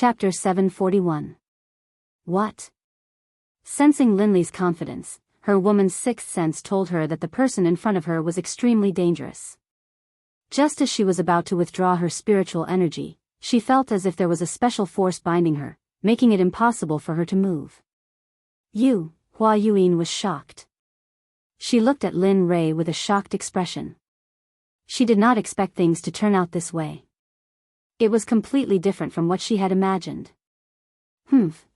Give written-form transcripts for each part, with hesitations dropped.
Chapter 741. What? Sensing Linley's confidence, her woman's sixth sense told her that the person in front of her was extremely dangerous. Just as she was about to withdraw her spiritual energy, she felt as if there was a special force binding her, making it impossible for her to move. Hua Yuan was shocked. She looked at Lin Rei with a shocked expression. She did not expect things to turn out this way. It was completely different from what she had imagined.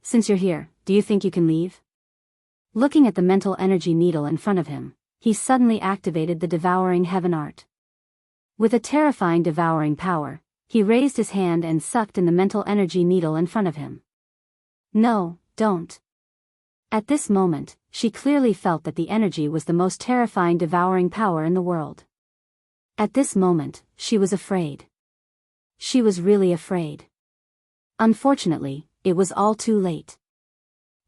Since you're here, do you think you can leave? Looking at the mental energy needle in front of him, he suddenly activated the devouring heaven art. With a terrifying devouring power, he raised his hand and sucked in the mental energy needle in front of him. No, don't. At this moment, she clearly felt that the energy was the most terrifying devouring power in the world. At this moment, she was afraid. She was really afraid. Unfortunately, it was all too late.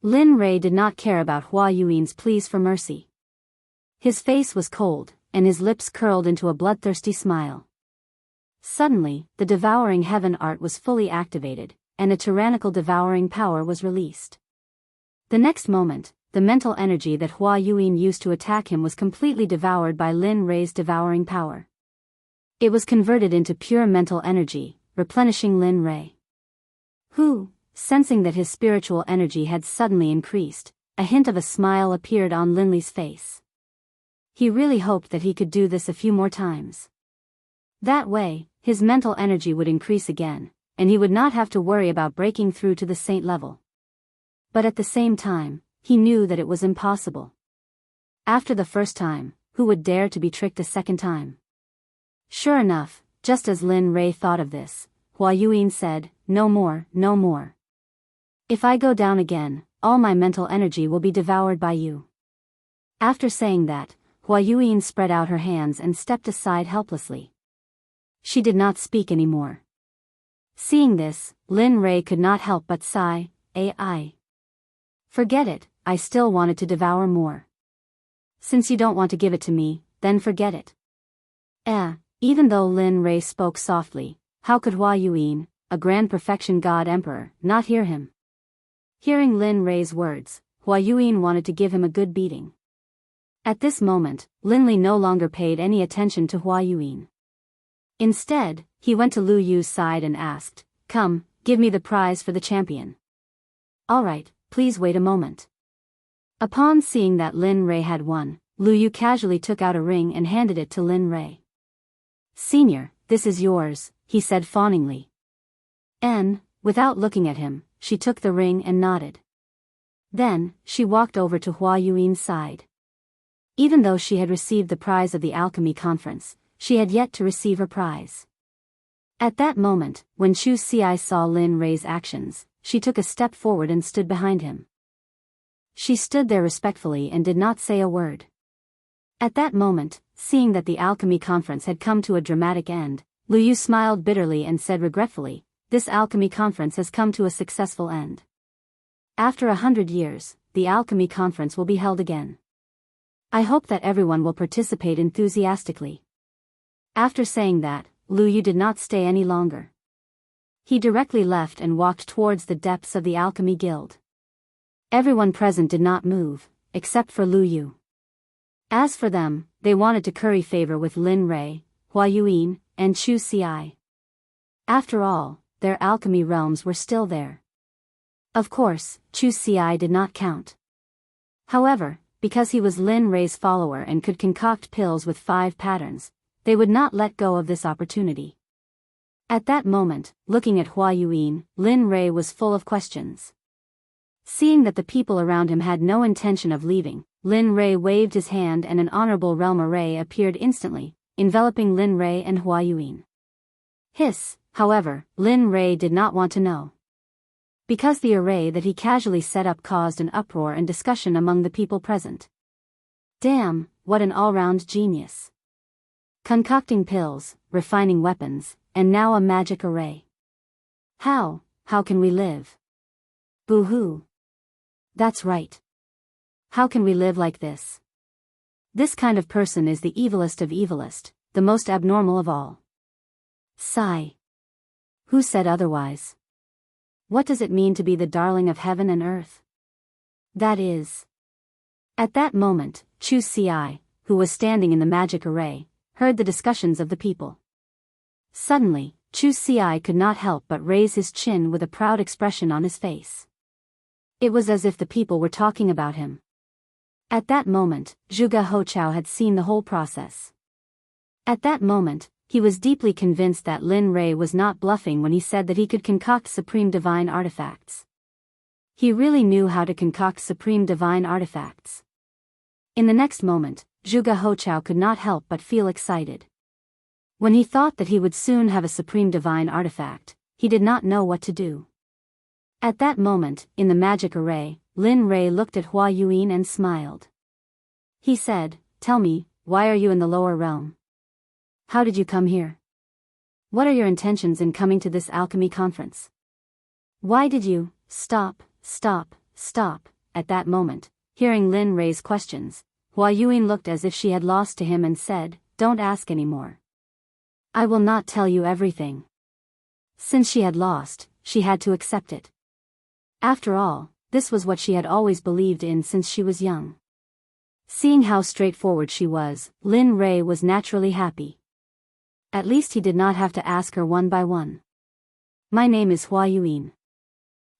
Lin Rei did not care about Hua Yuan's pleas for mercy. His face was cold, and his lips curled into a bloodthirsty smile. Suddenly, the devouring heaven art was fully activated, and a tyrannical devouring power was released. The next moment, the mental energy that Hua Yuan used to attack him was completely devoured by Lin Rei's devouring power. It was converted into pure mental energy, replenishing Lin Rei. Sensing that his spiritual energy had suddenly increased, a hint of a smile appeared on Linley's face. He really hoped that he could do this a few more times. That way, his mental energy would increase again, and he would not have to worry about breaking through to the saint level. But at the same time, he knew that it was impossible. After the first time, who would dare to be tricked a second time? Sure enough, just as Lin Rei thought of this, Hua Yuan said, "No more, no more. If I go down again, all my mental energy will be devoured by you." After saying that, Hua Yuan spread out her hands and stepped aside helplessly. She did not speak anymore. Seeing this, Lin Rei could not help but sigh, "Ai. Forget it, I still wanted to devour more. Since you don't want to give it to me, then forget it." Even though Lin Rei spoke softly, how could Hua Yuan, a grand perfection god emperor, not hear him? Hearing Lin Rei's words, Hua Yuan wanted to give him a good beating. At this moment, Linley no longer paid any attention to Hua Yuan. Instead, he went to Lu Yu's side and asked, "Come, give me the prize for the champion." "All right, please wait a moment." Upon seeing that Lin Rei had won, Lu Yu casually took out a ring and handed it to Lin Rei. "Senior, this is yours," he said fawningly. Without looking at him, she took the ring and nodded. Then, she walked over to Hua Yuan's side. Even though she had received the prize of the alchemy conference, she had yet to receive her prize. At that moment, when Chu Xi saw Lin Rei's actions, she took a step forward and stood behind him. She stood there respectfully and did not say a word. At that moment, seeing that the alchemy conference had come to a dramatic end, Lu Yu smiled bitterly and said regretfully, "This alchemy conference has come to a successful end. After 100 years, the alchemy conference will be held again. I hope that everyone will participate enthusiastically." After saying that, Lu Yu did not stay any longer. He directly left and walked towards the depths of the alchemy guild. Everyone present did not move, except for Lu Yu. As for them, they wanted to curry favor with Lin Rei, Hua Yuan, and Chu Xi. After all, their alchemy realms were still there. Of course, Chu Xi did not count. However, because he was Lin Rei's follower and could concoct pills with 5 patterns, they would not let go of this opportunity. At that moment, looking at Hua Yuan, Lin Rei was full of questions. Seeing that the people around him had no intention of leaving, Lin Rei waved his hand and an honorable realm array appeared instantly, enveloping Lin Rei and Hua Yuan. However, Lin Rei did not want to know. Because the array that he casually set up caused an uproar and discussion among the people present. Damn, what an all-round genius. Concocting pills, refining weapons, and now a magic array. How can we live? Boo-hoo. That's right. How can we live like this? This kind of person is the evilest of evilest, the most abnormal of all. Sigh. Who said otherwise? What does it mean to be the darling of heaven and earth? That is. At that moment, Chu Ci, who was standing in the magic array, heard the discussions of the people. Suddenly, Chu Ci could not help but raise his chin with a proud expression on his face. It was as if the people were talking about him. At that moment, Zhuge Hochao had seen the whole process. At that moment, he was deeply convinced that Lin Rei was not bluffing when he said that he could concoct supreme divine artifacts. He really knew how to concoct supreme divine artifacts. In the next moment, Zhuge Hochao could not help but feel excited. When he thought that he would soon have a supreme divine artifact, he did not know what to do. At that moment, in the magic array, Lin Rei looked at Hua Yuan and smiled. He said, "Tell me, why are you in the lower realm? How did you come here? What are your intentions in coming to this alchemy conference? Why did you stop? At that moment, hearing Lin Rei's questions, Hua Yuan looked as if she had lost to him and said, "Don't ask anymore. I will not tell you everything." Since she had lost, she had to accept it. After all, this was what she had always believed in since she was young. Seeing how straightforward she was, Lin Rei was naturally happy. At least he did not have to ask her one by one. "My name is Hua Yuan.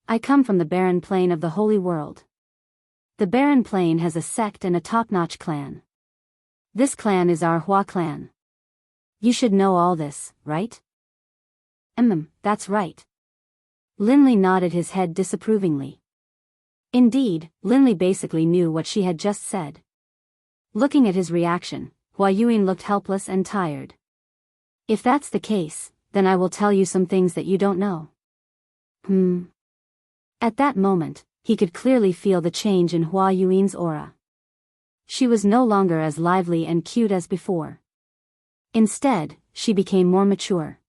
I come from the barren plain of the Holy World. The barren plain has a sect and a top-notch clan. This clan is our Hua clan. You should know all this, right?" That's right." Linley nodded his head disapprovingly. Indeed, Linley basically knew what she had just said. Looking at his reaction, Hua Yuan looked helpless and tired. "If that's the case, then I will tell you some things that you don't know." At that moment, he could clearly feel the change in Hua Yuan's aura. She was no longer as lively and cute as before. Instead, she became more mature.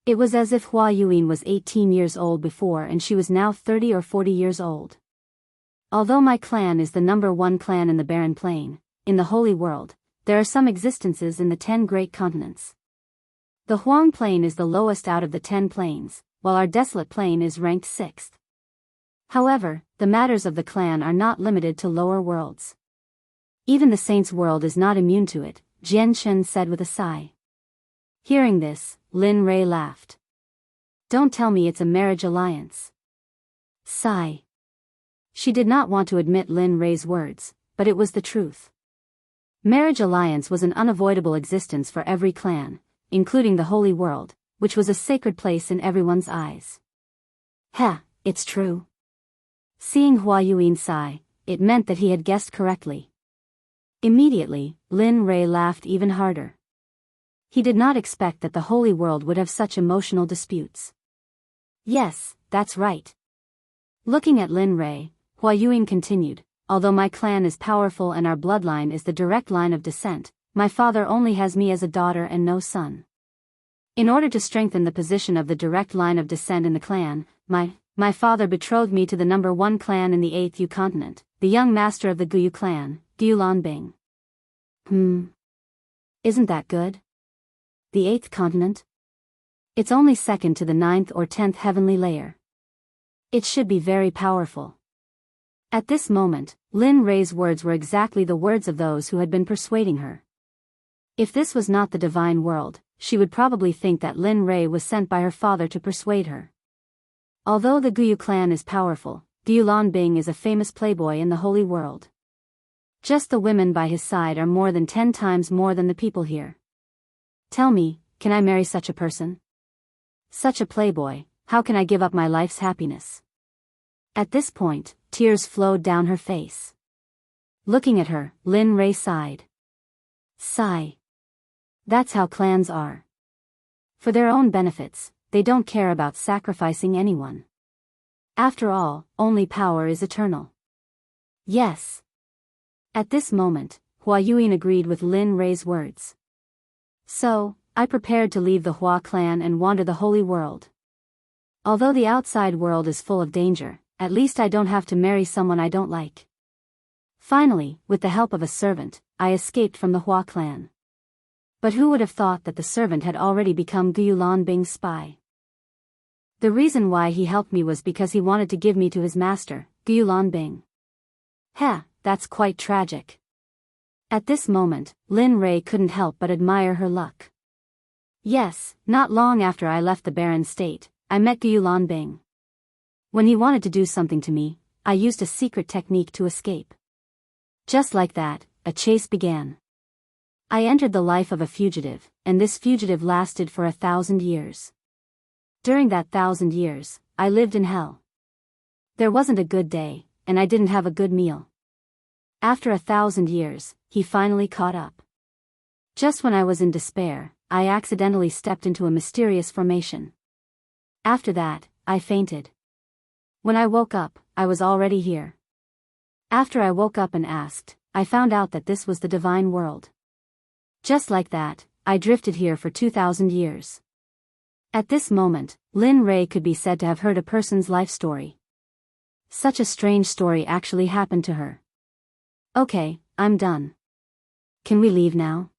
It was as if Hua Yuan was 18 years old before and she was now 30 or 40 years old. "Although my clan is the #1 clan in the Barren Plain, in the Holy World, there are some existences in the 10 great continents. The Huang Plain is the lowest out of the 10 plains, while our Desolate Plain is ranked 6th. However, the matters of the clan are not limited to lower worlds. Even the Saints' world is not immune to it," Jian Shen said with a sigh. Hearing this, Lin Rei laughed. "Don't tell me it's a marriage alliance." Sigh. She did not want to admit Lin Rei's words, but it was the truth. Marriage alliance was an unavoidable existence for every clan, including the Holy World, which was a sacred place in everyone's eyes. It's true. Seeing Hua Yuan sigh, it meant that he had guessed correctly. Immediately, Lin Rei laughed even harder. He did not expect that the Holy World would have such emotional disputes. "Yes, that's right." Looking at Lin Rei, Hua Yuan continued, "Although my clan is powerful and our bloodline is the direct line of descent, my father only has me as a daughter and no son. In order to strengthen the position of the direct line of descent in the clan, my father betrothed me to the #1 clan in the 8th Yu continent, the young master of the Guyu clan, Gulan Bing." Isn't that good? The 8th continent? It's only second to the 9th or 10th heavenly layer. It should be very powerful. At this moment, Lin Rei's words were exactly the words of those who had been persuading her. If this was not the divine world, she would probably think that Lin Rei was sent by her father to persuade her. Although the Guyu clan is powerful, Gulan Bing is a famous playboy in the Holy World. Just the women by his side are more than 10 times more than the people here. Tell me, can I marry such a person? Such a playboy, how can I give up my life's happiness? At this point, tears flowed down her face. Looking at her, Lin Rei sighed. Sigh. That's how clans are. For their own benefits, they don't care about sacrificing anyone. After all, only power is eternal. Yes. At this moment, Hua Yuan agreed with Lin Rei's words. So, I prepared to leave the Hua clan and wander the Holy World. Although the outside world is full of danger, at least I don't have to marry someone I don't like. Finally, with the help of a servant, I escaped from the Hua clan. But who would have thought that the servant had already become Gulan Bing's spy? The reason why he helped me was because he wanted to give me to his master, Gulanbing. Heh, that's quite tragic. At this moment, Lin Rei couldn't help but admire her luck. Yes, not long after I left the barren state, I met Gulanbing. When he wanted to do something to me, I used a secret technique to escape. Just like that, a chase began. I entered the life of a fugitive, and this fugitive lasted for 1,000 years. During that 1,000 years, I lived in hell. There wasn't a good day, and I didn't have a good meal. After 1,000 years, he finally caught up. Just when I was in despair, I accidentally stepped into a mysterious formation. After that, I fainted. When I woke up, I was already here. After I woke up and asked, I found out that this was the divine world. Just like that, I drifted here for 2,000 years. At this moment, Lin Rei could be said to have heard a person's life story. Such a strange story actually happened to her. Okay, I'm done. Can we leave now?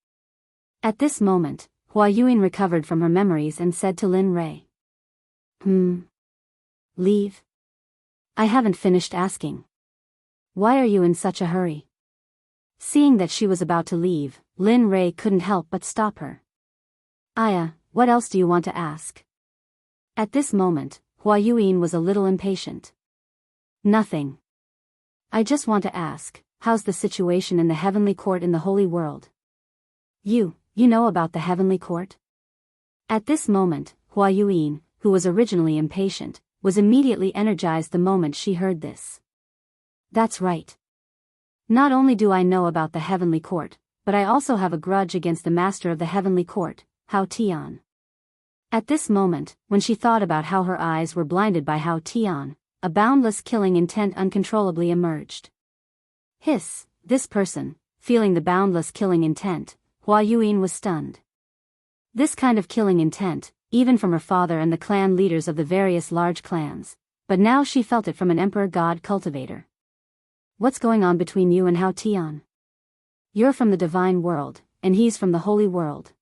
At this moment, Hua Yuan recovered from her memories and said to Lin Rei. Leave? I haven't finished asking. Why are you in such a hurry? Seeing that she was about to leave, Lin Rei couldn't help but stop her. Aya, what else do you want to ask? At this moment, Hua Yuan was a little impatient. Nothing. I just want to ask, how's the situation in the heavenly court in the holy world? You know about the heavenly court? At this moment, Hua Yuan, who was originally impatient, was immediately energized the moment she heard this. That's right. Not only do I know about the heavenly court, but I also have a grudge against the master of the heavenly court, Hao Tian. At this moment, when she thought about how her eyes were blinded by Hao Tian, a boundless killing intent uncontrollably emerged. Hiss, this person, feeling the boundless killing intent, Hua Yuan was stunned. This kind of killing intent, even from her father and the clan leaders of the various large clans, but now she felt it from an emperor god cultivator. What's going on between you and Hao Tian? You're from the divine world, and he's from the holy world.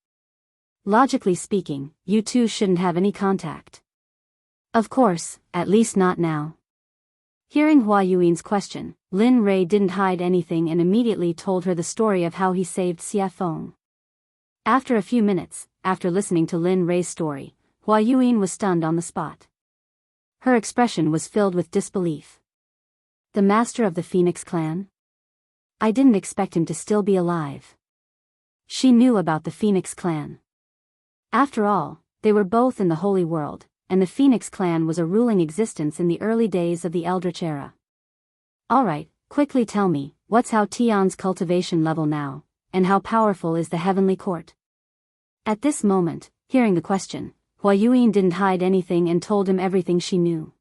Logically speaking, you two shouldn't have any contact. Of course, at least not now. Hearing Hua Yuan's question, Lin Rei didn't hide anything and immediately told her the story of how he saved Xie Feng. After a few minutes, after listening to Lin Rei's story, Hua Yuan was stunned on the spot. Her expression was filled with disbelief. The master of the Phoenix clan? I didn't expect him to still be alive. She knew about the Phoenix clan. After all, they were both in the holy world, and the Phoenix clan was a ruling existence in the early days of the Eldritch era. Alright, quickly tell me, what's Hao Tian's cultivation level now, and how powerful is the heavenly court? At this moment, hearing the question, Hua Yuan didn't hide anything and told him everything she knew.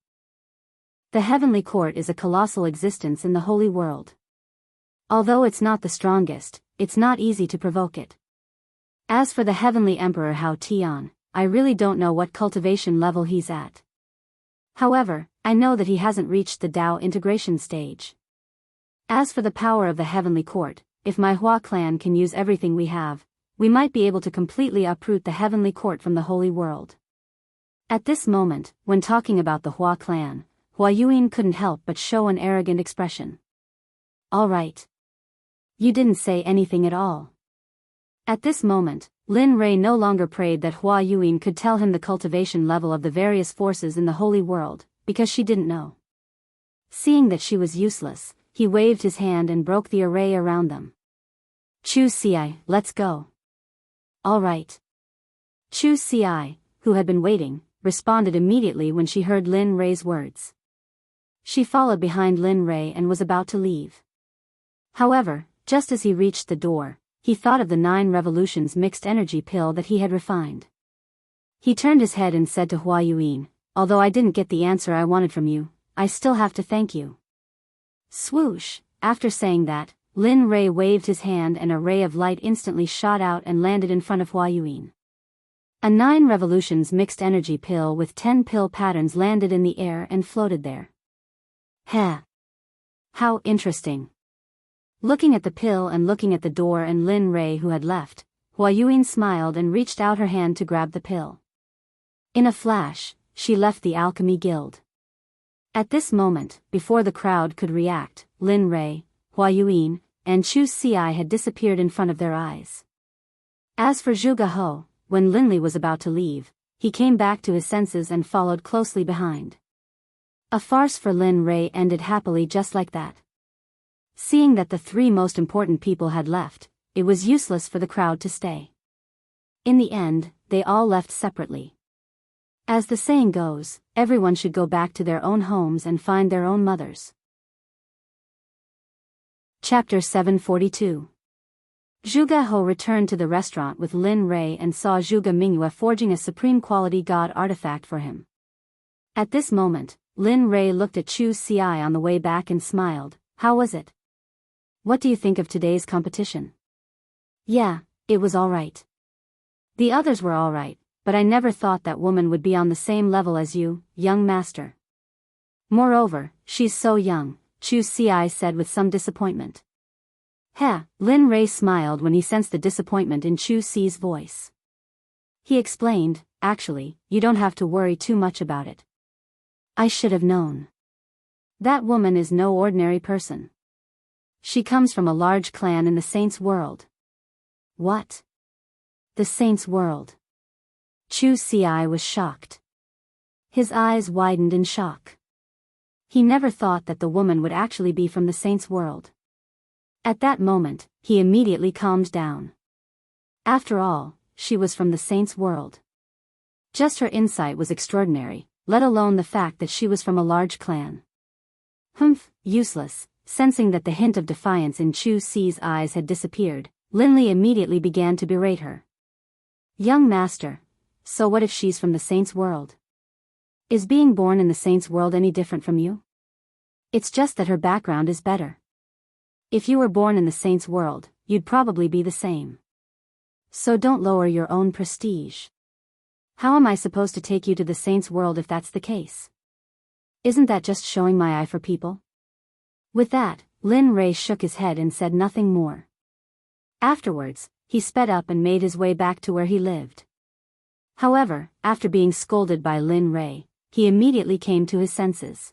The heavenly court is a colossal existence in the holy world. Although it's not the strongest, it's not easy to provoke it. As for the heavenly emperor Hao Tian, I really don't know what cultivation level he's at. However, I know that he hasn't reached the Dao integration stage. As for the power of the heavenly court, if my Hua clan can use everything we have, we might be able to completely uproot the heavenly court from the holy world. At this moment, when talking about the Hua clan, Hua Yuan couldn't help but show an arrogant expression. All right. You didn't say anything at all. At this moment, Lin Rei no longer prayed that Hua Yuan could tell him the cultivation level of the various forces in the holy world, because she didn't know. Seeing that she was useless, he waved his hand and broke the array around them. Chu Ci, let's go. All right. Chu Ci, who had been waiting, responded immediately when she heard Lin Rei's words. She followed behind Lin Rei and was about to leave. However, just as he reached the door, he thought of the 9 revolutions mixed energy pill that he had refined. He turned his head and said to Hua Yuan, although I didn't get the answer I wanted from you, I still have to thank you. Swoosh, after saying that, Lin Rei waved his hand and a ray of light instantly shot out and landed in front of Hua Yuan. A 9 revolutions mixed energy pill with 10 pill patterns landed in the air and floated there. Heh. How interesting. Looking at the pill and looking at the door and Lin Rei who had left, Hua Yuan smiled and reached out her hand to grab the pill. In a flash, she left the Alchemy Guild. At this moment, before the crowd could react, Lin Rei, Hua Yuan, and Chu Xi had disappeared in front of their eyes. As for Zhuge He, when Linli was about to leave, he came back to his senses and followed closely behind. A farce for Lin Rei ended happily just like that. Seeing that the three most important people had left, it was useless for the crowd to stay. In the end, they all left separately. As the saying goes, everyone should go back to their own homes and find their own mothers. Chapter 742. Zhuge He returned to the restaurant with Lin Rei and saw Zhuge Mingyue forging a supreme quality god artifact for him. At this moment, Lin Rei looked at Chu Xi on the way back and smiled. How was it? What do you think of today's competition? Yeah, it was alright. The others were alright, but I never thought that woman would be on the same level as you, young master. Moreover, she's so young, Chu Xi said with some disappointment. Lin Rei smiled when he sensed the disappointment in Chu Xi's voice. He explained, actually, you don't have to worry too much about it. I should have known. That woman is no ordinary person. She comes from a large clan in the Saints' world. What? The Saints' world. Chu Xi was shocked. His eyes widened in shock. He never thought that the woman would actually be from the Saints' world. At that moment, he immediately calmed down. After all, she was from the Saints' world. Just her insight was extraordinary, let alone the fact that she was from a large clan. Useless. Sensing that the hint of defiance in Chu Xi's eyes had disappeared, Linli immediately began to berate her. Young master, so what if she's from the Saints' world? Is being born in the Saints' world any different from you? It's just that her background is better. If you were born in the Saints' world, you'd probably be the same. So don't lower your own prestige. How am I supposed to take you to the Saints' world if that's the case? Isn't that just showing my eye for people? With that, Lin Rei shook his head and said nothing more. Afterwards, he sped up and made his way back to where he lived. However, after being scolded by Lin Rei, he immediately came to his senses.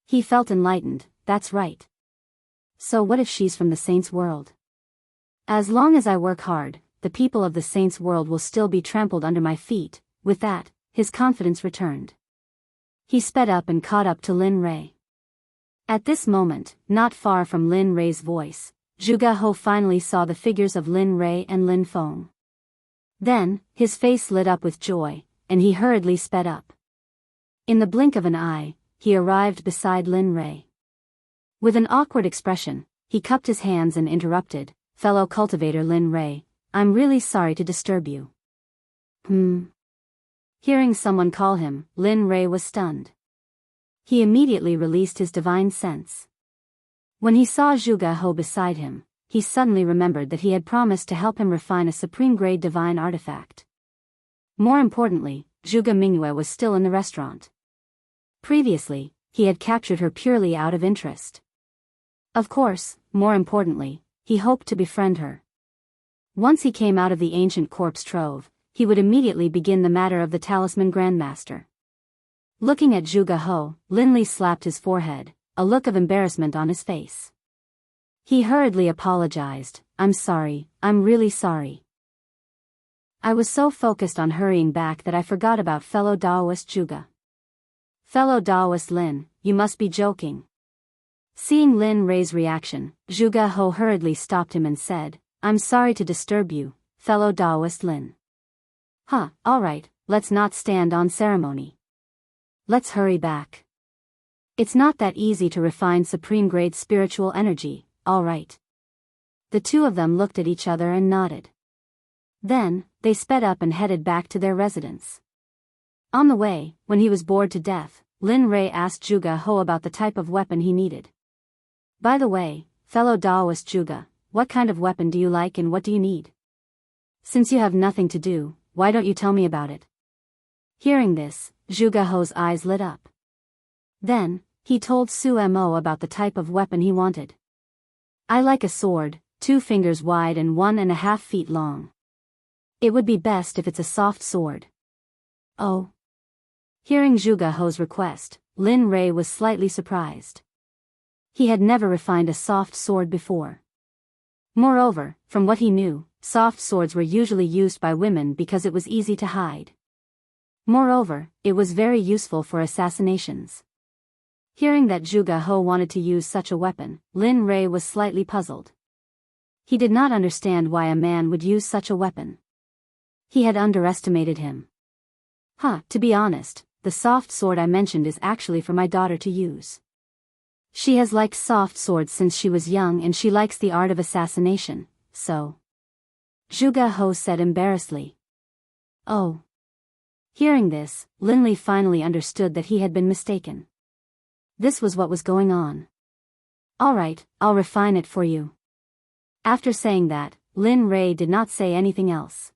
He felt enlightened, that's right. So what if she's from the Saints' world? As long as I work hard, the people of the Saints' world will still be trampled under my feet. With that, his confidence returned. He sped up and caught up to Lin Rei. At this moment, not far from Lin Rei's voice, Zhuge He finally saw the figures of Lin Rei and Lin Feng. Then, his face lit up with joy, and he hurriedly sped up. In the blink of an eye, he arrived beside Lin Rei. With an awkward expression, he cupped his hands and interrupted, "Fellow cultivator Lin Rei, I'm really sorry to disturb you." Hearing someone call him, Lin Rei was stunned. He immediately released his divine sense. When he saw Zhuge He beside him, he suddenly remembered that he had promised to help him refine a supreme-grade divine artifact. More importantly, Zhuge Mingyue was still in the restaurant. Previously, he had captured her purely out of interest. Of course, more importantly, he hoped to befriend her. Once he came out of the ancient corpse trove, he would immediately begin the matter of the Talisman Grandmaster. Looking at Zhuge He, Linli slapped his forehead, a look of embarrassment on his face. He hurriedly apologized, "I'm sorry, I'm really sorry. I was so focused on hurrying back that I forgot about fellow Daoist Zhuge." "Fellow Daoist Lin, you must be joking." Seeing Lin Rei's reaction, Zhuge He hurriedly stopped him and said, "I'm sorry to disturb you, fellow Daoist Lin." Alright, let's not stand on ceremony. Let's hurry back. It's not that easy to refine supreme-grade spiritual energy, alright." The two of them looked at each other and nodded. Then, they sped up and headed back to their residence. On the way, when he was bored to death, Lin Rei asked Zhuge He about the type of weapon he needed. "By the way, fellow Daoist Zhuge, what kind of weapon do you like and what do you need? Since you have nothing to do, why don't you tell me about it?" Hearing this, Zhuge He's eyes lit up. Then, he told Su Mo about the type of weapon he wanted. "I like a sword, 2 fingers wide and 1.5 feet long. It would be best if it's a soft sword." "Oh." Hearing Zhuge He's request, Lin Rei was slightly surprised. He had never refined a soft sword before. Moreover, from what he knew, soft swords were usually used by women because it was easy to hide. Moreover, it was very useful for assassinations. Hearing that Zhuge He wanted to use such a weapon, Lin Rei was slightly puzzled. He did not understand why a man would use such a weapon. He had underestimated him. To be honest, the soft sword I mentioned is actually for my daughter to use. She has liked soft swords since she was young and she likes the art of assassination, so. Zhuge He said embarrassedly. Oh. Hearing this, Linli finally understood that he had been mistaken. This was what was going on. Alright, I'll refine it for you. After saying that, Lin Rei did not say anything else.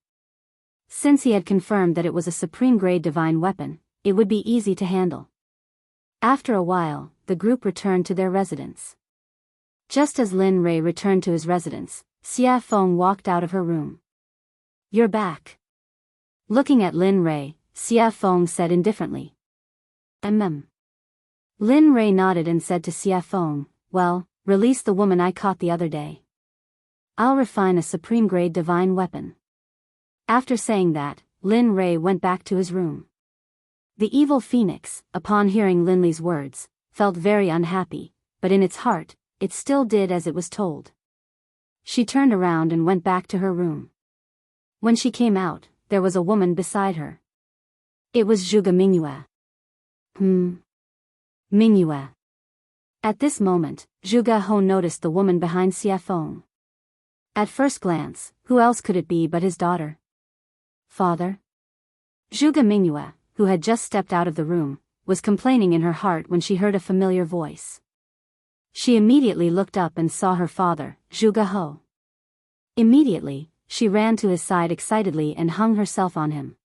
Since he had confirmed that it was a supreme-grade divine weapon, it would be easy to handle. After a while, the group returned to their residence. Just as Lin Rei returned to his residence, Xia Feng walked out of her room. You're back. Looking at Lin Rei, Xia Feng said indifferently. Lin Rei nodded and said to Xia Feng, well, release the woman I caught the other day. I'll refine a supreme-grade divine weapon. After saying that, Lin Rei went back to his room. The evil phoenix, upon hearing Lin Li's words, felt very unhappy, but in its heart, it still did as it was told. She turned around and went back to her room. When she came out, there was a woman beside her. It was Zhuge Mingyue. Mingyue. At this moment, Zhuge He noticed the woman behind Xia Feng. At first glance, who else could it be but his daughter? Father? Zhuge Mingyue, who had just stepped out of the room, was complaining in her heart when she heard a familiar voice. She immediately looked up and saw her father, Zhuge He. Immediately, she ran to his side excitedly and hung herself on him.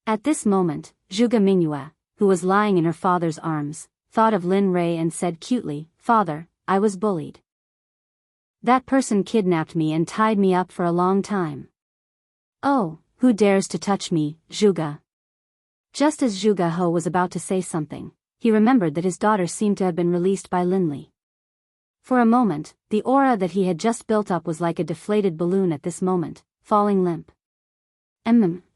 At this moment, Zhuge Mingyue, who was lying in her father's arms, thought of Lin Rei and said cutely, Father, I was bullied. That person kidnapped me and tied me up for a long time. Oh, who dares to touch me, Zhuge? Just as Zhuge He was about to say something, he remembered that his daughter seemed to have been released by Lin Li. For a moment, the aura that he had just built up was like a deflated balloon at this moment, falling limp.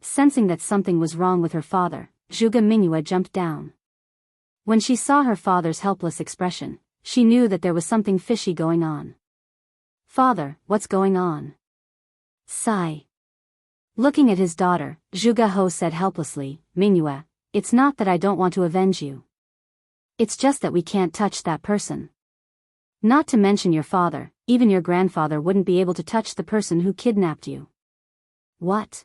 Sensing that something was wrong with her father, Zhuge Mingyue jumped down. When she saw her father's helpless expression, she knew that there was something fishy going on. Father, what's going on? Sigh. Looking at his daughter, Zhuge He said helplessly, Mingyue, it's not that I don't want to avenge you. It's just that we can't touch that person. Not to mention your father, even your grandfather wouldn't be able to touch the person who kidnapped you. What?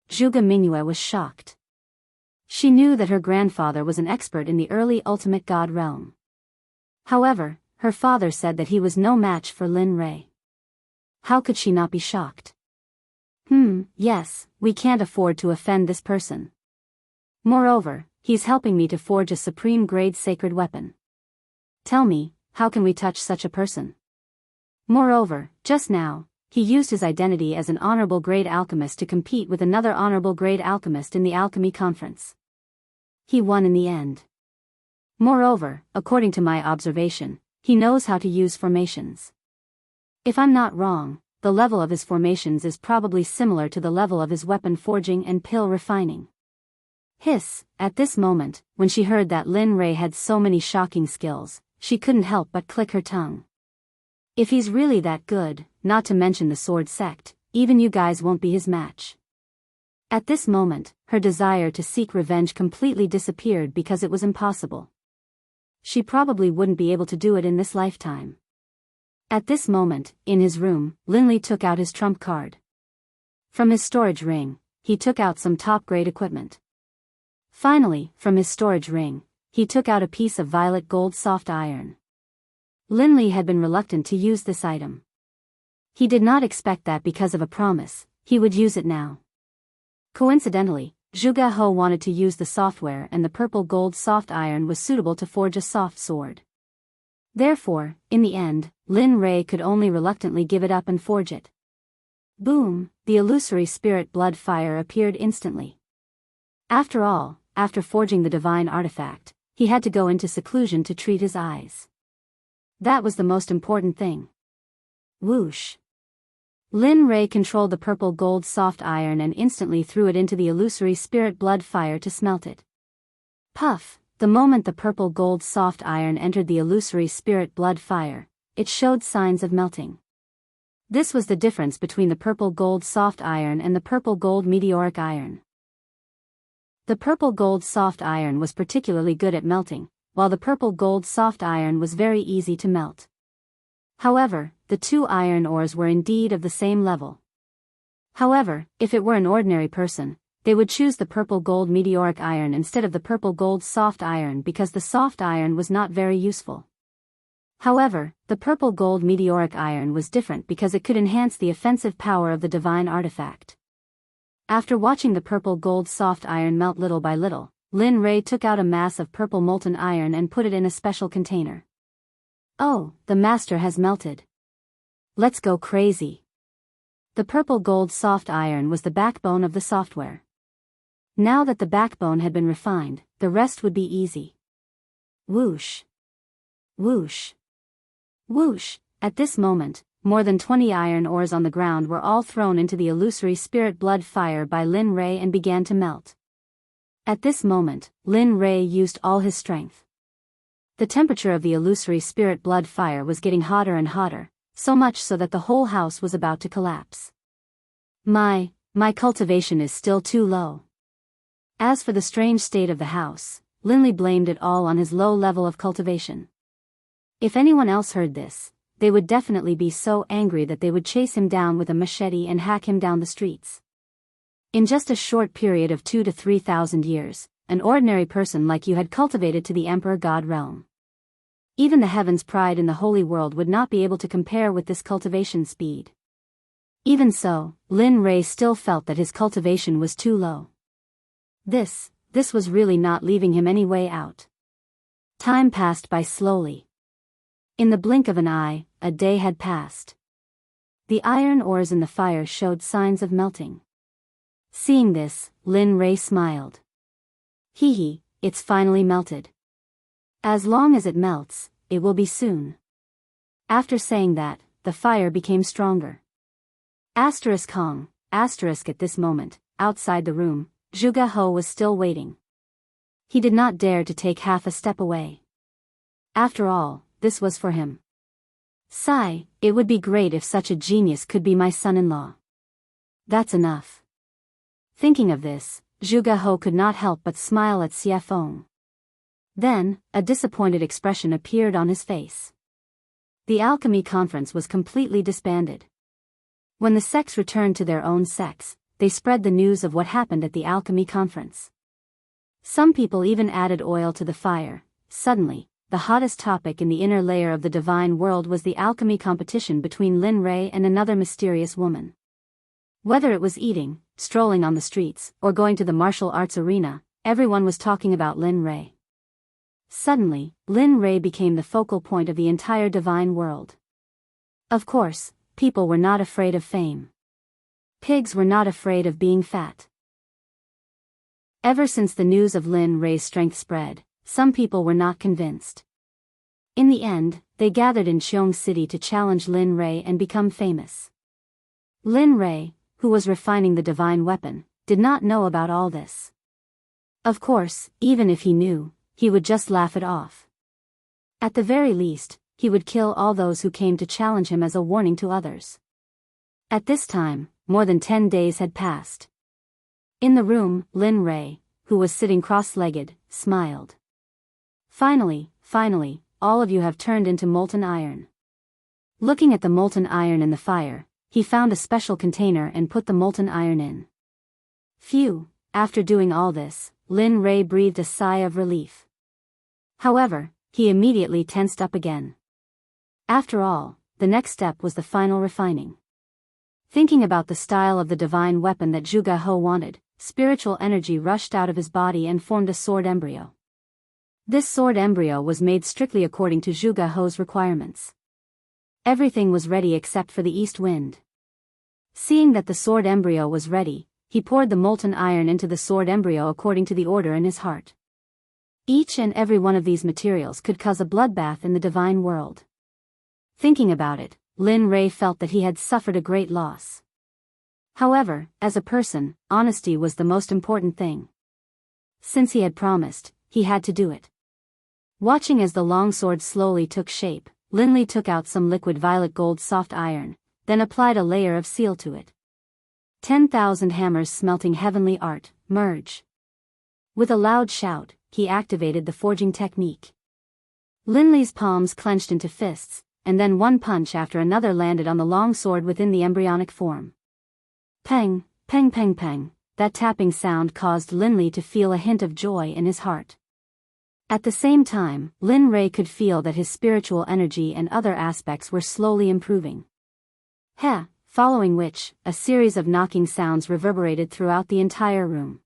Zhuge Mingyue was shocked. She knew that her grandfather was an expert in the early ultimate god realm. However, her father said that he was no match for Lin Rei. How could she not be shocked? Yes, we can't afford to offend this person. Moreover, he's helping me to forge a supreme-grade sacred weapon. Tell me, how can we touch such a person? Moreover, just now, he used his identity as an honorable grade alchemist to compete with another honorable grade alchemist in the alchemy conference. He won in the end. Moreover, according to my observation, he knows how to use formations. If I'm not wrong, the level of his formations is probably similar to the level of his weapon forging and pill refining. Hiss, at this moment, when she heard that Lin Rei had so many shocking skills, she couldn't help but click her tongue. If he's really that good, not to mention the sword sect, even you guys won't be his match. At this moment, her desire to seek revenge completely disappeared because it was impossible. She probably wouldn't be able to do it in this lifetime. At this moment, in his room, Lin Li took out his trump card. From his storage ring, he took out some top-grade equipment. Finally, from his storage ring, he took out a piece of violet gold soft iron. Lin Li had been reluctant to use this item. He did not expect that because of a promise, he would use it now. Coincidentally, Zhuge He wanted to use the software and the purple gold soft iron was suitable to forge a soft sword. Therefore, in the end, Lin Rei could only reluctantly give it up and forge it. Boom, the illusory spirit blood fire appeared instantly. After all, after forging the divine artifact, he had to go into seclusion to treat his eyes. That was the most important thing. Whoosh. Lin Rei controlled the purple gold soft iron and instantly threw it into the illusory spirit blood fire to smelt it. Puff! The moment the purple gold soft iron entered the illusory spirit blood fire, it showed signs of melting. This was the difference between the purple gold soft iron and the purple gold meteoric iron. The purple gold soft iron was particularly good at melting, while the purple gold soft iron was very easy to melt. However, the two iron ores were indeed of the same level. However, if it were an ordinary person, they would choose the purple gold meteoric iron instead of the purple gold soft iron because the soft iron was not very useful. However, the purple gold meteoric iron was different because it could enhance the offensive power of the divine artifact. After watching the purple gold soft iron melt little by little, Lin Rei took out a mass of purple molten iron and put it in a special container. Oh, the master has melted. Let's go crazy. The purple gold soft iron was the backbone of the software. Now that the backbone had been refined, the rest would be easy. Whoosh. Whoosh. Whoosh! At this moment, more than 20 iron ores on the ground were all thrown into the illusory spirit blood fire by Lin Rei and began to melt. At this moment, Lin Rei used all his strength. The temperature of the illusory spirit blood fire was getting hotter and hotter, so much so that the whole house was about to collapse. My cultivation is still too low. As for the strange state of the house, Linley blamed it all on his low level of cultivation. If anyone else heard this, they would definitely be so angry that they would chase him down with a machete and hack him down the streets. In just a short period of 2,000 to 3,000 years, an ordinary person like you had cultivated to the Emperor God realm. Even the heaven's pride in the holy world would not be able to compare with this cultivation speed. Even so, Lin Rei still felt that his cultivation was too low. This was really not leaving him any way out. Time passed by slowly. In the blink of an eye, a day had passed. The iron ores in the fire showed signs of melting. Seeing this, Lin Rei smiled. Hee, it's finally melted. As long as it melts, it will be soon. After saying that, the fire became stronger. Kong, at this moment, outside the room, Zhuge He was still waiting. He did not dare to take half a step away. After all, this was for him. Sigh, it would be great if such a genius could be my son-in-law. That's enough. Thinking of this, Zhuge He could not help but smile at Xie Feng. Then, a disappointed expression appeared on his face. The alchemy conference was completely disbanded. When the sects returned to their own sects, they spread the news of what happened at the alchemy conference. Some people even added oil to the fire. Suddenly, the hottest topic in the inner layer of the divine world was the alchemy competition between Lin Rei and another mysterious woman. Whether it was eating, strolling on the streets, or going to the martial arts arena, everyone was talking about Lin Rei. Suddenly, Lin Rei became the focal point of the entire divine world. Of course, people were not afraid of fame. Pigs were not afraid of being fat. Ever since the news of Lin Rei's strength spread, some people were not convinced. In the end, they gathered in Qiong City to challenge Lin Rei and become famous. Lin Rei, who was refining the divine weapon, did not know about all this. Of course, even if he knew, he would just laugh it off. At the very least, he would kill all those who came to challenge him as a warning to others. At this time, more than 10 days had passed. In the room, Lin Rei, who was sitting cross-legged, smiled. Finally, all of you have turned into molten iron. Looking at the molten iron in the fire, he found a special container and put the molten iron in. Phew, after doing all this, Lin Rei breathed a sigh of relief. However, he immediately tensed up again. After all, the next step was the final refining. Thinking about the style of the divine weapon that Zhuge He wanted, spiritual energy rushed out of his body and formed a sword embryo. This sword embryo was made strictly according to Zhuge He's requirements. Everything was ready except for the east wind. Seeing that the sword embryo was ready, he poured the molten iron into the sword embryo according to the order in his heart. Each and every one of these materials could cause a bloodbath in the divine world. Thinking about it, Lin Rei felt that he had suffered a great loss. However, as a person, honesty was the most important thing. Since he had promised, he had to do it. Watching as the longsword slowly took shape, Lin Li took out some liquid violet gold soft iron, then applied a layer of seal to it. 10,000 hammers smelting heavenly art, merge. With a loud shout, he activated the forging technique. Lin Li's palms clenched into fists, and then one punch after another landed on the long sword within the embryonic form. Peng, peng peng peng, that tapping sound caused Lin Li to feel a hint of joy in his heart. At the same time, Lin Rei could feel that his spiritual energy and other aspects were slowly improving. Following which, a series of knocking sounds reverberated throughout the entire room.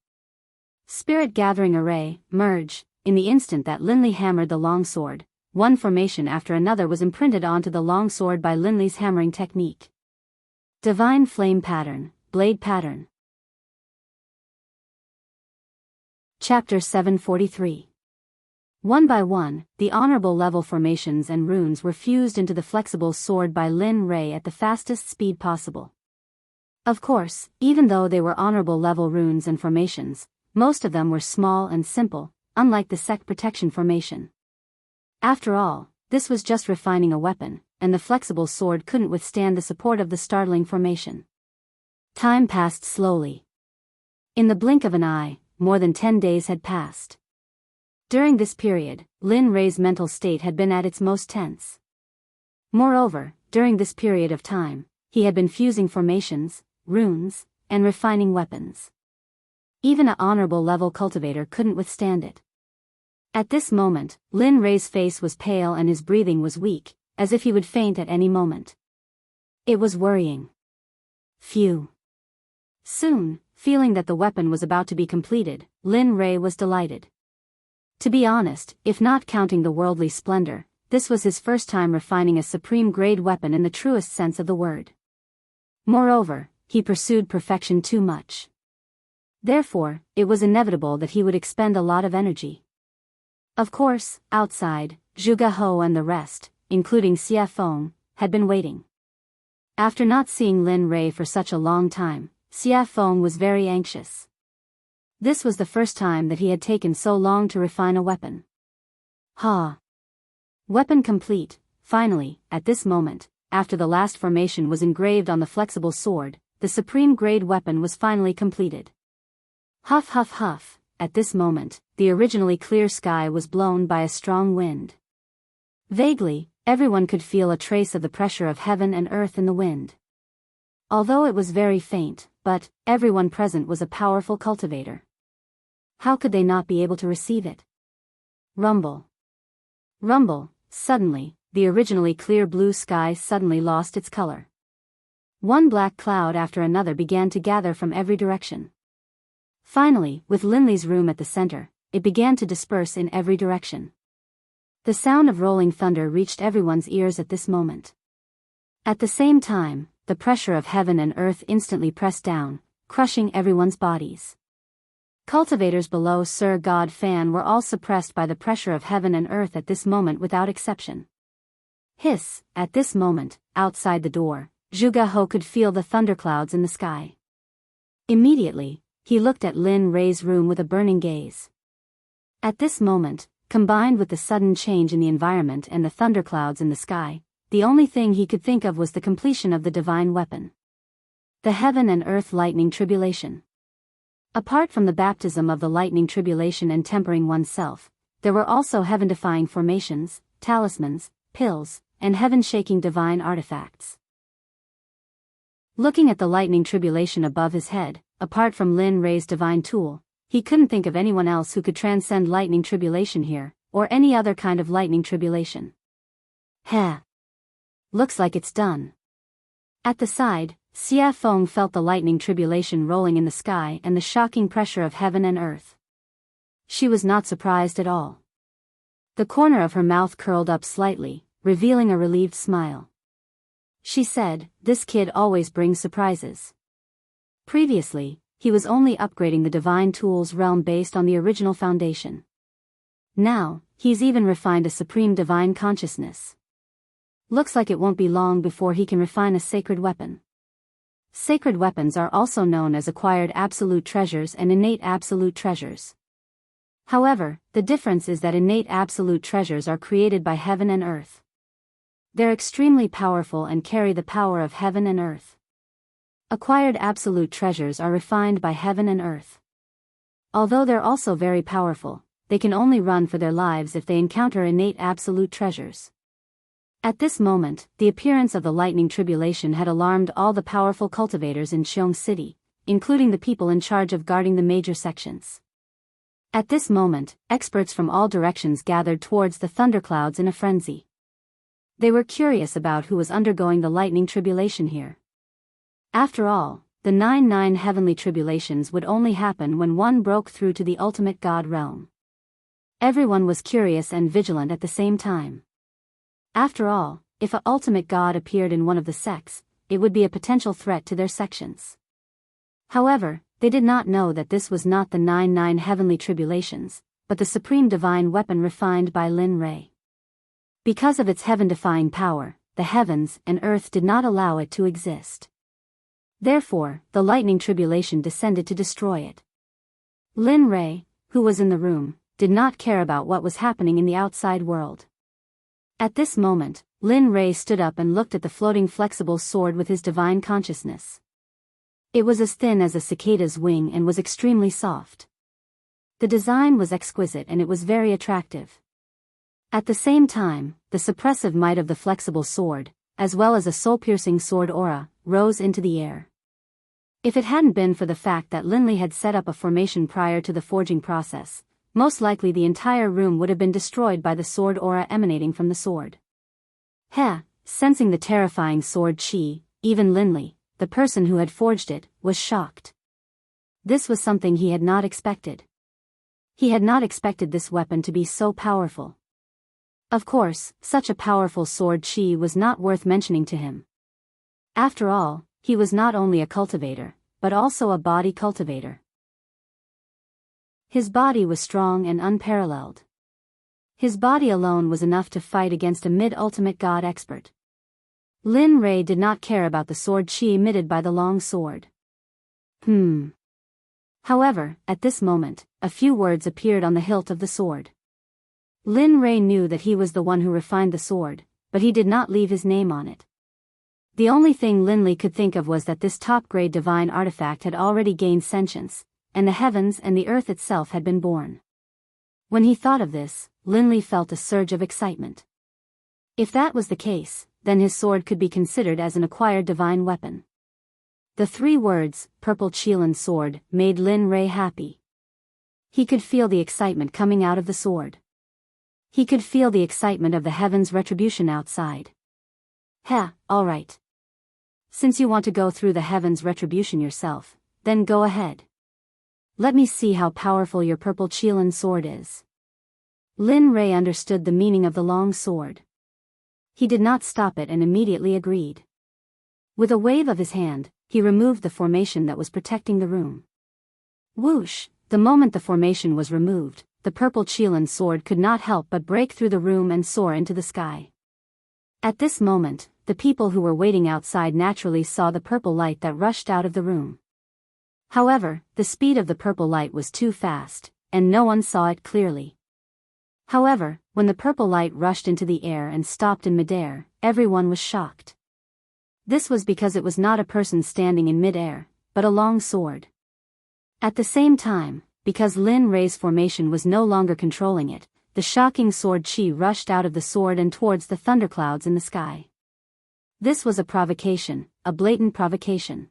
Spirit gathering array, merge, in the instant that Lin Li hammered the long sword, one formation after another was imprinted onto the long sword by Lin Li's hammering technique. Divine flame pattern, blade pattern. Chapter 743. One by one, the honorable level formations and runes were fused into the flexible sword by Lin Rei at the fastest speed possible. Of course, even though they were honorable level runes and formations, most of them were small and simple, unlike the Sect protection formation. After all, this was just refining a weapon, and the flexible sword couldn't withstand the support of the startling formation. Time passed slowly. In the blink of an eye, more than 10 days had passed. During this period, Lin Rei's mental state had been at its most tense. Moreover, during this period of time, he had been fusing formations, runes, and refining weapons. Even an honorable level cultivator couldn't withstand it. At this moment, Lin Rei's face was pale and his breathing was weak, as if he would faint at any moment. It was worrying. Phew. Soon, feeling that the weapon was about to be completed, Lin Rei was delighted. To be honest, if not counting the worldly splendor, this was his first time refining a supreme-grade weapon in the truest sense of the word. Moreover, he pursued perfection too much. Therefore, it was inevitable that he would expend a lot of energy. Of course, outside, Zhuge Hou and the rest, including Xie Feng, had been waiting. After not seeing Lin Rei for such a long time, Xie Feng was very anxious. This was the first time that he had taken so long to refine a weapon. Weapon complete, finally, at this moment, after the last formation was engraved on the flexible sword, the supreme-grade weapon was finally completed. Huff huff huff, at this moment, the originally clear sky was blown by a strong wind. Vaguely, everyone could feel a trace of the pressure of heaven and earth in the wind. Although it was very faint, but everyone present was a powerful cultivator. How could they not be able to receive it? Rumble. Rumble, suddenly, the originally clear blue sky suddenly lost its color. One black cloud after another began to gather from every direction. Finally, with Lin Li's room at the center, it began to disperse in every direction. The sound of rolling thunder reached everyone's ears at this moment. At the same time, the pressure of heaven and earth instantly pressed down, crushing everyone's bodies. Cultivators below Sir God Fan were all suppressed by the pressure of heaven and earth at this moment without exception. Hiss, at this moment, outside the door, Zhuge Hou could feel the thunderclouds in the sky. Immediately, he looked at Lin Rei's room with a burning gaze. At this moment, combined with the sudden change in the environment and the thunderclouds in the sky, the only thing he could think of was the completion of the divine weapon. The heaven and earth lightning tribulation. Apart from the baptism of the lightning tribulation and tempering oneself, there were also heaven-defying formations, talismans, pills, and heaven-shaking divine artifacts. Looking at the lightning tribulation above his head, apart from Lin Rei's divine tool, he couldn't think of anyone else who could transcend lightning tribulation here, or any other kind of lightning tribulation. Looks like it's done. At the side, Xie Feng felt the lightning tribulation rolling in the sky and the shocking pressure of heaven and earth. She was not surprised at all. The corner of her mouth curled up slightly, revealing a relieved smile. She said, "This kid always brings surprises." Previously, he was only upgrading the divine tools realm based on the original foundation. Now, he's even refined a supreme divine consciousness. Looks like it won't be long before he can refine a sacred weapon. Sacred weapons are also known as acquired absolute treasures and innate absolute treasures. However, the difference is that innate absolute treasures are created by heaven and earth. They're extremely powerful and carry the power of heaven and earth. Acquired absolute treasures are refined by heaven and earth. Although they're also very powerful, they can only run for their lives if they encounter innate absolute treasures. At this moment, the appearance of the lightning tribulation had alarmed all the powerful cultivators in Xiong City, including the people in charge of guarding the major sections. At this moment, experts from all directions gathered towards the thunderclouds in a frenzy. They were curious about who was undergoing the lightning tribulation here. After all, the 9 heavenly tribulations would only happen when one broke through to the ultimate God realm. Everyone was curious and vigilant at the same time. After all, if an ultimate god appeared in one of the sects, it would be a potential threat to their sections. However, they did not know that this was not the 9 heavenly tribulations, but the supreme divine weapon refined by Lin Ray. Because of its heaven-defying power, the heavens and earth did not allow it to exist. Therefore, the lightning tribulation descended to destroy it. Lin Ray, who was in the room, did not care about what was happening in the outside world. At this moment, Lin Ray stood up and looked at the floating flexible sword with his divine consciousness. It was as thin as a cicada's wing and was extremely soft. The design was exquisite and it was very attractive. At the same time, the suppressive might of the flexible sword, as well as a soul-piercing sword aura, rose into the air. If it hadn't been for the fact that Linley had set up a formation prior to the forging process, most likely the entire room would have been destroyed by the sword aura emanating from the sword. Sensing the terrifying sword chi, even Linley, the person who had forged it, was shocked. This was something he had not expected. He had not expected this weapon to be so powerful. Of course, such a powerful sword chi was not worth mentioning to him. After all, he was not only a cultivator, but also a body cultivator. His body was strong and unparalleled. His body alone was enough to fight against a mid-ultimate god expert. Lin Ray did not care about the sword chi emitted by the long sword. However, at this moment, a few words appeared on the hilt of the sword. Lin Ray knew that he was the one who refined the sword, but he did not leave his name on it. The only thing Linley could think of was that this top-grade divine artifact had already gained sentience, and the heavens and the earth itself had been born. When he thought of this, Linley felt a surge of excitement. If that was the case, then his sword could be considered as an acquired divine weapon. The 3 words, Purple Qilin Sword, made Lin Ray happy. He could feel the excitement coming out of the sword. He could feel the excitement of the heavens' retribution outside. Alright. Since you want to go through the heavens' retribution yourself, then go ahead. Let me see how powerful your Purple Qilin sword is. Lin Ray understood the meaning of the long sword. He did not stop it and immediately agreed. With a wave of his hand, he removed the formation that was protecting the room. Whoosh! The moment the formation was removed, the Purple Qilin sword could not help but break through the room and soar into the sky. At this moment, the people who were waiting outside naturally saw the purple light that rushed out of the room. However, the speed of the purple light was too fast, and no one saw it clearly. However, when the purple light rushed into the air and stopped in midair, everyone was shocked. This was because it was not a person standing in midair, but a long sword. At the same time, because Lin Ray's formation was no longer controlling it, the shocking sword chi rushed out of the sword and towards the thunderclouds in the sky. This was a provocation, a blatant provocation.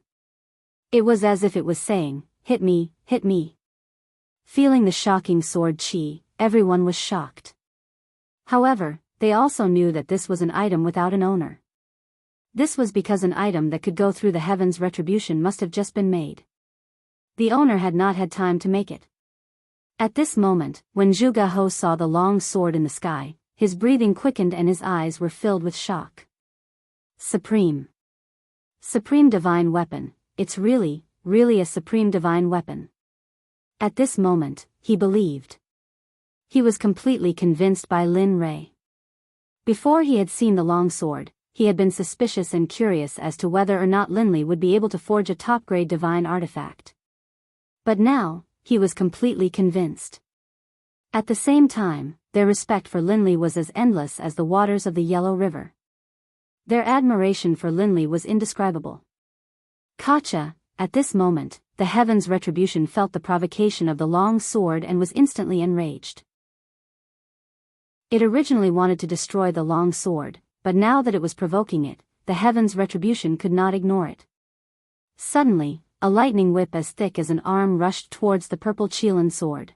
It was as if it was saying, hit me, hit me. Feeling the shocking sword chi, everyone was shocked. However, they also knew that this was an item without an owner. This was because an item that could go through the heavens' retribution must have just been made. The owner had not had time to make it. At this moment, when Zhuge Ho saw the long sword in the sky, his breathing quickened and his eyes were filled with shock. Supreme divine weapon, it's really really a supreme divine weapon. At this moment, he believed. He was completely convinced by Lin Rei. Before he had seen the long sword, he had been suspicious and curious as to whether or not Linley would be able to forge a top-grade divine artifact. But now, he was completely convinced. At the same time, their respect for Linley was as endless as the waters of the Yellow River. Their admiration for Linley was indescribable. Katja, at this moment, the Heaven's Retribution felt the provocation of the long sword and was instantly enraged. It originally wanted to destroy the long sword, but now that it was provoking it, the Heaven's Retribution could not ignore it. Suddenly, a lightning whip as thick as an arm rushed towards the purple Qilin sword.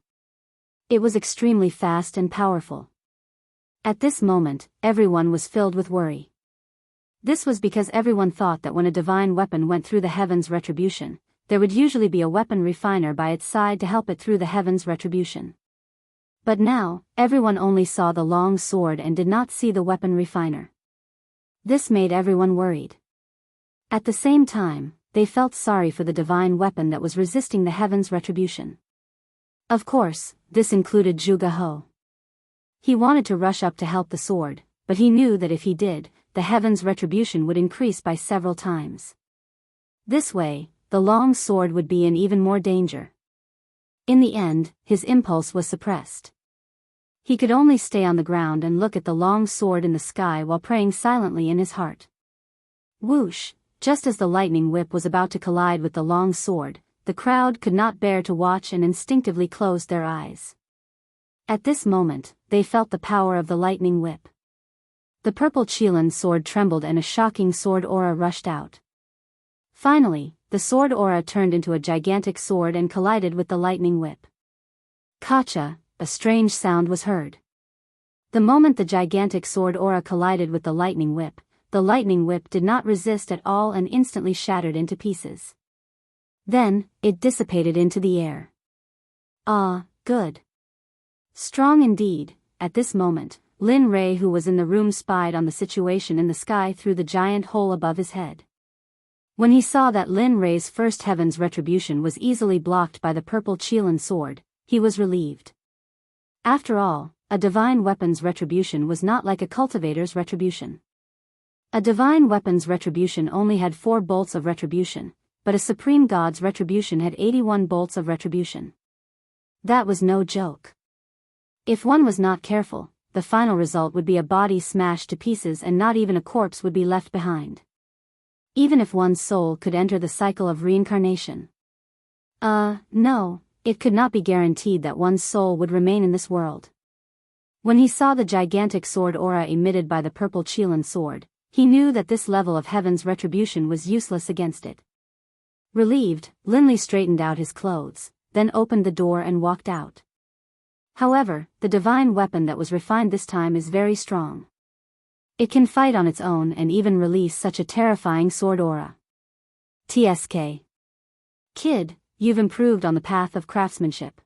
It was extremely fast and powerful. At this moment, everyone was filled with worry. This was because everyone thought that when a divine weapon went through the Heaven's Retribution, there would usually be a weapon refiner by its side to help it through the Heaven's Retribution. But now, everyone only saw the long sword and did not see the weapon refiner. This made everyone worried. At the same time, they felt sorry for the divine weapon that was resisting the Heaven's Retribution. Of course, this included Zhuge He. He wanted to rush up to help the sword, but he knew that if he did, the Heaven's Retribution would increase by several times. This way, the long sword would be in even more danger. In the end, his impulse was suppressed. He could only stay on the ground and look at the long sword in the sky while praying silently in his heart. Whoosh! Just as the lightning whip was about to collide with the long sword, the crowd could not bear to watch and instinctively closed their eyes. At this moment, they felt the power of the lightning whip. The purple Qilin sword trembled and a shocking sword aura rushed out. Finally, the sword aura turned into a gigantic sword and collided with the lightning whip. Katja! A strange sound was heard. The moment the gigantic sword aura collided with the lightning whip did not resist at all and instantly shattered into pieces. Then, it dissipated into the air. Ah, good. Strong indeed. At this moment, Lin Rei, who was in the room, spied on the situation in the sky through the giant hole above his head. When he saw that Lin Rei's first Heaven's Retribution was easily blocked by the purple Qilin sword, he was relieved. After all, a divine weapon's retribution was not like a cultivator's retribution. A divine weapon's retribution only had 4 bolts of retribution, but a supreme god's retribution had 81 bolts of retribution. That was no joke. If one was not careful, the final result would be a body smashed to pieces and not even a corpse would be left behind. Even if one's soul could enter the cycle of reincarnation. No. It could not be guaranteed that one's soul would remain in this world. When he saw the gigantic sword aura emitted by the purple Qilin sword, he knew that this level of Heaven's Retribution was useless against it. Relieved, Linley straightened out his clothes, then opened the door and walked out. However, the divine weapon that was refined this time is very strong. It can fight on its own and even release such a terrifying sword aura. TSK. Kid, you've improved on the path of craftsmanship.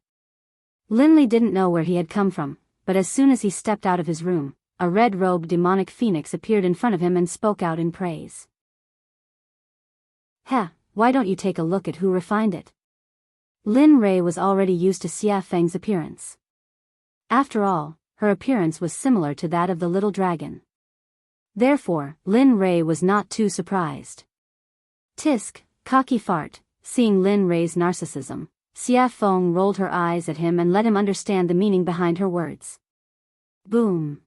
Linley didn't know where he had come from, but as soon as he stepped out of his room, a red-robed demonic phoenix appeared in front of him and spoke out in praise. Why don't you take a look at who refined it? Lin Rei was already used to Xia Feng's appearance. After all, her appearance was similar to that of the little dragon. Therefore, Lin Rei was not too surprised. Tisk, cocky fart. Seeing Lin Rei's narcissism, Xia Feng rolled her eyes at him and let him understand the meaning behind her words. Boom.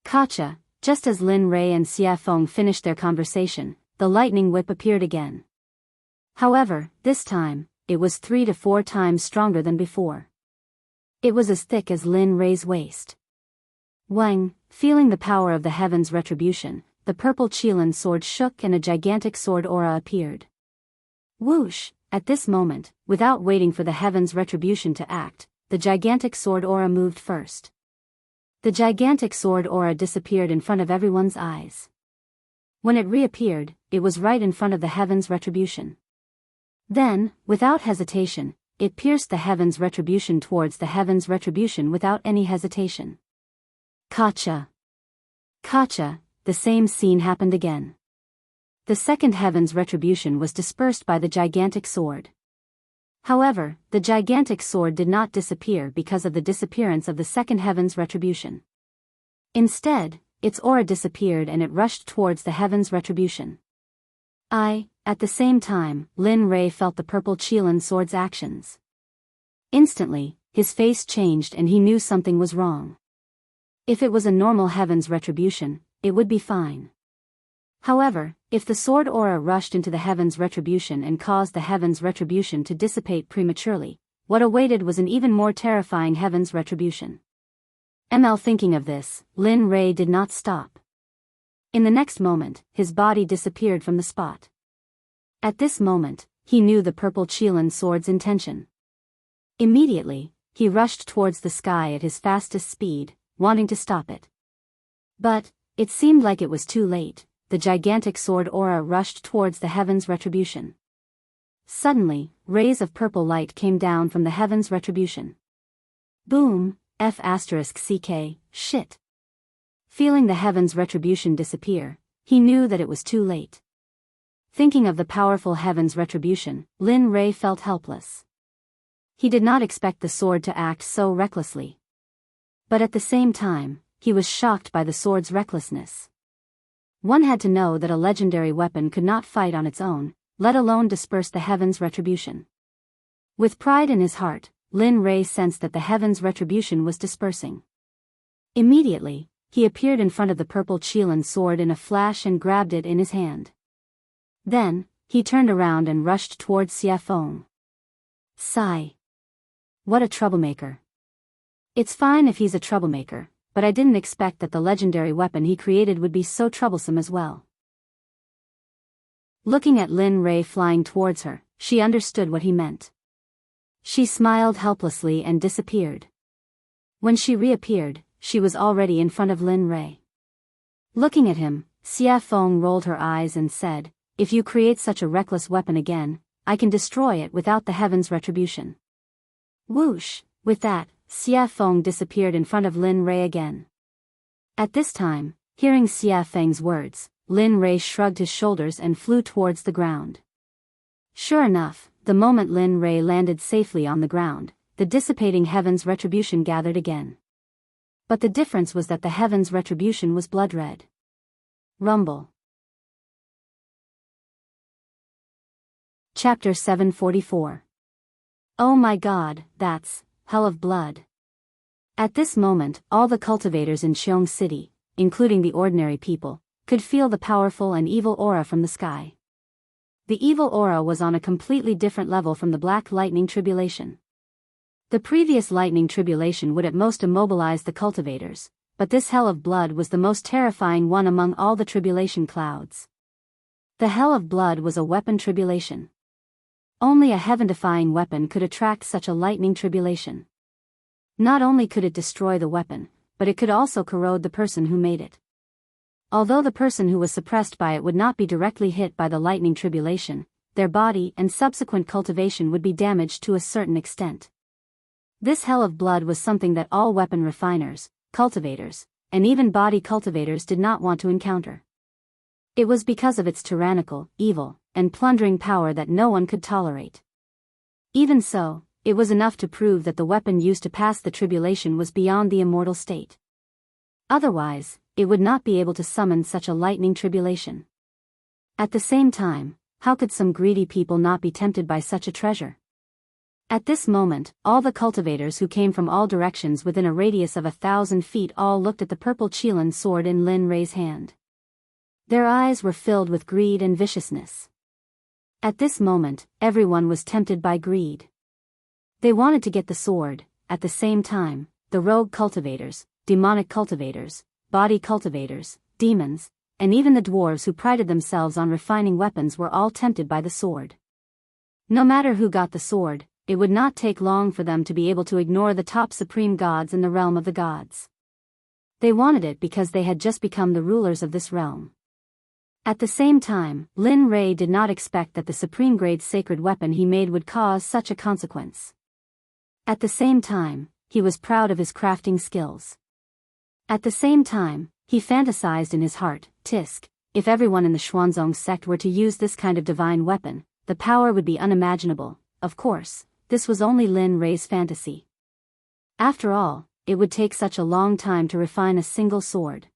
Katja, just as Lin Rei and Xia Feng finished their conversation, the lightning whip appeared again. However, this time, it was 3 to 4 times stronger than before. It was as thick as Lin Rei's waist. Wang, feeling the power of the Heaven's Retribution, the purple Qilin sword shook and a gigantic sword aura appeared. Whoosh! At this moment, without waiting for the Heaven's Retribution to act, the gigantic sword aura moved first. The gigantic sword aura disappeared in front of everyone's eyes. When it reappeared, it was right in front of the Heaven's Retribution. Then, without hesitation, it pierced the Heaven's Retribution towards the Heaven's Retribution without any hesitation. Katja! The same scene happened again. the second heaven's retribution was dispersed by the gigantic sword. However, the gigantic sword did not disappear because of the disappearance of the second heaven's retribution. Instead, its aura disappeared and it rushed towards the heaven's retribution. At the same time, Lin Rei felt the purple Qilin sword's actions. Instantly, his face changed and he knew something was wrong. If it was a normal heaven's retribution, it would be fine. However, if the sword aura rushed into the heaven's retribution and caused the heaven's retribution to dissipate prematurely, what awaited was an even more terrifying heaven's retribution. Thinking of this, Lin Rei did not stop. In the next moment, his body disappeared from the spot. At this moment, he knew the purple Qilin sword's intention. Immediately, he rushed towards the sky at his fastest speed, wanting to stop it. But it seemed like it was too late. The gigantic sword aura rushed towards the heaven's retribution. Suddenly, rays of purple light came down from the heaven's retribution. Boom, F***ck, shit. Feeling the heaven's retribution disappear, he knew that it was too late. Thinking of the powerful heaven's retribution, Lin Rei felt helpless. He did not expect the sword to act so recklessly. But at the same time, he was shocked by the sword's recklessness. One had to know that a legendary weapon could not fight on its own, let alone disperse the heaven's retribution. With pride in his heart, Lin Rei sensed that the heaven's retribution was dispersing. Immediately, he appeared in front of the purple Qilin sword in a flash and grabbed it in his hand. Then, he turned around and rushed towards Xie Feng. Sigh. What a troublemaker. It's fine if he's a troublemaker, but I didn't expect that the legendary weapon he created would be so troublesome as well. Looking at Lin Rei flying towards her, she understood what he meant. She smiled helplessly and disappeared. When she reappeared, she was already in front of Lin Rei. Looking at him, Xie Feng rolled her eyes and said, "If you create such a reckless weapon again, I can destroy it without the heaven's retribution." Whoosh! With that, Xie Feng disappeared in front of Lin Rei again. At this time, hearing Xie Feng's words, Lin Rei shrugged his shoulders and flew towards the ground. Sure enough, the moment Lin Rei landed safely on the ground, the dissipating heaven's retribution gathered again. But the difference was that the heaven's retribution was blood red. Rumble. Chapter 744. Oh my god, that's hell of blood. At this moment, all the cultivators in Qiong City, including the ordinary people, could feel the powerful and evil aura from the sky. The evil aura was on a completely different level from the black lightning tribulation. The previous lightning tribulation would at most immobilize the cultivators, but this hell of blood was the most terrifying one among all the tribulation clouds. The hell of blood was a weapon tribulation. Only a heaven-defying weapon could attract such a lightning tribulation. Not only could it destroy the weapon, but it could also corrode the person who made it. Although the person who was suppressed by it would not be directly hit by the lightning tribulation, their body and subsequent cultivation would be damaged to a certain extent. This hell of blood was something that all weapon refiners, cultivators, and even body cultivators did not want to encounter. It was because of its tyrannical, evil, and plundering power that no one could tolerate. Even so, it was enough to prove that the weapon used to pass the tribulation was beyond the immortal state. Otherwise, it would not be able to summon such a lightning tribulation. At the same time, how could some greedy people not be tempted by such a treasure? At this moment, all the cultivators who came from all directions within a radius of 1,000 feet all looked at the purple Qilin sword in Lin Rei's hand. Their eyes were filled with greed and viciousness. At this moment, everyone was tempted by greed. They wanted to get the sword. At the same time, the rogue cultivators, demonic cultivators, body cultivators, demons, and even the dwarves who prided themselves on refining weapons were all tempted by the sword. No matter who got the sword, it would not take long for them to be able to ignore the top supreme gods in the realm of the gods. They wanted it because they had just become the rulers of this realm. At the same time, Lin Rei did not expect that the supreme grade sacred weapon he made would cause such a consequence. At the same time, he was proud of his crafting skills. At the same time, he fantasized in his heart, Tisk, if everyone in the Xuanzong sect were to use this kind of divine weapon, the power would be unimaginable. Of course, this was only Lin Rei's fantasy. After all, it would take such a long time to refine a single sword.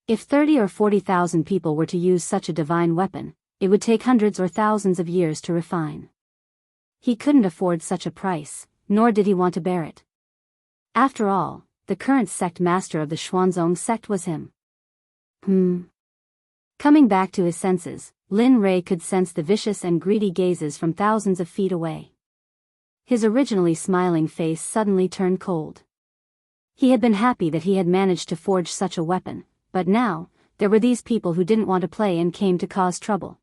If 30 or 40,000 people were to use such a divine weapon, it would take hundreds or thousands of years to refine. He couldn't afford such a price, nor did he want to bear it. After all, the current sect master of the Xuanzong sect was him. Coming back to his senses, Lin Rei could sense the vicious and greedy gazes from thousands of feet away. His originally smiling face suddenly turned cold. He had been happy that he had managed to forge such a weapon, but now, there were these people who didn't want to play and came to cause trouble.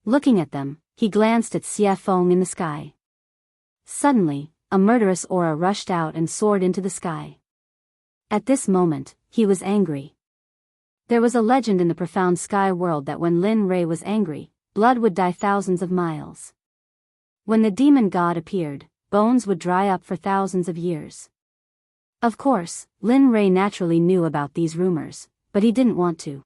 Looking at them, he glanced at Xie Feng in the sky. Suddenly, a murderous aura rushed out and soared into the sky. At this moment, he was angry. There was a legend in the profound sky world that when Lin Rei was angry, blood would dye thousands of miles. When the demon god appeared, bones would dry up for thousands of years. Of course, Lin Rei naturally knew about these rumors, but he didn't want to.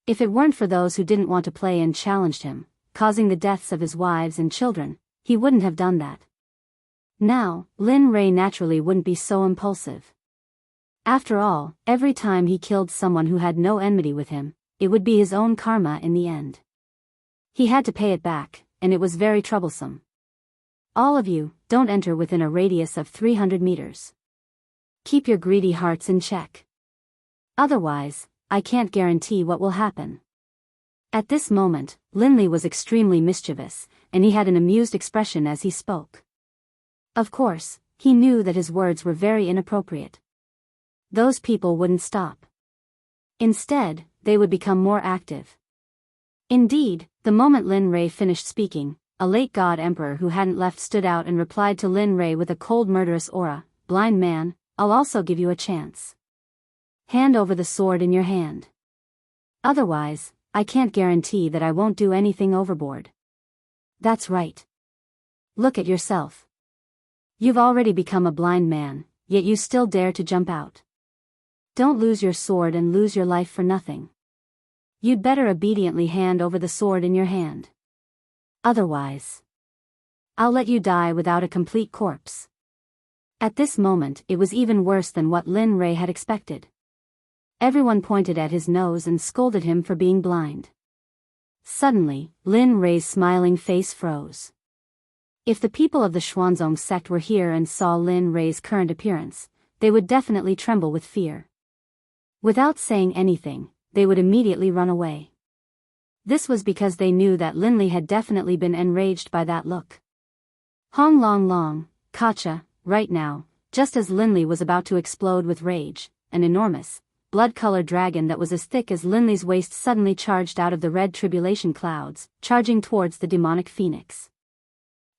If it weren't for those who didn't want to play and challenged him, causing the deaths of his wives and children, he wouldn't have done that. Now, Lin Rei naturally wouldn't be so impulsive. After all, every time he killed someone who had no enmity with him, it would be his own karma in the end. He had to pay it back, and it was very troublesome. All of you, don't enter within a radius of 300 meters. Keep your greedy hearts in check. Otherwise, I can't guarantee what will happen. At this moment, Linley was extremely mischievous, and he had an amused expression as he spoke. Of course, he knew that his words were very inappropriate. Those people wouldn't stop. Instead, they would become more active. Indeed, the moment Lin Rei finished speaking, a late god emperor who hadn't left stood out and replied to Lin Rei with a cold murderous aura, "Blind man, I'll also give you a chance. Hand over the sword in your hand. Otherwise, I can't guarantee that I won't do anything overboard." That's right. Look at yourself. You've already become a blind man, yet you still dare to jump out. Don't lose your sword and lose your life for nothing. You'd better obediently hand over the sword in your hand. Otherwise, I'll let you die without a complete corpse. At this moment, it was even worse than what Lin Rei had expected. Everyone pointed at his nose and scolded him for being blind. Suddenly, Lin Rei's smiling face froze. If the people of the Xuanzong sect were here and saw Lin Rei's current appearance, they would definitely tremble with fear. Without saying anything, they would immediately run away. This was because they knew that Linley had definitely been enraged by that look. Hong Long Long, Kacha, right now, just as Linley was about to explode with rage, an enormous, blood-colored dragon that was as thick as Linley's waist suddenly charged out of the red tribulation clouds, charging towards the demonic phoenix.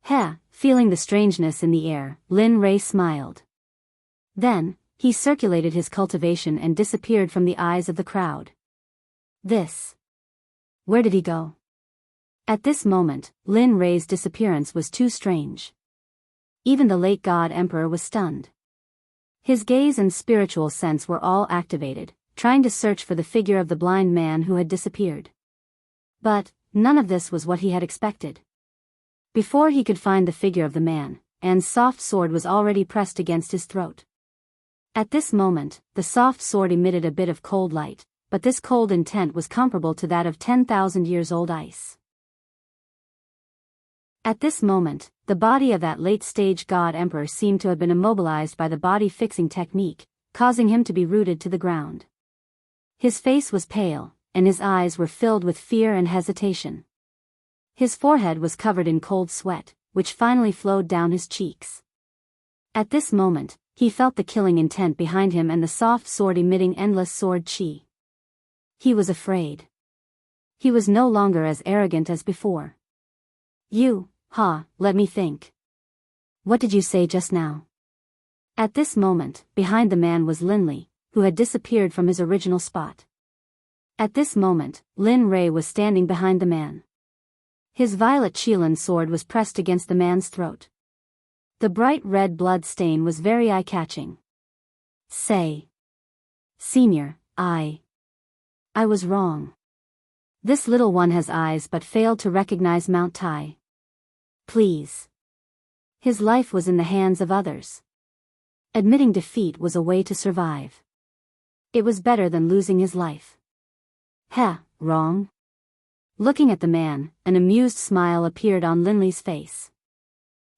Heh, feeling the strangeness in the air, Lin Rei smiled. Then, he circulated his cultivation and disappeared from the eyes of the crowd. Where did he go? At this moment, Lin Rei's disappearance was too strange. Even the late god emperor was stunned. His gaze and spiritual sense were all activated, trying to search for the figure of the blind man who had disappeared. But, none of this was what he had expected. Before he could find the figure of the man, An's soft sword was already pressed against his throat. At this moment, the soft sword emitted a bit of cold light, but this cold intent was comparable to that of 10,000 years old ice. At this moment, the body of that late-stage god emperor seemed to have been immobilized by the body-fixing technique, causing him to be rooted to the ground. His face was pale, and his eyes were filled with fear and hesitation. His forehead was covered in cold sweat, which finally flowed down his cheeks. At this moment, he felt the killing intent behind him and the soft sword emitting endless sword chi. He was afraid. He was no longer as arrogant as before. Let me think. What did you say just now? At this moment, behind the man was Linley, who had disappeared from his original spot. At this moment, Lin Rei was standing behind the man. His violet Qilin sword was pressed against the man's throat. The bright red blood stain was very eye-catching. Say, Senior, I was wrong. This little one has eyes but failed to recognize Mount Tai. Please. His life was in the hands of others. Admitting defeat was a way to survive. It was better than losing his life. Heh, wrong? Looking at the man, an amused smile appeared on Linley's face.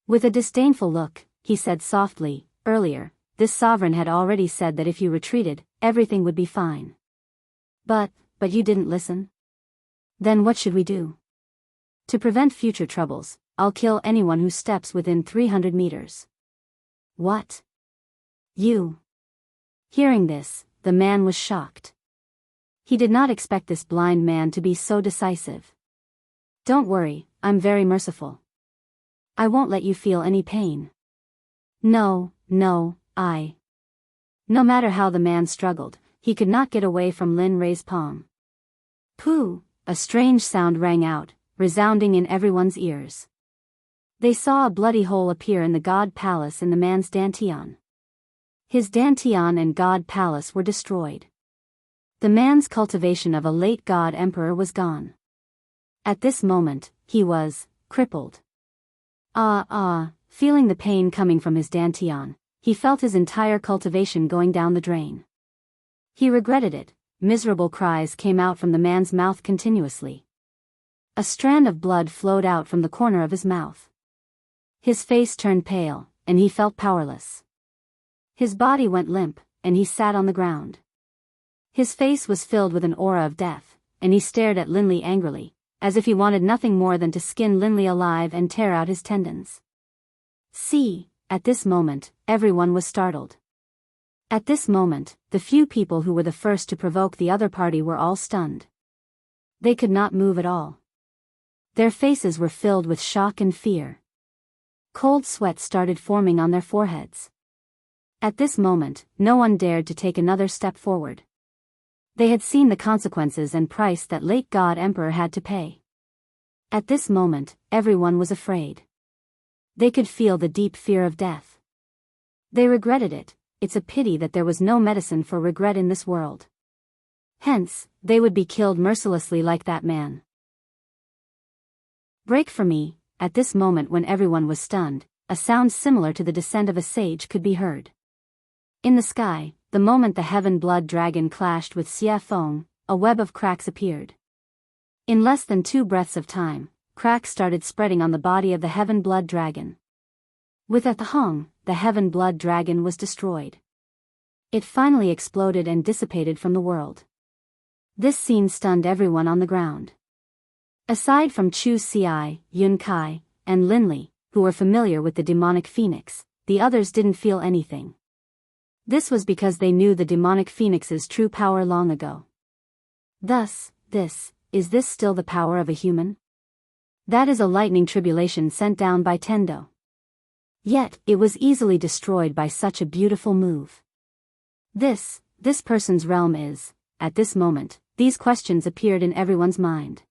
With a disdainful look, he said softly, earlier, this sovereign had already said that if you retreated, everything would be fine. But you didn't listen? Then what should we do? To prevent future troubles, I'll kill anyone who steps within 300 meters. What? You? Hearing this, the man was shocked. He did not expect this blind man to be so decisive. Don't worry, I'm very merciful. I won't let you feel any pain. No, I. No matter how the man struggled, he could not get away from Lin Rei's palm. Pooh! A strange sound rang out, resounding in everyone's ears. They saw a bloody hole appear in the god palace in the man's dantian. His dantian and god palace were destroyed. The man's cultivation of a late god emperor was gone. At this moment, he was crippled. Feeling the pain coming from his dantian, he felt his entire cultivation going down the drain. He regretted it. Miserable cries came out from the man's mouth continuously. A strand of blood flowed out from the corner of his mouth. His face turned pale, and he felt powerless. His body went limp, and he sat on the ground. His face was filled with an aura of death, and he stared at Linley angrily, as if he wanted nothing more than to skin Linley alive and tear out his tendons. See, at this moment, everyone was startled. At this moment, the few people who were the first to provoke the other party were all stunned. They could not move at all. Their faces were filled with shock and fear. Cold sweat started forming on their foreheads. At this moment, no one dared to take another step forward. They had seen the consequences and price that late God Emperor had to pay. At this moment, everyone was afraid. They could feel the deep fear of death. They regretted it. It's a pity that there was no medicine for regret in this world. Hence, they would be killed mercilessly like that man. Break for me. At this moment when everyone was stunned, a sound similar to the descent of a sage could be heard. In the sky, the moment the heaven blood dragon clashed with Xie Feng, a web of cracks appeared. In less than 2 breaths of time, cracks started spreading on the body of the heaven blood dragon. With a thong, the heaven blood dragon was destroyed. It finally exploded and dissipated from the world. This scene stunned everyone on the ground. Aside from Chu Xi, Yun Kai, and Linley, who were familiar with the demonic phoenix, the others didn't feel anything. This was because they knew the demonic phoenix's true power long ago. Thus, is this still the power of a human? That is a lightning tribulation sent down by Tendo. Yet, it was easily destroyed by such a beautiful move. This person's realm is, at this moment, these questions appeared in everyone's mind.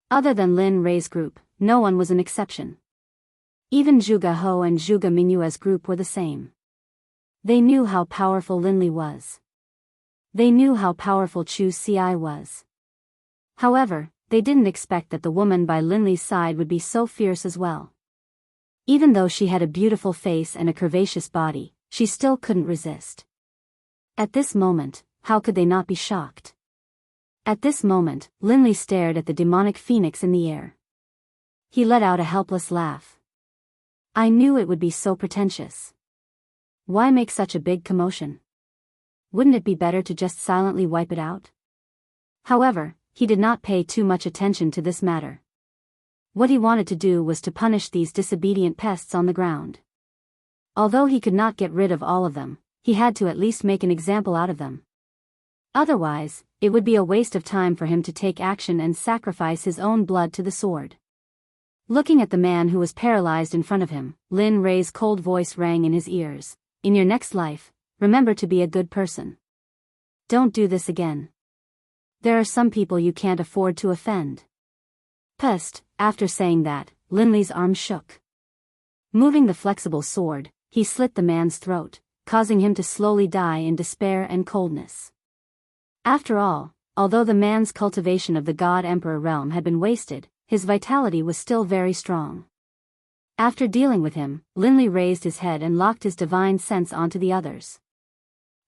Other than Lin Rei's group, no one was an exception. Even Zhuge Ho and Zhuge Mingyue's group were the same. They knew how powerful Linley was. They knew how powerful Chu Xi was. However, they didn't expect that the woman by Linley's side would be so fierce as well. Even though she had a beautiful face and a curvaceous body, she still couldn't resist. At this moment, how could they not be shocked? At this moment, Linley stared at the demonic phoenix in the air. He let out a helpless laugh. I knew it would be so pretentious. Why make such a big commotion? Wouldn't it be better to just silently wipe it out? However, he did not pay too much attention to this matter. What he wanted to do was to punish these disobedient pests on the ground. Although he could not get rid of all of them, he had to at least make an example out of them. Otherwise, it would be a waste of time for him to take action and sacrifice his own blood to the sword. Looking at the man who was paralyzed in front of him, Lin Rei's cold voice rang in his ears. In your next life, remember to be a good person. Don't do this again. There are some people you can't afford to offend. Pest. After saying that, Linley's arm shook. Moving the flexible sword, he slit the man's throat, causing him to slowly die in despair and coldness. After all, although the man's cultivation of the God Emperor realm had been wasted, his vitality was still very strong. After dealing with him, Linley raised his head and locked his divine sense onto the others.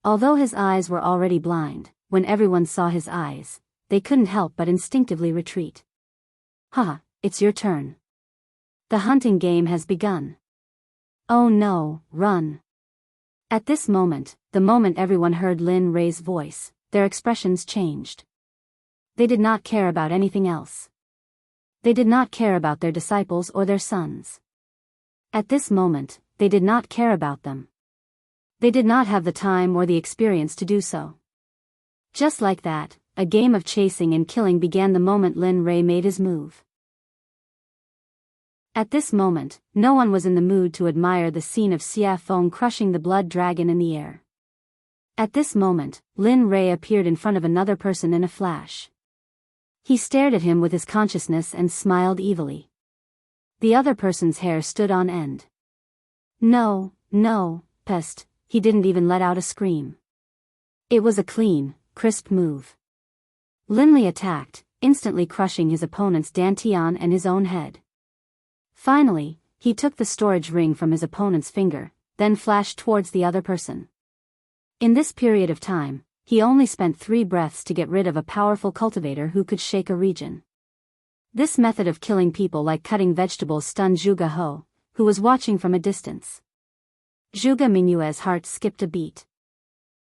Although his eyes were already blind, when everyone saw his eyes, they couldn't help but instinctively retreat. "Haha, it's your turn. The hunting game has begun. Oh no, run." At this moment, the moment everyone heard Lin Rei's voice, their expressions changed. They did not care about anything else. They did not care about their disciples or their sons. At this moment, they did not care about them. They did not have the time or the experience to do so. Just like that, a game of chasing and killing began the moment Lin Rei made his move. At this moment, no one was in the mood to admire the scene of Xia Feng crushing the blood dragon in the air. At this moment, Lin Rei appeared in front of another person in a flash. He stared at him with his consciousness and smiled evilly. The other person's hair stood on end. No, pest, he didn't even let out a scream. It was a clean, crisp move. Linley attacked, instantly crushing his opponent's dantian and his own head. Finally, he took the storage ring from his opponent's finger, then flashed towards the other person. In this period of time, he only spent 3 breaths to get rid of a powerful cultivator who could shake a region. This method of killing people like cutting vegetables stunned Zhuge He, who was watching from a distance. Zhuge Mingyue's heart skipped a beat.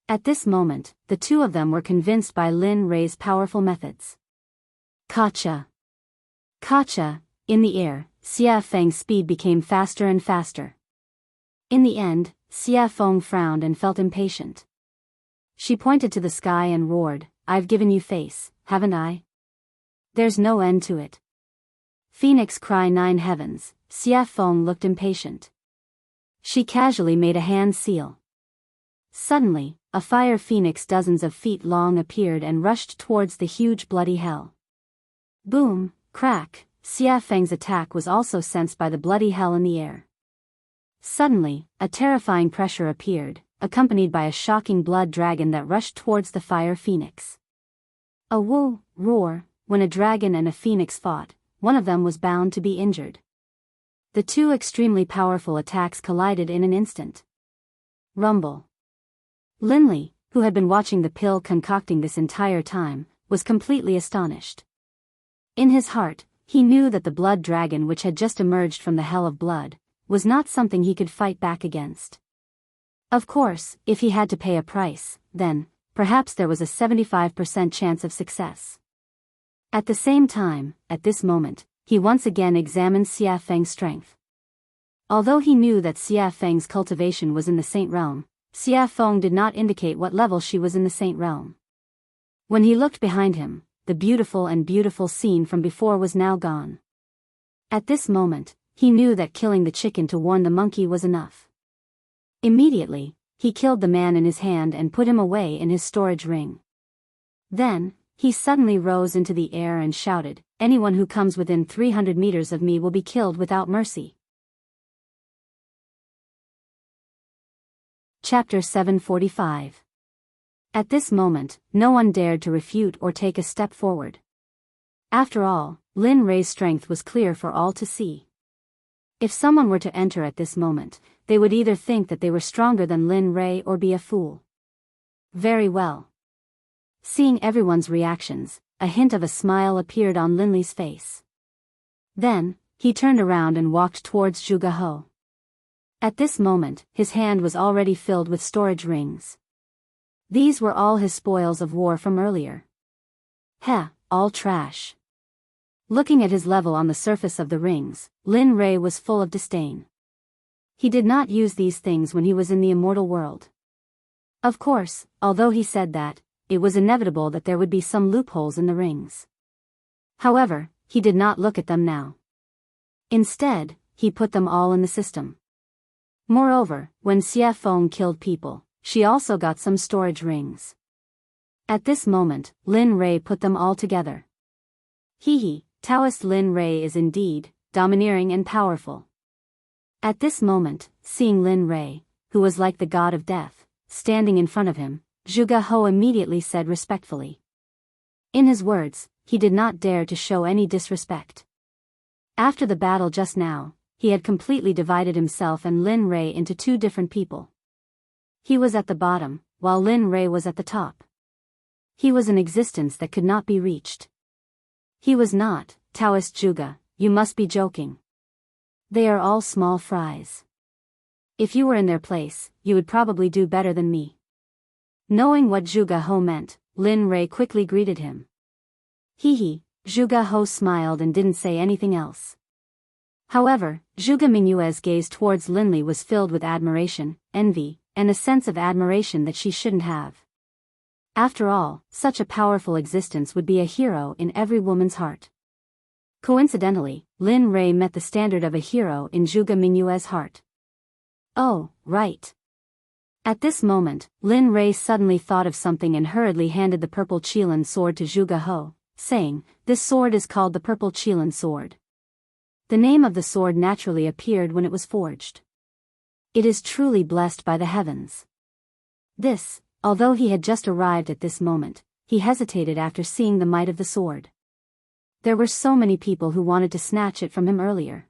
At this moment, the two of them were convinced by Lin Rei's powerful methods. Kacha! Kacha! In the air, Xia Feng's speed became faster and faster. In the end, Xia Feng frowned and felt impatient. She pointed to the sky and roared, "I've given you face, haven't I? There's no end to it." Phoenix cry 9 heavens, Xia Feng looked impatient. She casually made a hand seal. Suddenly, a fire phoenix dozens of feet long appeared and rushed towards the huge bloody hell. Boom, crack, Xia Feng's attack was also sensed by the bloody hell in the air. Suddenly, a terrifying pressure appeared, accompanied by a shocking blood dragon that rushed towards the fire phoenix. A woo, roar, when a dragon and a phoenix fought, one of them was bound to be injured. The two extremely powerful attacks collided in an instant. Rumble. Linley, who had been watching the pill concocting this entire time, was completely astonished. In his heart, he knew that the blood dragon which had just emerged from the hell of blood, was not something he could fight back against. Of course, if he had to pay a price, then, perhaps there was a 75% chance of success. At the same time, at this moment, he once again examined Xia Feng's strength. Although he knew that Xia Feng's cultivation was in the Saint Realm, Xia Feng did not indicate what level she was in the Saint Realm. When he looked behind him, the beautiful scene from before was now gone. At this moment, he knew that killing the chicken to warn the monkey was enough. Immediately, he killed the man in his hand and put him away in his storage ring. Then, he suddenly rose into the air and shouted, "Anyone who comes within 300 meters of me will be killed without mercy." Chapter 745. At this moment, no one dared to refute or take a step forward. After all, Lin Rei's strength was clear for all to see. If someone were to enter at this moment, they would either think that they were stronger than Lin Rei or be a fool. Very well. Seeing everyone's reactions, a hint of a smile appeared on Linley's face. Then, he turned around and walked towards Zhuge He. At this moment, his hand was already filled with storage rings. These were all his spoils of war from earlier. Heh, all trash. Looking at his level on the surface of the rings, Lin Rei was full of disdain. He did not use these things when he was in the immortal world. Of course, although he said that, it was inevitable that there would be some loopholes in the rings. However, he did not look at them now. Instead, he put them all in the system. Moreover, when Xia Feng killed people, she also got some storage rings. At this moment, Lin Rei put them all together. Hee, Taoist Lin Rei is indeed domineering and powerful. At this moment, seeing Lin Rei, who was like the god of death, standing in front of him, Zhuge He immediately said respectfully, In his words, he did not dare to show any disrespect. After the battle just now, he had completely divided himself and Lin Rei into two different people. He was at the bottom, while Lin Rei was at the top. He was an existence that could not be reached. He was not, Taoist Zhuge, you must be joking. They are all small fries. If you were in their place, you would probably do better than me. Knowing what Zhuge He meant, Lin Rei quickly greeted him. Hee. Zhuge He smiled and didn't say anything else. However, Zhuge Mingyue's gaze towards Linli was filled with admiration, envy, and a sense of admiration that she shouldn't have. After all, such a powerful existence would be a hero in every woman's heart. Coincidentally, Lin Rei met the standard of a hero in Zhuge Mingyue's heart. Oh, right. At this moment, Lin Rei suddenly thought of something and hurriedly handed the purple Qilin sword to Zhuge He, saying, "This sword is called the purple Qilin sword." The name of the sword naturally appeared when it was forged. It is truly blessed by the heavens. This, although he had just arrived at this moment, he hesitated after seeing the might of the sword. There were so many people who wanted to snatch it from him earlier.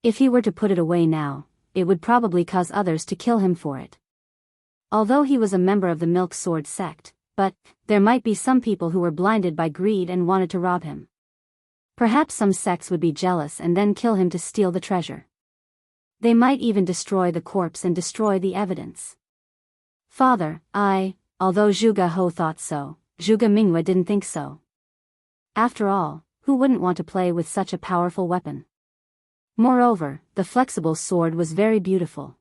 If he were to put it away now, it would probably cause others to kill him for it. Although he was a member of the Milk Sword Sect, but there might be some people who were blinded by greed and wanted to rob him. Perhaps some sects would be jealous and then kill him to steal the treasure. They might even destroy the corpse and destroy the evidence. Father, although Zhuge He thought so, Zhuge Mingyue didn't think so. After all, who wouldn't want to play with such a powerful weapon? Moreover, the flexible sword was very beautiful.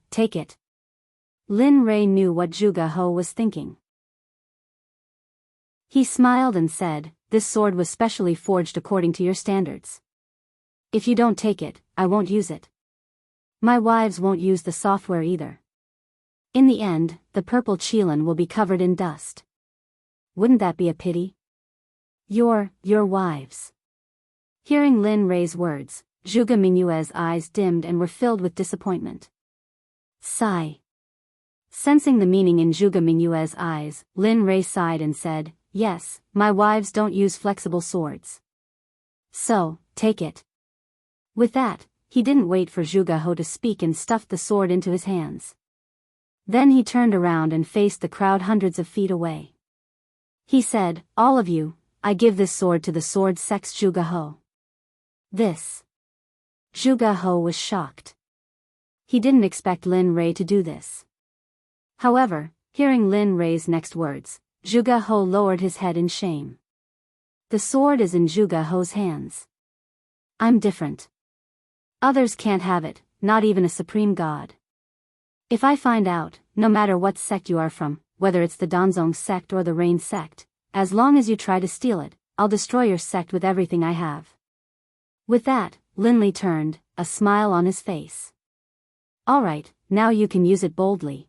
Take it. Lin Rei knew what Zhuge He was thinking. He smiled and said, "This sword was specially forged according to your standards. If you don't take it, I won't use it. My wives won't use the software either. In the end, the purple Qilin will be covered in dust. Wouldn't that be a pity? Your wives." Hearing Lin Rei's words, Zhuge Mingyue's eyes dimmed and were filled with disappointment. Sigh. Sensing the meaning in Zhuge Mingyue's eyes, Lin Rei sighed and said, "Yes, my wives don't use flexible swords. So, take it." With that, he didn't wait for Zhuge He to speak and stuffed the sword into his hands. Then he turned around and faced the crowd hundreds of feet away. He said, "All of you, I give this sword to the Sword Sect's Zhuge He." This. Zhuge He was shocked. He didn't expect Lin Rei to do this. However, hearing Lin Rei's next words, Zhuge He lowered his head in shame. The sword is in Zhuge He's hands. I'm different. Others can't have it, not even a supreme god. If I find out, no matter what sect you are from, whether it's the Danzong sect or the Rain sect, as long as you try to steal it, I'll destroy your sect with everything I have. With that, Linli turned, a smile on his face. Alright, now you can use it boldly.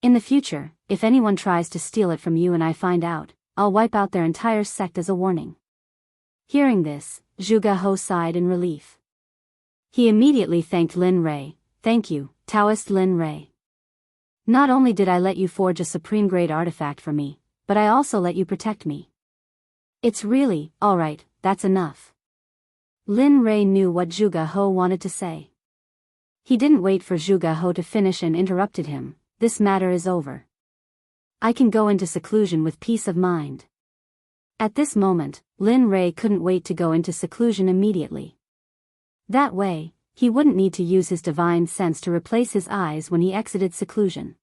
In the future, if anyone tries to steal it from you and I find out, I'll wipe out their entire sect as a warning. Hearing this, Zhuge He sighed in relief. He immediately thanked Lin Rei. Thank you, Taoist Lin Rei. Not only did I let you forge a supreme-grade artifact for me, but I also let you protect me. It's really, alright, that's enough. Lin Rei knew what Zhuge He wanted to say. He didn't wait for Zhuge He to finish and interrupted him. This matter is over. I can go into seclusion with peace of mind. At this moment, Lin Rei couldn't wait to go into seclusion immediately. That way, he wouldn't need to use his divine sense to replace his eyes when he exited seclusion.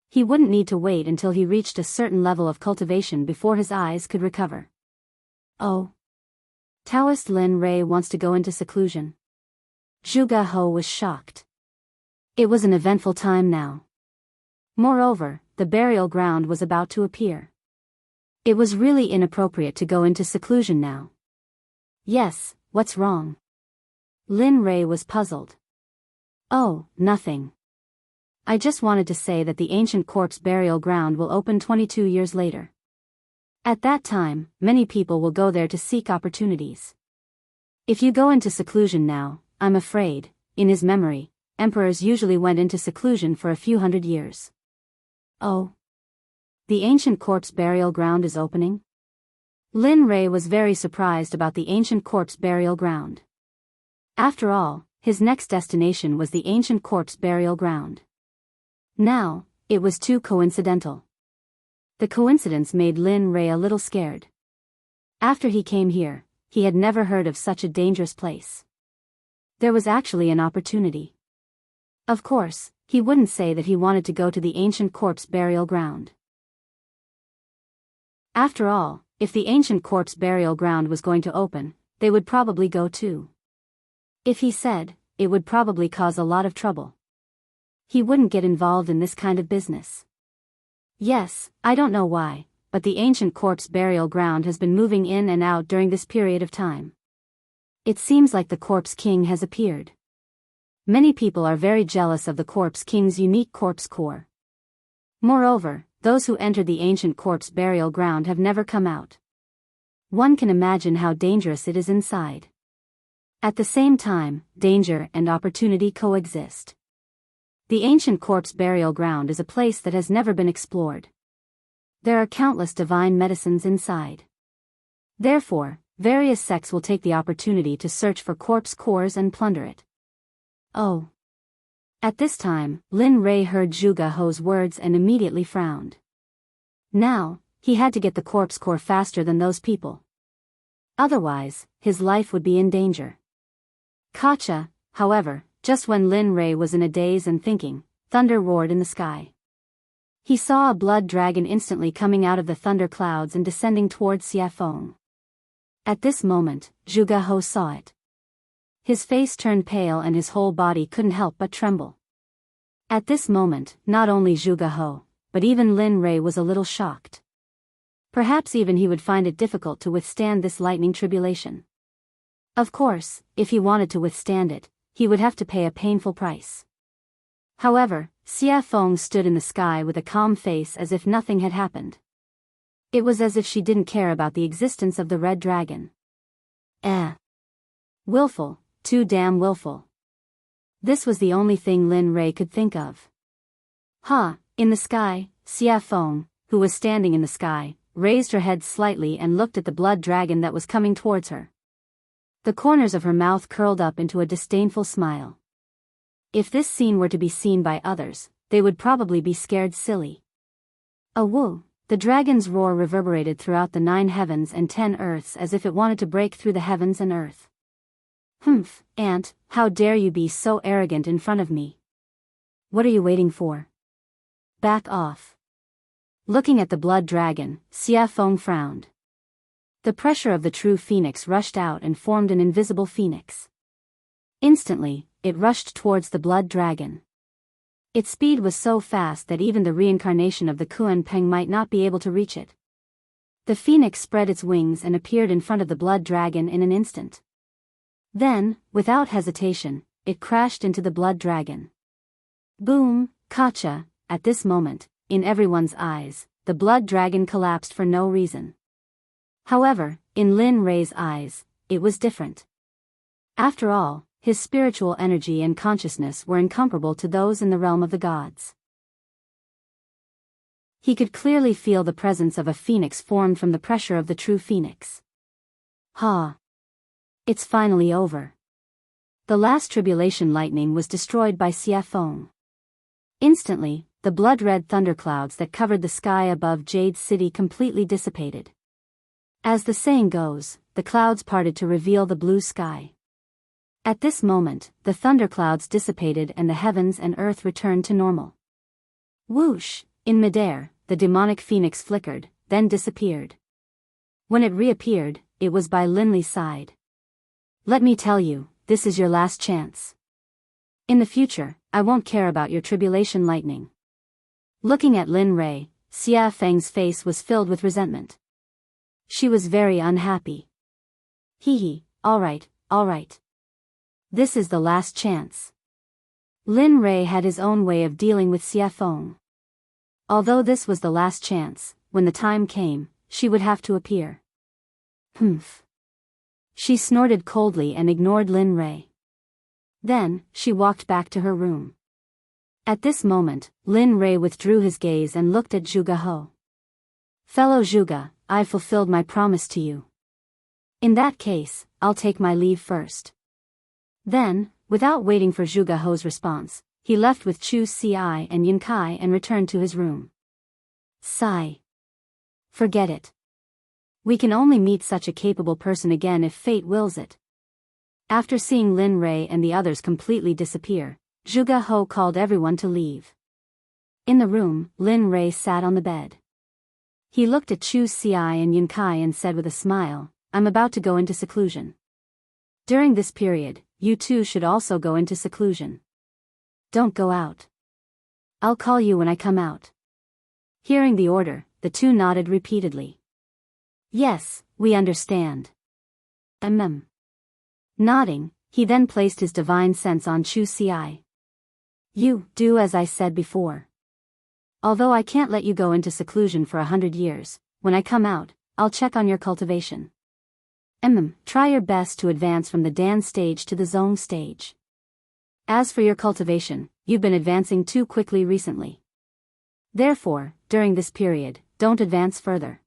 He wouldn't need to wait until he reached a certain level of cultivation before his eyes could recover. Oh. Taoist Lin Rei wants to go into seclusion. Zhuge He was shocked. It was an eventful time now. Moreover, the burial ground was about to appear. It was really inappropriate to go into seclusion now. Yes, what's wrong? Lin Rei was puzzled. Oh, nothing. I just wanted to say that the ancient corpse burial ground will open 22 years later. At that time, many people will go there to seek opportunities. If you go into seclusion now, I'm afraid, in his memory, emperors usually went into seclusion for a few hundred years. Oh. The ancient corpse burial ground is opening? Lin Rei was very surprised about the ancient corpse burial ground. After all, his next destination was the ancient corpse burial ground. Now, it was too coincidental. The coincidence made Lin Rei a little scared. After he came here, he had never heard of such a dangerous place. There was actually an opportunity. Of course, he wouldn't say that he wanted to go to the ancient corpse burial ground. After all, if the ancient corpse burial ground was going to open, they would probably go too. If he said, it would probably cause a lot of trouble. He wouldn't get involved in this kind of business. Yes, I don't know why, but the ancient corpse burial ground has been moving in and out during this period of time. It seems like the corpse king has appeared. Many people are very jealous of the corpse king's unique corpse core. Moreover, those who entered the ancient corpse burial ground have never come out. One can imagine how dangerous it is inside. At the same time, danger and opportunity coexist. The ancient corpse burial ground is a place that has never been explored. There are countless divine medicines inside. Therefore, various sects will take the opportunity to search for corpse cores and plunder it. Oh. At this time, Lin Rei heard Zhuge He's words and immediately frowned. Now, he had to get the corpse core faster than those people. Otherwise, his life would be in danger. Kacha, however, just when Lin Rei was in a daze and thinking, thunder roared in the sky. He saw a blood dragon instantly coming out of the thunder clouds and descending towards Xiafeng. At this moment, Zhuge He saw it. His face turned pale and his whole body couldn't help but tremble. At this moment, not only Zhuge He, but even Lin Rei was a little shocked. Perhaps even he would find it difficult to withstand this lightning tribulation. Of course, if he wanted to withstand it, he would have to pay a painful price. However, Xiafeng stood in the sky with a calm face as if nothing had happened. It was as if she didn't care about the existence of the red dragon. Willful, too damn willful. This was the only thing Lin Rei could think of. In the sky, Xiafeng, who was standing in the sky, raised her head slightly and looked at the blood dragon that was coming towards her. The corners of her mouth curled up into a disdainful smile. If this scene were to be seen by others, they would probably be scared silly. Woo! The dragon's roar reverberated throughout the 9 heavens and 10 earths as if it wanted to break through the heavens and earth. Ant, how dare you be so arrogant in front of me? What are you waiting for? Back off. Looking at the blood dragon, Xiafeng frowned. The pressure of the true phoenix rushed out and formed an invisible phoenix. Instantly, it rushed towards the blood dragon. Its speed was so fast that even the reincarnation of the Kuan Peng might not be able to reach it. The phoenix spread its wings and appeared in front of the blood dragon in an instant. Then, without hesitation, it crashed into the blood dragon. Boom, Kacha! At this moment, in everyone's eyes, the blood dragon collapsed for no reason. However, in Lin Rei's eyes, it was different. After all, his spiritual energy and consciousness were incomparable to those in the realm of the gods. He could clearly feel the presence of a phoenix formed from the pressure of the true phoenix. It's finally over. The last tribulation lightning was destroyed by Xiafeng. Instantly, the blood-red thunderclouds that covered the sky above Jade City completely dissipated. As the saying goes, the clouds parted to reveal the blue sky. At this moment, the thunderclouds dissipated and the heavens and earth returned to normal. Whoosh! In midair, the demonic phoenix flickered, then disappeared. When it reappeared, it was by Lin Li's side. Let me tell you, this is your last chance. In the future, I won't care about your tribulation lightning. Looking at Lin Rei, Xia Feng's face was filled with resentment. She was very unhappy. All right. This is the last chance. Lin Rei had his own way of dealing with Xiafeng. Although this was the last chance, when the time came, she would have to appear. She snorted coldly and ignored Lin Rei. Then, she walked back to her room. At this moment, Lin Rei withdrew his gaze and looked at Zhuge He. Fellow Zhuge, I've fulfilled my promise to you. In that case, I'll take my leave first. Then, without waiting for Zhuge He's response, he left with Chu Ci and Yin Kai and returned to his room. Sigh. Forget it. We can only meet such a capable person again if fate wills it. After seeing Lin Rei and the others completely disappear, Zhuge He called everyone to leave. In the room, Lin Rei sat on the bed. He looked at Chu Ci and Yin Kai and said with a smile, I'm about to go into seclusion. During this period, you two should also go into seclusion. Don't go out. I'll call you when I come out. Hearing the order, the two nodded repeatedly. Yes, we understand. Nodding, he then placed his divine sense on Chu Ci. You do as I said before. Although I can't let you go into seclusion for 100 years, when I come out, I'll check on your cultivation. Try your best to advance from the Dan stage to the Zone stage. As for your cultivation, you've been advancing too quickly recently. Therefore, during this period, don't advance further.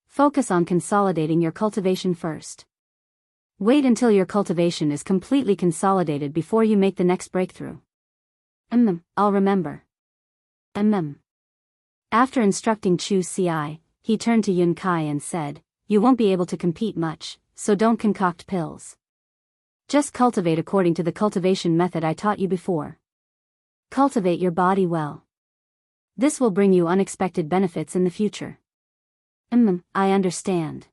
Focus on consolidating your cultivation first. Wait until your cultivation is completely consolidated before you make the next breakthrough. I'll remember. After instructing Chu Ci, he turned to Yun Kai and said, you won't be able to compete much, so don't concoct pills. Just cultivate according to the cultivation method I taught you before. Cultivate your body well. This will bring you unexpected benefits in the future. I understand.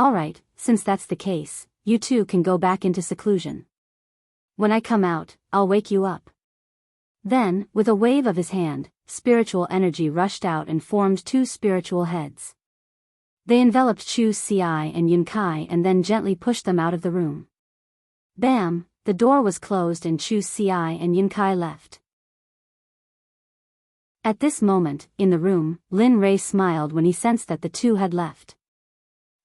Alright, since that's the case, you two can go back into seclusion. When I come out, I'll wake you up. Then, with a wave of his hand, spiritual energy rushed out and formed two spiritual heads. They enveloped Chu Ci and Yun Kai and then gently pushed them out of the room. Bam, the door was closed and Chu Ci and Yin Kai left. At this moment, in the room, Lin Rei smiled when he sensed that the two had left.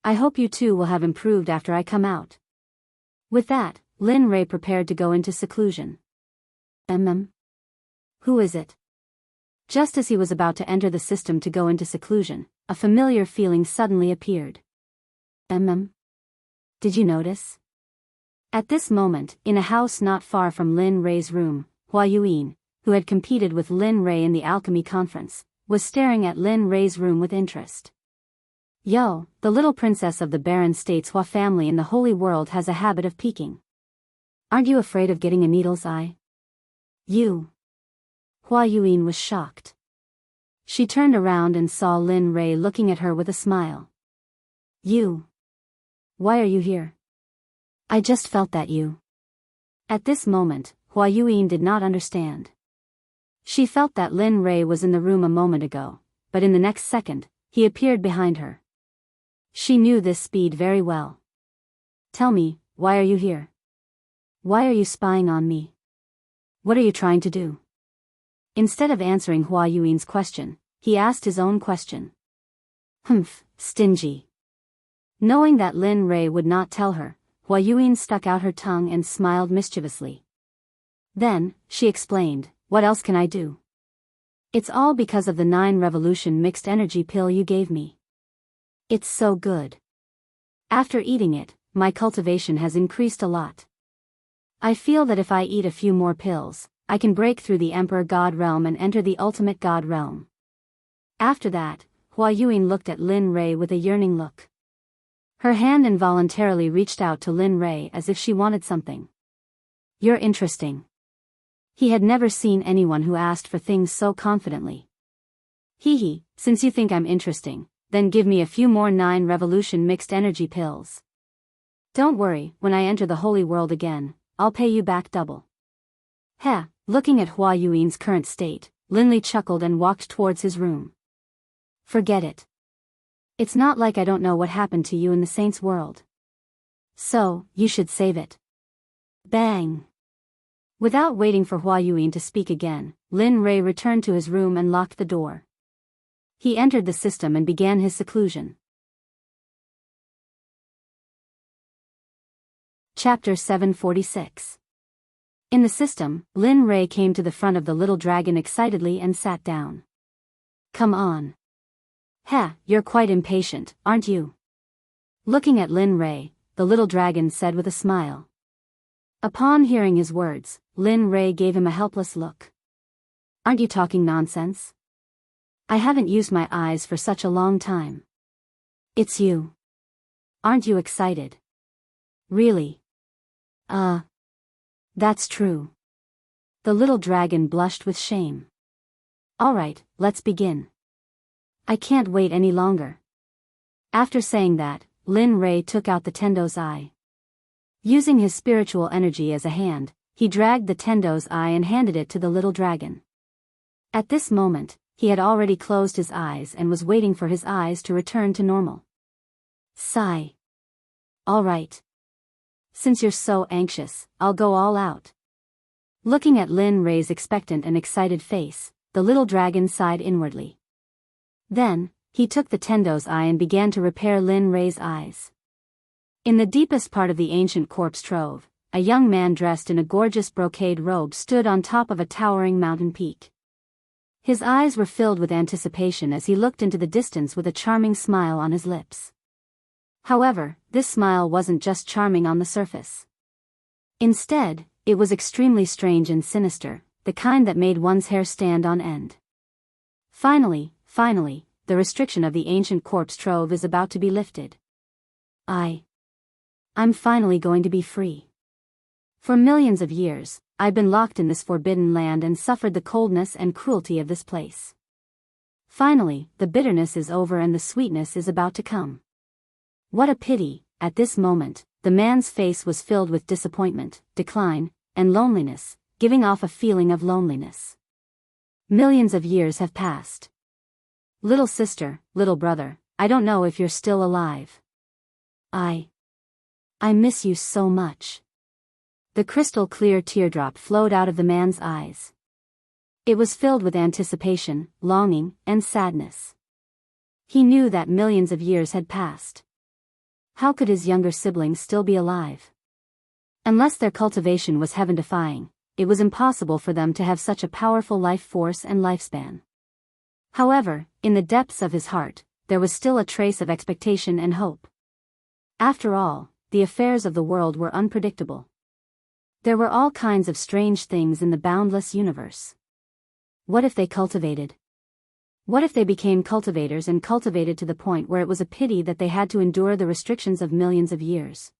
I hope you two will have improved after I come out. With that, Lin Rei prepared to go into seclusion. Who is it? Just as he was about to enter the system to go into seclusion, a familiar feeling suddenly appeared. Did you notice? At this moment, in a house not far from Lin Rei's room, Hua Yuyin, who had competed with Lin Rei in the alchemy conference, was staring at Lin Rei's room with interest. Yo, the little princess of the Baron State's Hua family in the Holy World has a habit of peeking. Aren't you afraid of getting a needle's eye? You. Hua Yuyin was shocked. She turned around and saw Lin Rei looking at her with a smile. You. Why are you here? I just felt that you. At this moment, Hua Yuyin did not understand. She felt that Lin Rei was in the room a moment ago, but in the next second, he appeared behind her. She knew this speed very well. Tell me, why are you here? Why are you spying on me? What are you trying to do? Instead of answering Hua Yuin's question, he asked his own question. Stingy. Knowing that Lin Rei would not tell her, Hua Yuyin stuck out her tongue and smiled mischievously. Then, she explained, what else can I do? It's all because of the 9 revolution mixed energy pill you gave me. It's so good. After eating it, my cultivation has increased a lot. I feel that if I eat a few more pills, I can break through the Emperor God realm and enter the ultimate God realm. After that, Hua Yuyin looked at Lin Rei with a yearning look. Her hand involuntarily reached out to Lin Rei as if she wanted something. You're interesting. He had never seen anyone who asked for things so confidently. Hee, since you think I'm interesting, then give me a few more 9 revolution mixed energy pills. Don't worry, when I enter the holy world again, I'll pay you back double. Heh, looking at Hua Yuin's current state, Lin Li chuckled and walked towards his room. Forget it. It's not like I don't know what happened to you in the saint's world. So, you should save it. Bang! Without waiting for Hua Yuyin to speak again, Lin Rei returned to his room and locked the door. He entered the system and began his seclusion. Chapter 746. In the system, Lin Rei came to the front of the little dragon excitedly and sat down. Come on. Heh, you're quite impatient, aren't you? Looking at Lin Ray, the little dragon said with a smile. Upon hearing his words, Lin Ray gave him a helpless look. Aren't you talking nonsense? I haven't used my eyes for such a long time. It's you. Aren't you excited? Really? That's true. The little dragon blushed with shame. Alright, let's begin. I can't wait any longer. After saying that, Lin Ray took out the Tendo's eye. Using his spiritual energy as a hand, he dragged the Tendo's eye and handed it to the little dragon. At this moment, he had already closed his eyes and was waiting for his eyes to return to normal. Sigh. Alright. Since you're so anxious, I'll go all out. Looking at Lin Ray's expectant and excited face, the little dragon sighed inwardly. Then, he took the Tendo's eye and began to repair Lin Ray's eyes. In the deepest part of the ancient corpse trove, a young man dressed in a gorgeous brocade robe stood on top of a towering mountain peak. His eyes were filled with anticipation as he looked into the distance with a charming smile on his lips. However, this smile wasn't just charming on the surface. Instead, it was extremely strange and sinister, the kind that made one's hair stand on end. Finally, the restriction of the ancient corpse trove is about to be lifted. I'm finally going to be free. For millions of years, I've been locked in this forbidden land and suffered the coldness and cruelty of this place. Finally, the bitterness is over and the sweetness is about to come. What a pity. At this moment, the man's face was filled with disappointment, decline, and loneliness, giving off a feeling of loneliness. Millions of years have passed. Little sister, little brother, I don't know if you're still alive. I miss you so much. The crystal clear teardrop flowed out of the man's eyes. It was filled with anticipation, longing, and sadness. He knew that millions of years had passed. How could his younger siblings still be alive? Unless their cultivation was heaven-defying, it was impossible for them to have such a powerful life force and lifespan. However, in the depths of his heart, there was still a trace of expectation and hope. After all, the affairs of the world were unpredictable. There were all kinds of strange things in the boundless universe. What if they cultivated? What if they became cultivators and cultivated to the point where it was a pity that they had to endure the restrictions of millions of years?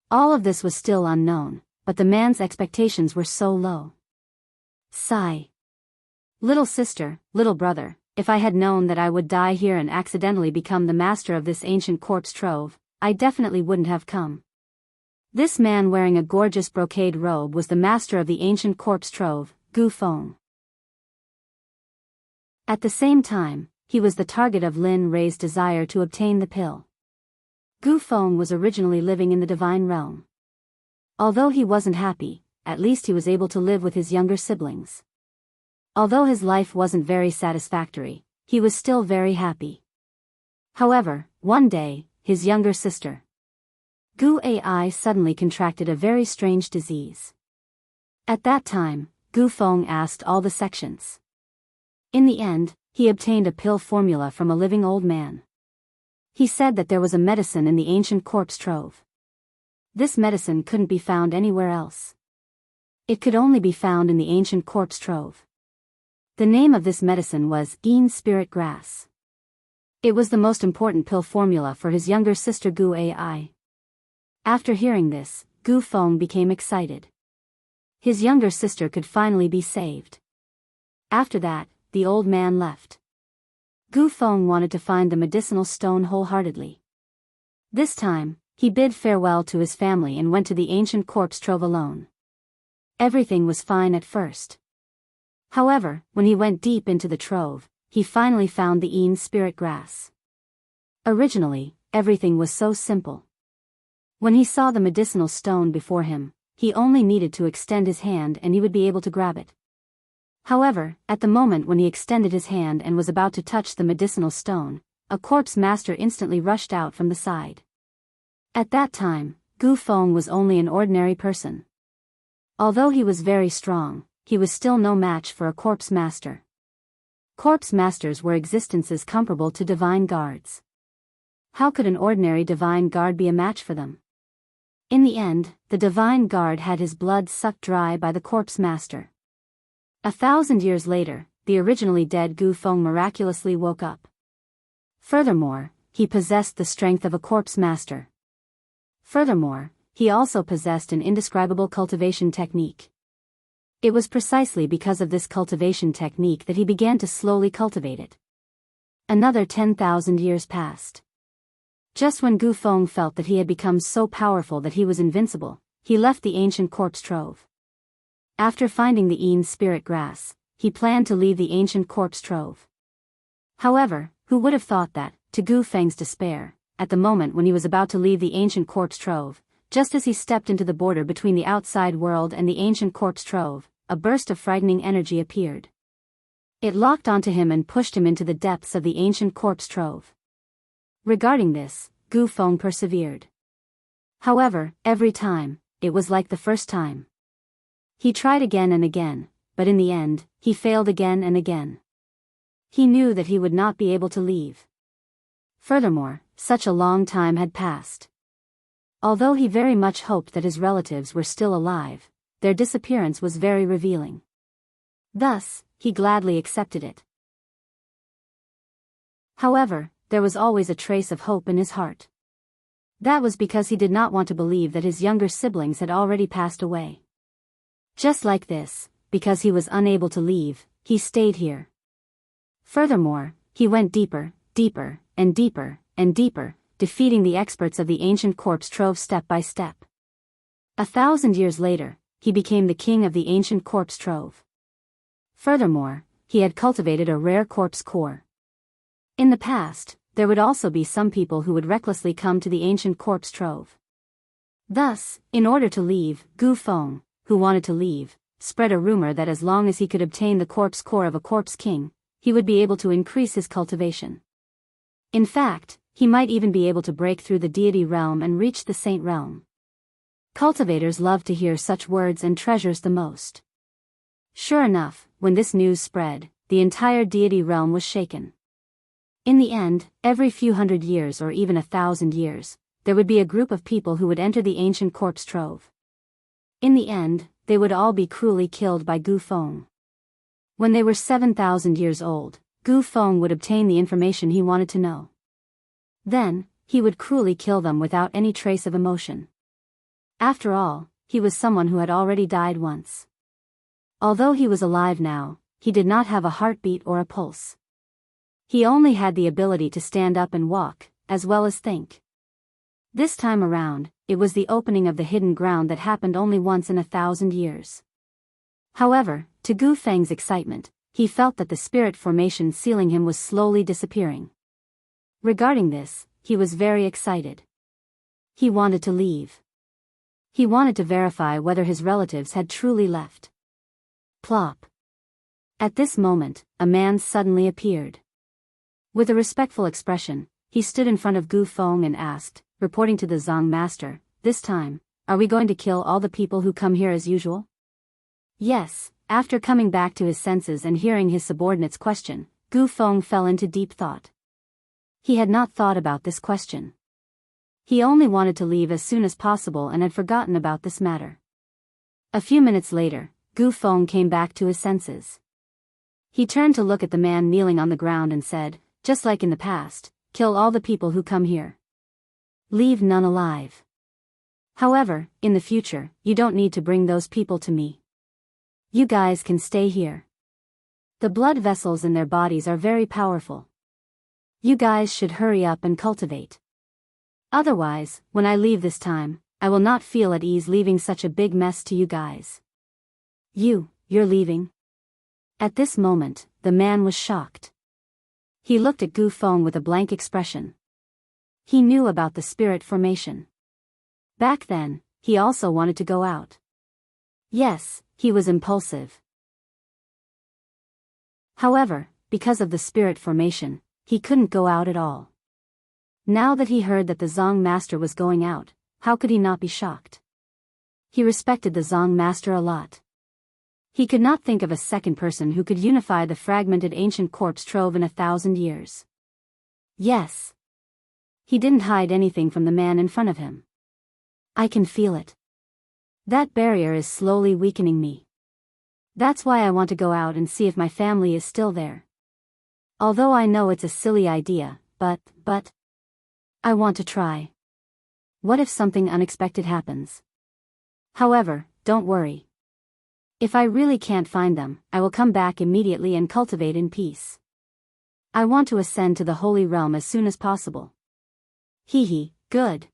All of this was still unknown, but the man's expectations were so low. Sigh. Little sister, little brother, if I had known that I would die here and accidentally become the master of this ancient corpse trove, I definitely wouldn't have come. This man wearing a gorgeous brocade robe was the master of the ancient corpse trove, Gu Feng. At the same time, he was the target of Lin Ray's desire to obtain the pill. Gu Feng was originally living in the divine realm. Although he wasn't happy, at least he was able to live with his younger siblings. Although his life wasn't very satisfactory, he was still very happy. However, one day, his younger sister, Gu Ai, suddenly contracted a very strange disease. At that time, Gu Feng asked all the sections. In the end, he obtained a pill formula from a living old man. He said that there was a medicine in the ancient corpse trove. This medicine couldn't be found anywhere else. It could only be found in the ancient corpse trove. The name of this medicine was Yin Spirit Grass. It was the most important pill formula for his younger sister Gu Ai. After hearing this, Gu Feng became excited. His younger sister could finally be saved. After that, the old man left. Gu Feng wanted to find the medicinal stone wholeheartedly. This time, he bid farewell to his family and went to the ancient corpse trove alone. Everything was fine at first. However, when he went deep into the trove, he finally found the Yin Spirit Grass. Originally, everything was so simple. When he saw the medicinal stone before him, he only needed to extend his hand and he would be able to grab it. However, at the moment when he extended his hand and was about to touch the medicinal stone, a corpse master instantly rushed out from the side. At that time, Gu Feng was only an ordinary person. Although he was very strong, he was still no match for a corpse master. Corpse masters were existences comparable to divine guards. How could an ordinary divine guard be a match for them? In the end, the divine guard had his blood sucked dry by the corpse master. 1,000 years later, the originally dead Gu Feng miraculously woke up. Furthermore, he possessed the strength of a corpse master. Furthermore, he also possessed an indescribable cultivation technique. It was precisely because of this cultivation technique that he began to slowly cultivate it. Another 10,000 years passed. Just when Gu Feng felt that he had become so powerful that he was invincible, he left the ancient corpse trove. After finding the Yin spirit grass, he planned to leave the ancient corpse trove. However, who would have thought that, to Gu Feng's despair, at the moment when he was about to leave the ancient corpse trove, just as he stepped into the border between the outside world and the ancient corpse trove, a burst of frightening energy appeared. It locked onto him and pushed him into the depths of the ancient corpse trove. Regarding this, Gu Feng persevered. However, every time, it was like the first time. He tried again and again, but in the end, he failed again and again. He knew that he would not be able to leave. Furthermore, such a long time had passed. Although he very much hoped that his relatives were still alive, their disappearance was very revealing. Thus, he gladly accepted it. However, there was always a trace of hope in his heart. That was because he did not want to believe that his younger siblings had already passed away. Just like this, because he was unable to leave, he stayed here. Furthermore, he went deeper, deeper, and deeper, and deeper, defeating the experts of the ancient corpse trove step by step. 1,000 years later, he became the king of the ancient corpse trove. Furthermore, he had cultivated a rare corpse core. In the past, there would also be some people who would recklessly come to the ancient corpse trove. Thus, in order to leave, Gu Feng, who wanted to leave, spread a rumor that as long as he could obtain the corpse core of a corpse king, he would be able to increase his cultivation. In fact, he might even be able to break through the deity realm and reach the saint realm. Cultivators love to hear such words and treasures the most. Sure enough, when this news spread, the entire deity realm was shaken. In the end, every few hundred years or even 1,000 years, there would be a group of people who would enter the ancient corpse trove. In the end, they would all be cruelly killed by Gu Feng. When they were 7,000 years old, Gu Feng would obtain the information he wanted to know. Then, he would cruelly kill them without any trace of emotion. After all, he was someone who had already died once. Although he was alive now, he did not have a heartbeat or a pulse. He only had the ability to stand up and walk, as well as think. This time around, it was the opening of the hidden ground that happened only once in 1,000 years. However, to Gu Feng's excitement, he felt that the spirit formation sealing him was slowly disappearing. Regarding this, he was very excited. He wanted to leave. He wanted to verify whether his relatives had truly left. Plop. At this moment, a man suddenly appeared. With a respectful expression, he stood in front of Gu Feng and asked, reporting to the Zong master, "This time, are we going to kill all the people who come here as usual?" Yes. After coming back to his senses and hearing his subordinate's question, Gu Feng fell into deep thought. He had not thought about this question. He only wanted to leave as soon as possible and had forgotten about this matter. A few minutes later, Gu Feng came back to his senses. He turned to look at the man kneeling on the ground and said, "Just like in the past, kill all the people who come here. Leave none alive. However, in the future, you don't need to bring those people to me. You guys can stay here. The blood vessels in their bodies are very powerful. You guys should hurry up and cultivate. Otherwise, when I leave this time, I will not feel at ease leaving such a big mess to you guys." You're leaving? At this moment, the man was shocked. He looked at Gu Feng with a blank expression. He knew about the spirit formation. Back then, he also wanted to go out. Yes, he was impulsive. However, because of the spirit formation, he couldn't go out at all. Now that he heard that the Zong master was going out, how could he not be shocked? He respected the Zong master a lot. He could not think of a second person who could unify the fragmented ancient corpse trove in 1,000 years. Yes. He didn't hide anything from the man in front of him. I can feel it. That barrier is slowly weakening me. That's why I want to go out and see if my family is still there. Although I know it's a silly idea, but I want to try. What if something unexpected happens? However, don't worry. If I really can't find them, I will come back immediately and cultivate in peace. I want to ascend to the Holy Realm as soon as possible. Hee, good.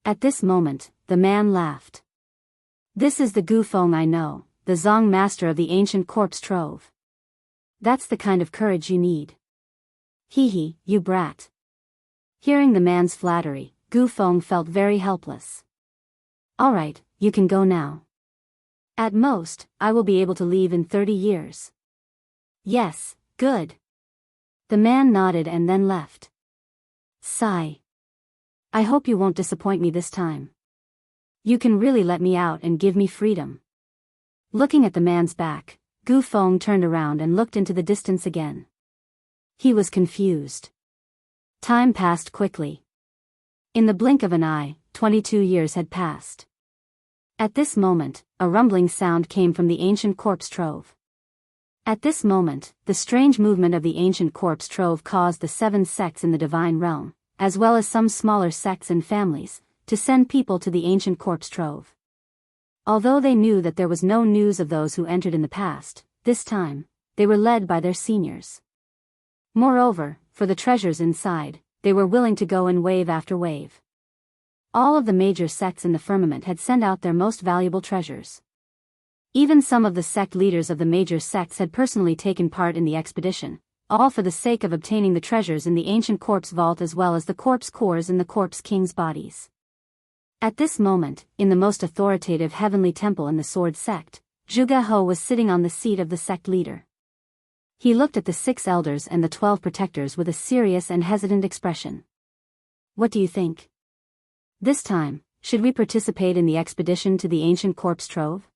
At this moment, the man laughed. This is the Gu Feng I know, the Zong master of the ancient corpse trove. That's the kind of courage you need. Hee, you brat. Hearing the man's flattery, Gu Feng felt very helpless. Alright, you can go now. At most, I will be able to leave in 30 years. Yes, good. The man nodded and then left. Sigh. I hope you won't disappoint me this time. You can really let me out and give me freedom. Looking at the man's back, Gu Feng turned around and looked into the distance again. He was confused. Time passed quickly. In the blink of an eye, 22 years had passed. At this moment, a rumbling sound came from the ancient corpse trove. At this moment, the strange movement of the ancient corpse trove caused the 7 sects in the divine realm, as well as some smaller sects and families, to send people to the ancient corpse trove. Although they knew that there was no news of those who entered in the past, this time, they were led by their seniors. Moreover, for the treasures inside, they were willing to go in wave after wave. All of the major sects in the firmament had sent out their most valuable treasures. Even some of the sect leaders of the major sects had personally taken part in the expedition, all for the sake of obtaining the treasures in the ancient corpse vault as well as the corpse cores in the corpse king's bodies. At this moment, in the most authoritative heavenly temple in the sword sect, Zhuge He was sitting on the seat of the sect leader. He looked at the 6 elders and the 12 protectors with a serious and hesitant expression. What do you think? This time, should we participate in the expedition to the ancient corpse trove?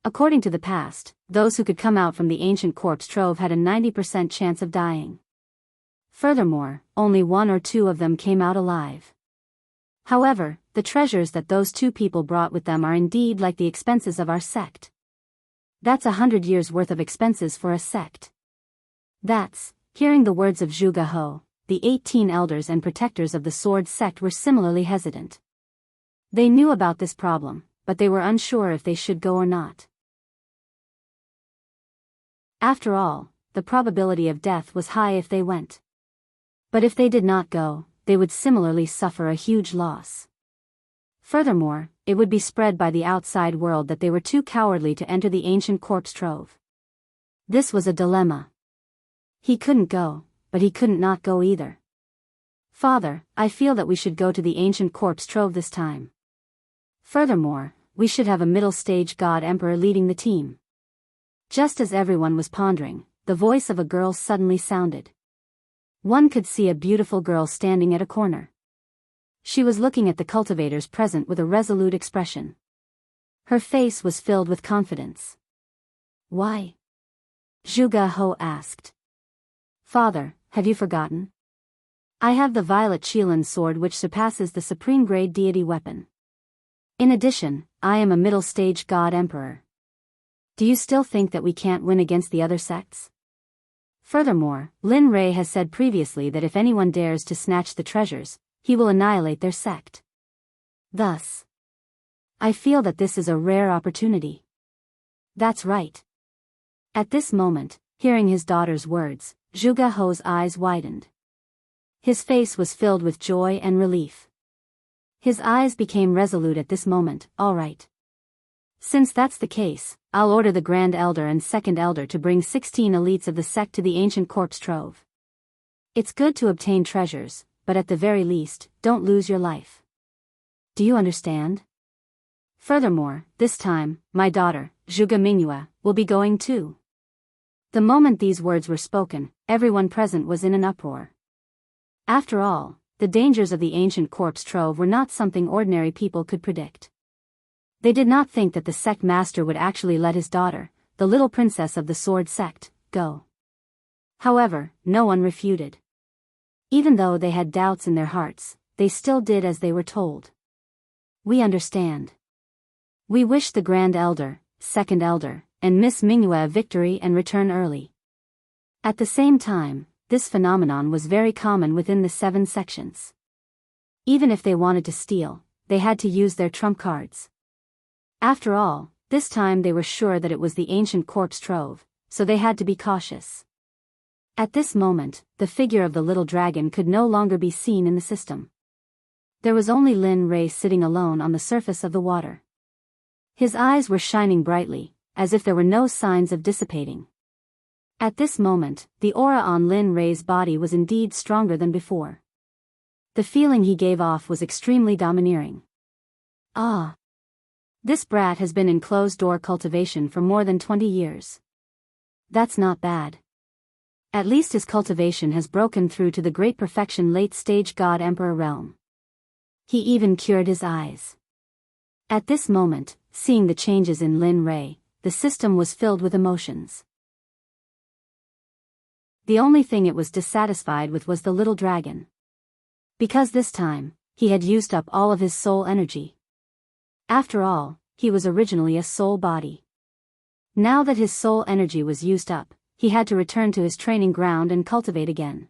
According to the past, those who could come out from the ancient corpse trove had a 90% chance of dying. Furthermore, only 1 or 2 of them came out alive. However, the treasures that those 2 people brought with them are indeed like the expenses of our sect. That's 100 years' worth of expenses for a sect. Hearing the words of Zhuge He, the 18 elders and protectors of the sword sect were similarly hesitant. They knew about this problem, but they were unsure if they should go or not. After all, the probability of death was high if they went. But if they did not go, they would similarly suffer a huge loss. Furthermore, it would be spread by the outside world that they were too cowardly to enter the ancient corpse trove. This was a dilemma. He couldn't go, but he couldn't not go either. Father, I feel that we should go to the ancient corpse trove this time. Furthermore, we should have a middle-stage god emperor leading the team. Just as everyone was pondering, the voice of a girl suddenly sounded. One could see a beautiful girl standing at a corner. She was looking at the cultivators present with a resolute expression. Her face was filled with confidence. Why? Zhuge He asked. Father, have you forgotten? I have the violet Qilin sword which surpasses the supreme grade deity weapon. In addition, I am a middle-stage god emperor. Do you still think that we can't win against the other sects? Furthermore, Lin Rei has said previously that if anyone dares to snatch the treasures, he will annihilate their sect. Thus, I feel that this is a rare opportunity. That's right. At this moment, hearing his daughter's words, Zhuge He's eyes widened. His face was filled with joy and relief. His eyes became resolute at this moment. All right. Since that's the case, I'll order the Grand Elder and Second Elder to bring 16 elites of the sect to the ancient corpse trove. It's good to obtain treasures, but at the very least, don't lose your life. Do you understand? Furthermore, this time, my daughter, Zhuge Mingyue, will be going too. The moment these words were spoken, everyone present was in an uproar. After all, the dangers of the ancient corpse trove were not something ordinary people could predict. They did not think that the sect master would actually let his daughter, the little princess of the sword sect, go. However, no one refuted. Even though they had doubts in their hearts, they still did as they were told. We understand. We wish the Grand Elder, Second Elder, and Miss Mingyue a victory and return early. At the same time, this phenomenon was very common within the 7 sections. Even if they wanted to steal, they had to use their trump cards. After all, this time they were sure that it was the ancient corpse trove, so they had to be cautious. At this moment, the figure of the little dragon could no longer be seen in the system. There was only Lin Rei sitting alone on the surface of the water. His eyes were shining brightly, as if there were no signs of dissipating. At this moment, the aura on Lin Rei's body was indeed stronger than before. The feeling he gave off was extremely domineering. Ah! This brat has been in closed-door cultivation for more than 20 years. That's not bad. At least his cultivation has broken through to the great perfection late-stage God-Emperor realm. He even cured his eyes. At this moment, seeing the changes in Lin Rei, the system was filled with emotions. The only thing it was dissatisfied with was the little dragon. Because this time, he had used up all of his soul energy. After all, he was originally a soul body. Now that his soul energy was used up, he had to return to his training ground and cultivate again.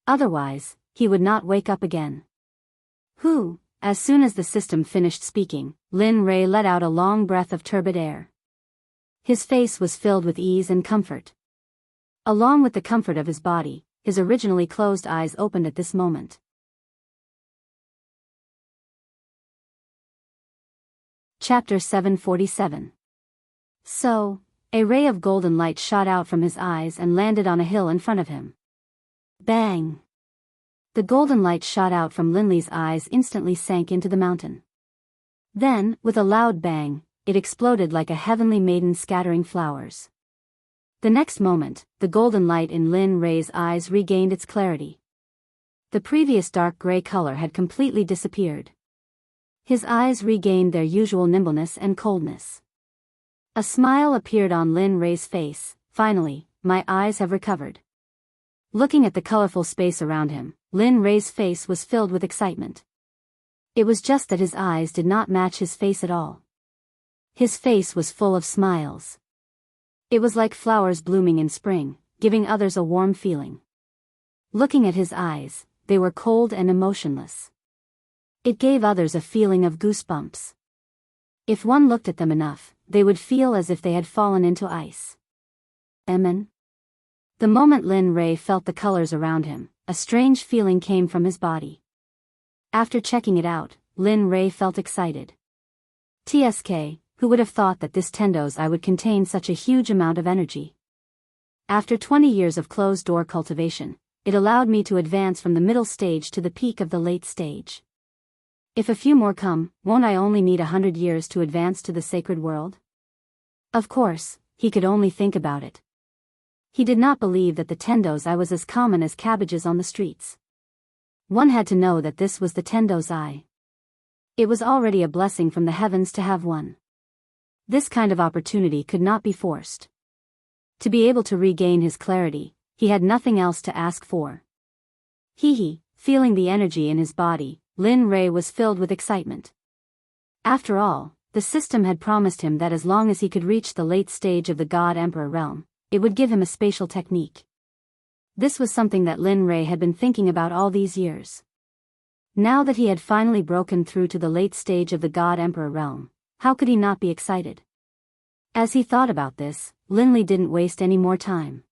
Otherwise, he would not wake up again. As soon as the system finished speaking, Lin Rei let out a long breath of turbid air. His face was filled with ease and comfort. Along with the comfort of his body, his originally closed eyes opened at this moment. Chapter 747. So, a ray of golden light shot out from his eyes and landed on a hill in front of him. Bang! The golden light shot out from Linley's eyes instantly sank into the mountain. Then, with a loud bang, it exploded like a heavenly maiden scattering flowers. The next moment, the golden light in Lin Rei's eyes regained its clarity. The previous dark gray color had completely disappeared. His eyes regained their usual nimbleness and coldness. A smile appeared on Lin Rei's face. Finally, my eyes have recovered. Looking at the colorful space around him, Lin Rei's face was filled with excitement. It was just that his eyes did not match his face at all. His face was full of smiles. It was like flowers blooming in spring, giving others a warm feeling. Looking at his eyes, they were cold and emotionless. It gave others a feeling of goosebumps. If one looked at them enough, they would feel as if they had fallen into ice. Amen. The moment Lin Rei felt the colors around him, a strange feeling came from his body. After checking it out, Lin Rei felt excited. TSK, who would have thought that this Tendo's eye would contain such a huge amount of energy? After 20 years of closed-door cultivation, it allowed me to advance from the middle stage to the peak of the late stage. If a few more come, won't I only need 100 years to advance to the sacred world? Of course, he could only think about it. He did not believe that the Tendo's eye was as common as cabbages on the streets. One had to know that this was the Tendo's eye. It was already a blessing from the heavens to have one. This kind of opportunity could not be forced. To be able to regain his clarity, he had nothing else to ask for. Feeling the energy in his body, Lin Rei was filled with excitement. After all, the system had promised him that as long as he could reach the late stage of the God-Emperor realm, it would give him a spatial technique. This was something that Lin Rei had been thinking about all these years. Now that he had finally broken through to the late stage of the God-Emperor realm, how could he not be excited? As he thought about this, Linley didn't waste any more time.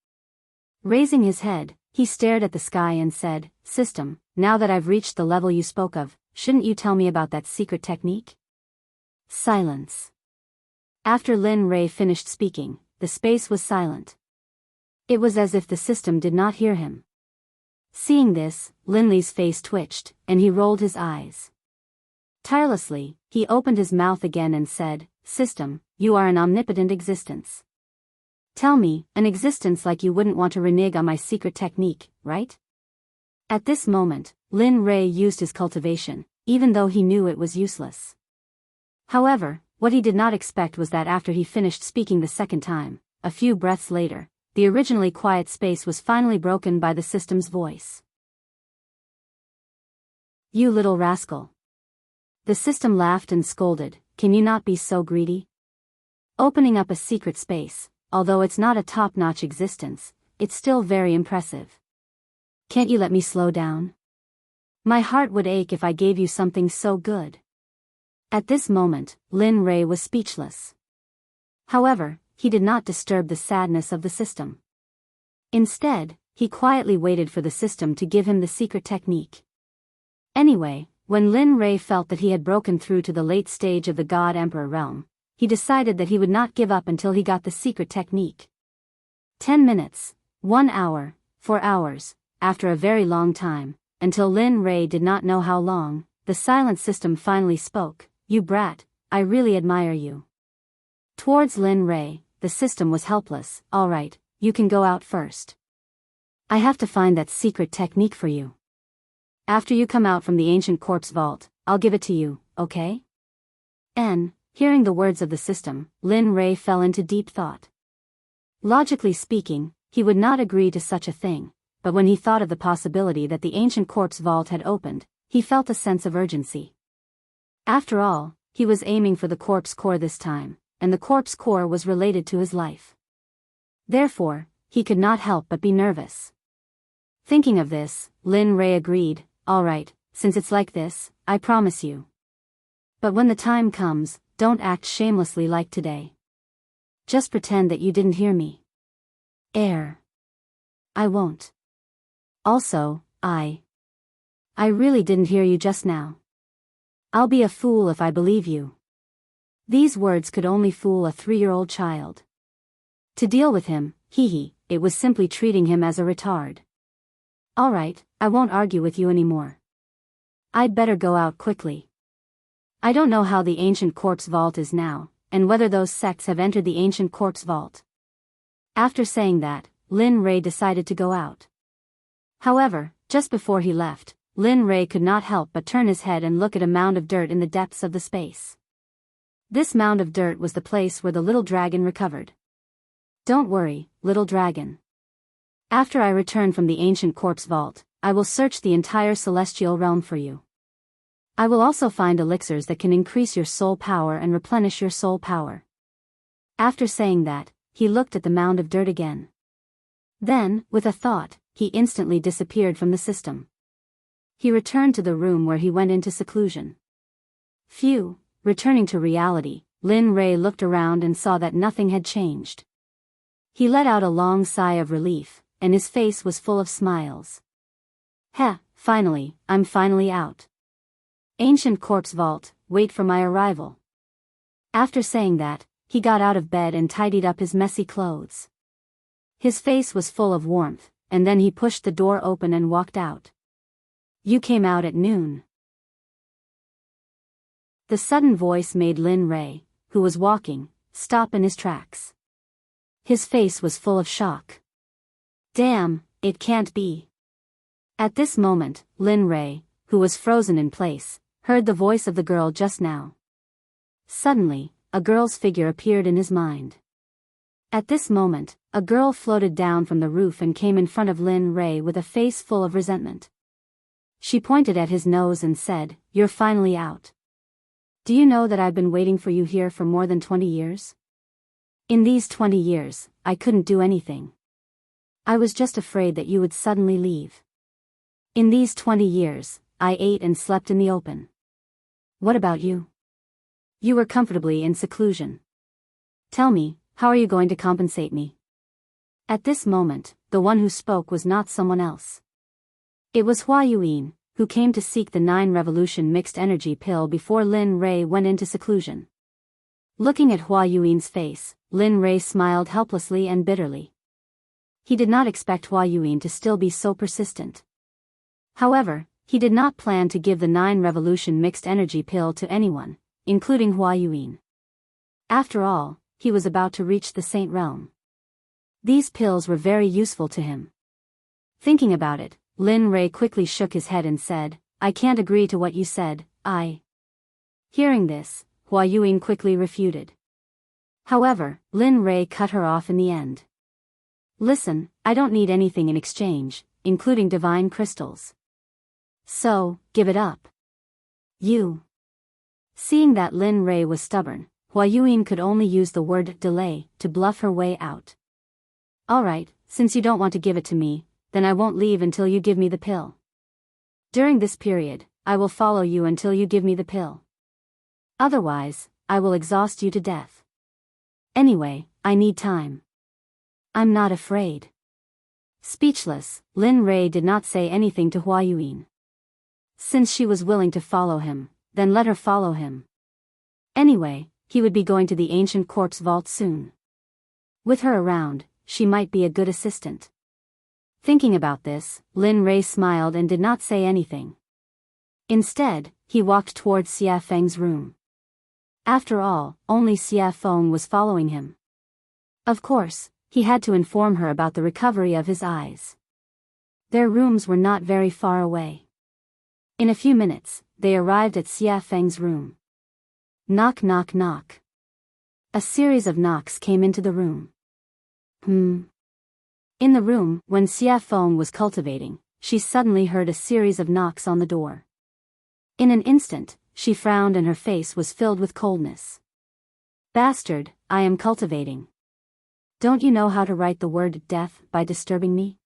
Raising his head, he stared at the sky and said, "System, now that I've reached the level you spoke of, shouldn't you tell me about that secret technique?" Silence. After Lin Rei finished speaking, the space was silent. It was as if the system did not hear him. Seeing this, Linley's face twitched, and he rolled his eyes. Tirelessly, he opened his mouth again and said, "System, you are an omnipotent existence. Tell me, an existence like you wouldn't want to renege on my secret technique, right?" At this moment, Lin Rei used his cultivation, even though he knew it was useless. However, What he did not expect was that after he finished speaking the second time, a few breaths later, the originally quiet space was finally broken by the system's voice. "You little rascal." The system laughed and scolded, "Can you not be so greedy? Opening up a secret space, although it's not a top-notch existence, it's still very impressive. Can't you let me slow down? My heart would ache if I gave you something so good." At this moment, Lin Rei was speechless. However, he did not disturb the sadness of the system. Instead, he quietly waited for the system to give him the secret technique. Anyway, when Lin Rei felt that he had broken through to the late stage of the God Emperor realm, he decided that he would not give up until he got the secret technique. 10 minutes, 1 hour, 4 hours, after a very long time, until Lin Rei did not know how long, the silent system finally spoke. "You brat, I really admire you." Towards Lin Rei, the system was helpless. "All right, you can go out first. I have to find that secret technique for you. After you come out from the ancient corpse vault, I'll give it to you, okay?" Hearing the words of the system, Lin Rei fell into deep thought. Logically speaking, he would not agree to such a thing, but when he thought of the possibility that the ancient corpse vault had opened, he felt a sense of urgency. After all, he was aiming for the corpse core this time, and the corpse core was related to his life. Therefore, he could not help but be nervous. Thinking of this, Lin Rei agreed, "All right, since it's like this, I promise you. But when the time comes, don't act shamelessly like today. Just pretend that you didn't hear me." I won't. Also, I really didn't hear you just now. I'll be a fool if I believe you." These words could only fool a 3-year-old child. To deal with him, it was simply treating him as a retard. "All right, I won't argue with you anymore. I'd better go out quickly. I don't know how the ancient corpse vault is now, and whether those sects have entered the ancient corpse vault." After saying that, Lin Rei decided to go out. However, just before he left, Lin Rei could not help but turn his head and look at a mound of dirt in the depths of the space. This mound of dirt was the place where the little dragon recovered. "Don't worry, little dragon. After I return from the ancient corpse vault, I will search the entire celestial realm for you. I will also find elixirs that can increase your soul power and replenish your soul power." After saying that, he looked at the mound of dirt again. Then, with a thought, he instantly disappeared from the system. He returned to the room where he went into seclusion. Phew, returning to reality, Lin Rei looked around and saw that nothing had changed. He let out a long sigh of relief, and his face was full of smiles. Finally, I'm finally out. Ancient corpse vault, wait for my arrival." After saying that, he got out of bed and tidied up his messy clothes. His face was full of warmth, and then he pushed the door open and walked out. "You came out at noon." The sudden voice made Lin Rei, who was walking, stop in his tracks. His face was full of shock. "Damn, it can't be." At this moment, Lin Rei, who was frozen in place, heard the voice of the girl just now. Suddenly, a girl's figure appeared in his mind. At this moment, a girl floated down from the roof and came in front of Lin Rei with a face full of resentment. She pointed at his nose and said, "You're finally out. Do you know that I've been waiting for you here for more than 20 years? In these 20 years, I couldn't do anything. I was just afraid that you would suddenly leave. In these 20 years, I ate and slept in the open. What about you? You were comfortably in seclusion. Tell me, how are you going to compensate me?" At this moment, the one who spoke was not someone else. It was Hua Yuan, who came to seek the 9 revolution mixed energy pill before Lin Rei went into seclusion. Looking at Hua Yuan's face, Lin Rei smiled helplessly and bitterly. He did not expect Hua Yuan to still be so persistent. However, he did not plan to give the 9 revolution mixed energy pill to anyone, including Hua Yuan. After all, he was about to reach the Saint Realm. These pills were very useful to him. Thinking about it, Lin Rei quickly shook his head and said, "I can't agree to what you said, I." Hearing this, Hua Yuan quickly refuted. However, Lin Rei cut her off in the end. Listen, I don't need anything in exchange, including divine crystals. So, give it up. You. Seeing that Lin Rei was stubborn, Hua Yuan could only use the word delay to bluff her way out. Alright, since you don't want to give it to me, then I won't leave until you give me the pill. During this period, I will follow you until you give me the pill. Otherwise, I will exhaust you to death. Anyway, I need time. I'm not afraid. Speechless, Lin Rei did not say anything to Hua Yuan. Since she was willing to follow him, then let her follow him. Anyway, he would be going to the ancient corpse vault soon. With her around, she might be a good assistant. Thinking about this, Lin Rei smiled and did not say anything. Instead, he walked towards Xia Feng's room. After all, only Xia Feng was following him. Of course, he had to inform her about the recovery of his eyes. Their rooms were not very far away. In a few minutes, they arrived at Xia Feng's room. Knock knock knock. A series of knocks came into the room. In the room, when Xia Feng was cultivating, she suddenly heard a series of knocks on the door. In an instant, she frowned and her face was filled with coldness. Bastard, I am cultivating. Don't you know how to write the word death by disturbing me?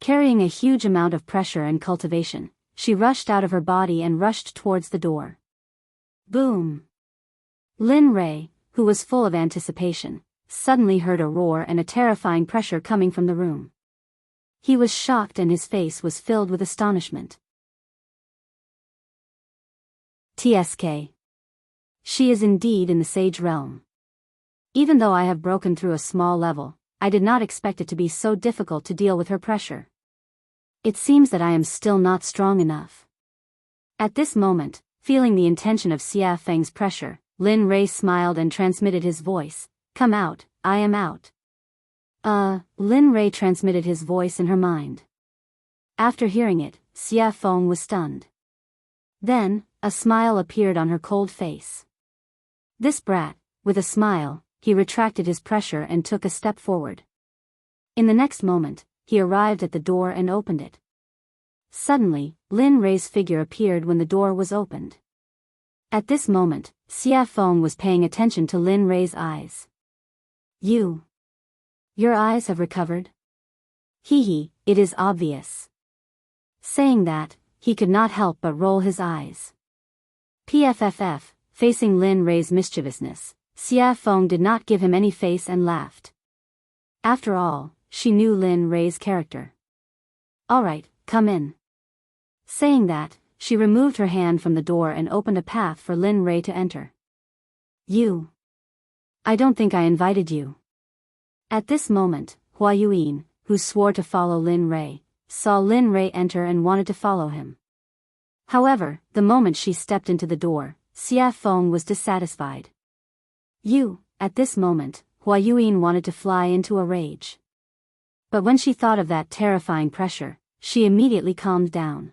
Carrying a huge amount of pressure and cultivation, she rushed out of her body and rushed towards the door. Boom! Lin Rei, who was full of anticipation, suddenly heard a roar and a terrifying pressure coming from the room. He was shocked and his face was filled with astonishment. TSK. She is indeed in the sage realm. Even though I have broken through a small level, I did not expect it to be so difficult to deal with her pressure. It seems that I am still not strong enough. At this moment, feeling the intention of Xia Feng's pressure, Lin Rei smiled and transmitted his voice, "Come out, I am out." Lin Rei transmitted his voice in her mind. After hearing it, Xia Feng was stunned. Then, a smile appeared on her cold face. This brat, with a smile, he retracted his pressure and took a step forward. In the next moment, he arrived at the door and opened it. Suddenly, Lin Rei's figure appeared when the door was opened. At this moment, Xia Feng was paying attention to Lin Rei's eyes. Your eyes have recovered? Hee, it is obvious. Saying that, he could not help but roll his eyes. PFFF, facing Lin Rei's mischievousness, Xia Feng did not give him any face and laughed. After all, she knew Lin Rei's character. Alright, come in. Saying that, she removed her hand from the door and opened a path for Lin Rei to enter. I don't think I invited you. At this moment, Hua Yuan, who swore to follow Lin Rei, saw Lin Rei enter and wanted to follow him. However, the moment she stepped into the door, Xia Feng was dissatisfied. At this moment, Hua Yuan wanted to fly into a rage. But when she thought of that terrifying pressure, she immediately calmed down.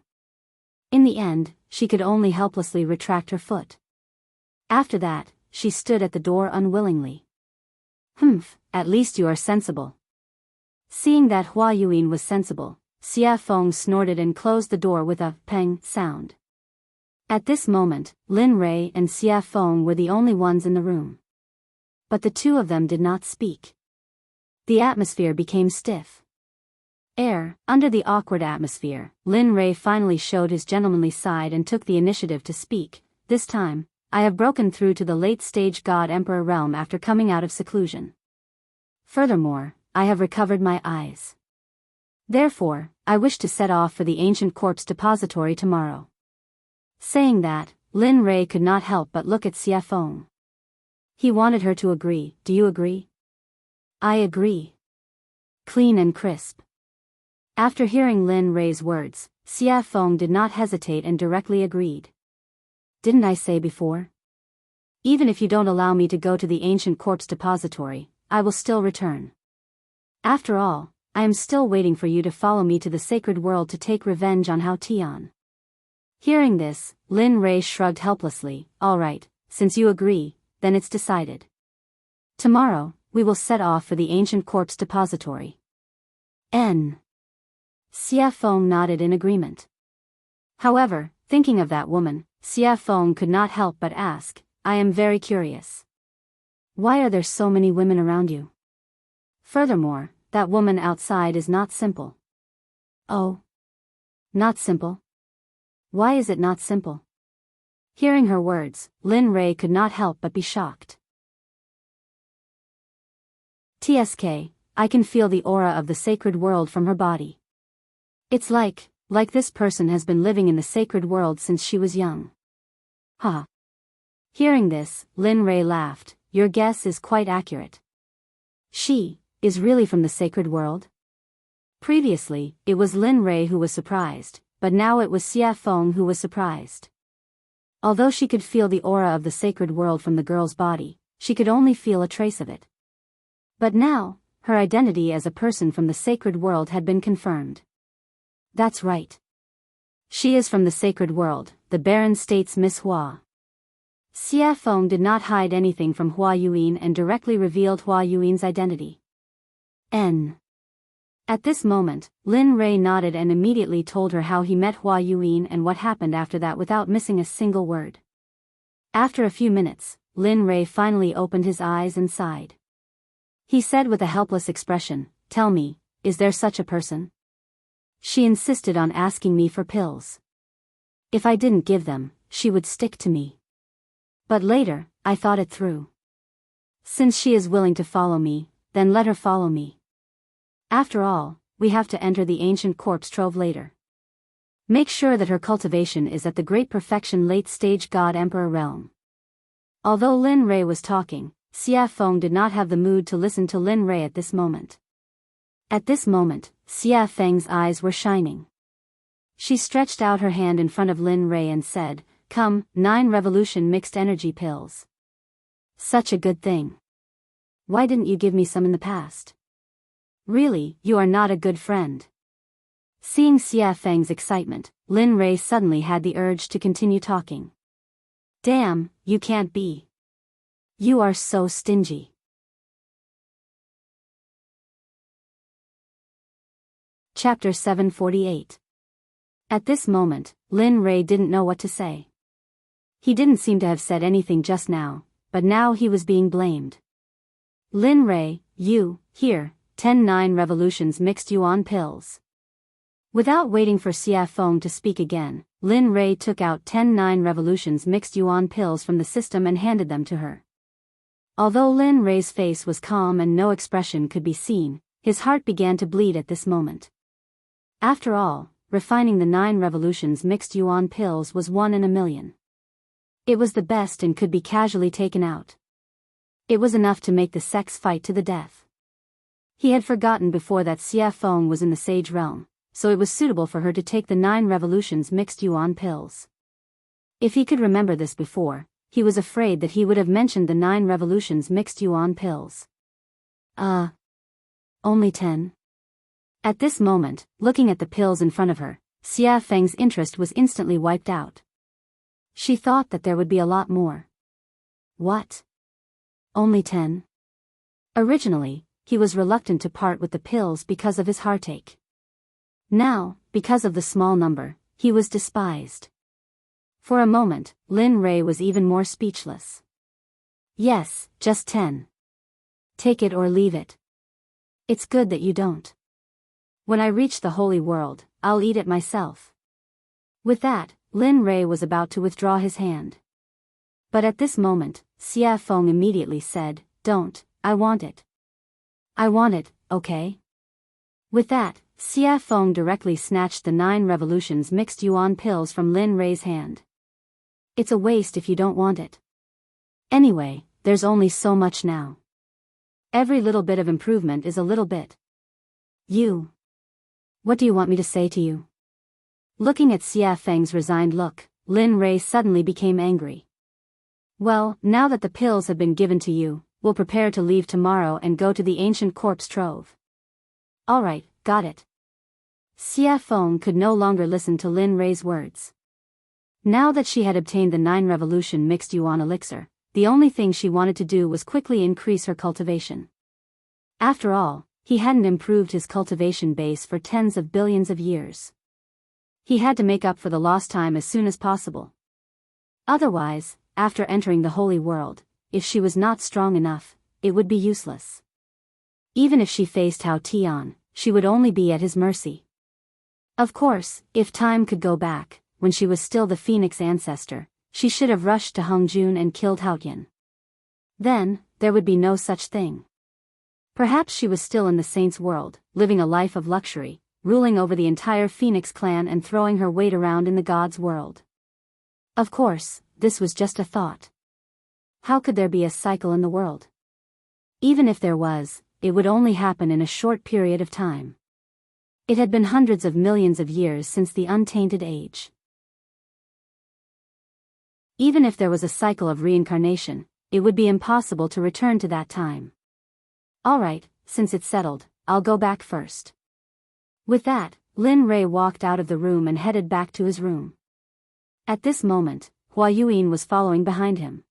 In the end, she could only helplessly retract her foot. After that, she stood at the door unwillingly. At least you are sensible. Seeing that Hua Yuan was sensible, Xia Feng snorted and closed the door with a peng sound. At this moment, Lin Rei and Xia Feng were the only ones in the room. But the two of them did not speak. The atmosphere became stiff. Under the awkward atmosphere, Lin Rei finally showed his gentlemanly side and took the initiative to speak. This time, I have broken through to the late-stage God-Emperor realm after coming out of seclusion. Furthermore, I have recovered my eyes. Therefore, I wish to set off for the ancient corpse depository tomorrow. Saying that, Lin Rei could not help but look at Xia Feng. He wanted her to agree. Do you agree? I agree. Clean and crisp. After hearing Lin Rei's words, Xia Feng did not hesitate and directly agreed. Didn't I say before? Even if you don't allow me to go to the ancient corpse depository, I will still return. After all, I am still waiting for you to follow me to the sacred world to take revenge on Hao Tian. Hearing this, Lin Rei shrugged helplessly. Alright, since you agree, then it's decided. Tomorrow, we will set off for the ancient corpse depository. N. Xia Feng nodded in agreement. However, thinking of that woman, Xia Feng could not help but ask, I am very curious. Why are there so many women around you? Furthermore, that woman outside is not simple. Oh. Not simple? Why is it not simple? Hearing her words, Lin Rei could not help but be shocked. TSK, I can feel the aura of the sacred world from her body. It's like this person has been living in the sacred world since she was young. Ha. Hearing this, Lin Rei laughed, your guess is quite accurate. She is really from the sacred world? Previously, it was Lin Rei who was surprised, but now it was Xia Feng who was surprised. Although she could feel the aura of the sacred world from the girl's body, she could only feel a trace of it. But now, her identity as a person from the sacred world had been confirmed. That's right. She is from the sacred world, the Baron states Miss Hua. Xia Feng did not hide anything from Hua Yuan and directly revealed Hua Yuan's identity. N. At this moment, Lin Rei nodded and immediately told her how he met Hua Yuan and what happened after that without missing a single word. After a few minutes, Lin Rei finally opened his eyes and sighed. He said with a helpless expression, tell me, is there such a person? She insisted on asking me for pills. If I didn't give them, she would stick to me. But later, I thought it through. Since she is willing to follow me, then let her follow me. After all, we have to enter the ancient corpse trove later. Make sure that her cultivation is at the great perfection late-stage God-Emperor realm. Although Lin Rei was talking, Xia Feng did not have the mood to listen to Lin Rei at this moment. At this moment, Xia Feng's eyes were shining. She stretched out her hand in front of Lin Rei and said, come, 9 revolution mixed energy pills. Such a good thing. Why didn't you give me some in the past? Really, you are not a good friend. Seeing Xia Feng's excitement, Lin Rei suddenly had the urge to continue talking. Damn, you can't be. You are so stingy. Chapter 748. At this moment, Lin Rei didn't know what to say. He didn't seem to have said anything just now, but now he was being blamed. Lin Rei, you, here, 10 revolutions mixed yuan pills. Without waiting for Xia Feng to speak again, Lin Rei took out 10 revolutions mixed yuan pills from the system and handed them to her. Although Lin Rei's face was calm and no expression could be seen, his heart began to bleed at this moment. After all, refining the 9 revolutions mixed yuan pills was 1 in a million. It was the best and could be casually taken out. It was enough to make the Sects fight to the death. He had forgotten before that Xia Feng was in the sage realm, so it was suitable for her to take the 9 revolutions mixed yuan pills. If he could remember this before, he was afraid that he would have mentioned the 9 revolutions mixed yuan pills. Only 10? At this moment, looking at the pills in front of her, Xia Feng's interest was instantly wiped out. She thought that there would be a lot more. What? Only 10? Originally, he was reluctant to part with the pills because of his heartache. Now, because of the small number, he was despised. For a moment, Lin Rei was even more speechless. Yes, just 10. Take it or leave it. It's good that you don't. When I reach the holy world, I'll eat it myself. With that, Lin Rei was about to withdraw his hand. But at this moment, Xia Feng immediately said, don't, I want it. I want it, okay? With that, Xia Feng directly snatched the 9 revolutions mixed yuan pills from Lin Rei's hand. It's a waste if you don't want it. Anyway, there's only so much now. Every little bit of improvement is a little bit. You. What do you want me to say to you? Looking at Xia Feng's resigned look, Lin Rei suddenly became angry. Well, now that the pills have been given to you, we'll prepare to leave tomorrow and go to the ancient corpse trove. Alright, got it. Xia Feng could no longer listen to Lin Rei's words. Now that she had obtained the 9 revolution mixed yuan elixir, the only thing she wanted to do was quickly increase her cultivation. After all, he hadn't improved his cultivation base for tens of billions of years. He had to make up for the lost time as soon as possible. Otherwise, after entering the holy world, if she was not strong enough, it would be useless. Even if she faced Hao Tian, she would only be at his mercy. Of course, if time could go back, when she was still the Phoenix ancestor, she should have rushed to Hongjun and killed Haotian. Then, there would be no such thing. Perhaps she was still in the saint's world, living a life of luxury, ruling over the entire Phoenix clan and throwing her weight around in the gods' world. Of course, this was just a thought. How could there be a cycle in the world? Even if there was, it would only happen in a short period of time. It had been hundreds of millions of years since the untainted age. Even if there was a cycle of reincarnation, it would be impossible to return to that time. Alright, since it's settled, I'll go back first. With that, Lin Rei walked out of the room and headed back to his room. At this moment, Hua Yuyin was following behind him.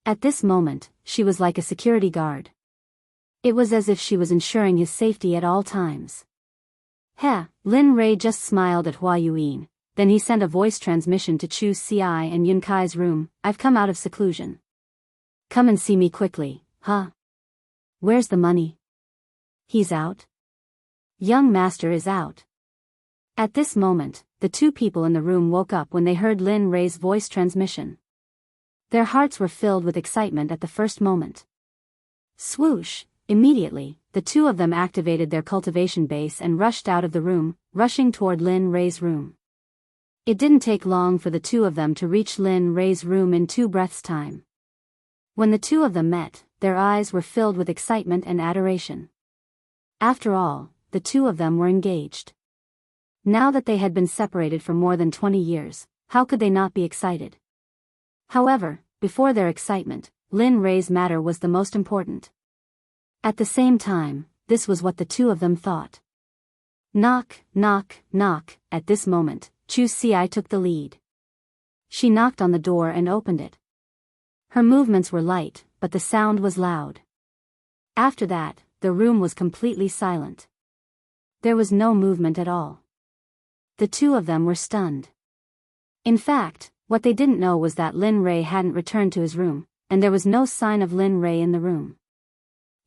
At this moment, she was like a security guard. It was as if she was ensuring his safety at all times. Lin Rei just smiled at Hua Yuyin, then he sent a voice transmission to Chu Xi and Yun Kai's room. I've come out of seclusion. Come and see me quickly, huh? Where's the money? He's out? Young master is out. At this moment, the two people in the room woke up when they heard Lin Rei's voice transmission. Their hearts were filled with excitement at the first moment. Swoosh! Immediately, the two of them activated their cultivation base and rushed out of the room, rushing toward Lin Rei's room. It didn't take long for the two of them to reach Lin Rei's room in 2 breaths' time. When the two of them met, their eyes were filled with excitement and adoration. After all, the two of them were engaged. Now that they had been separated for more than 20 years, how could they not be excited? However, before their excitement, Lin Rei's matter was the most important. At the same time, this was what the two of them thought. Knock, knock, knock. At this moment, Chu Xi took the lead. She knocked on the door and opened it. Her movements were light, but the sound was loud. After that, the room was completely silent. There was no movement at all. The two of them were stunned. In fact, what they didn't know was that Lin Rei hadn't returned to his room, and there was no sign of Lin Rei in the room.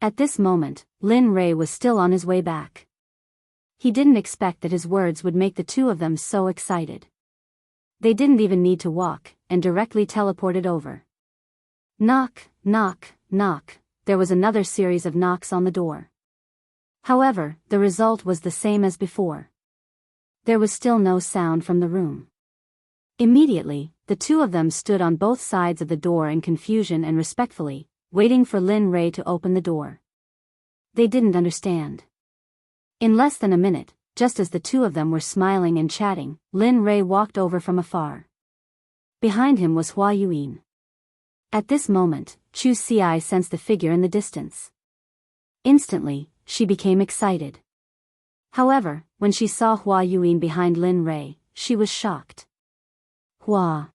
At this moment, Lin Rei was still on his way back. He didn't expect that his words would make the two of them so excited. They didn't even need to walk, and directly teleported over. Knock, knock, knock. There was another series of knocks on the door. However, the result was the same as before. There was still no sound from the room. Immediately, the two of them stood on both sides of the door in confusion and respectfully, waiting for Lin Rei to open the door. They didn't understand. In less than a minute, just as the two of them were smiling and chatting, Lin Rei walked over from afar. Behind him was Hua Yuyin. At this moment, Chu Xi sensed the figure in the distance. Instantly, she became excited. However, when she saw Hua Yuyin behind Lin Rei, she was shocked. Hua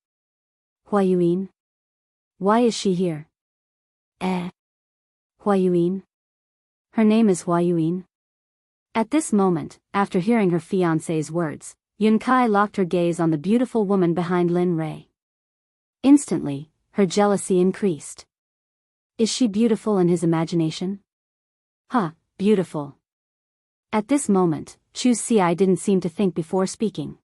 Yuyin? Why is she here? Hua Yuyin? Her name is Hua Yuyin? At this moment, after hearing her fiancé's words, Yun Kai locked her gaze on the beautiful woman behind Lin Rei. Instantly, her jealousy increased. Is she beautiful in his imagination? Beautiful. At this moment, Chu Xi didn't seem to think before speaking.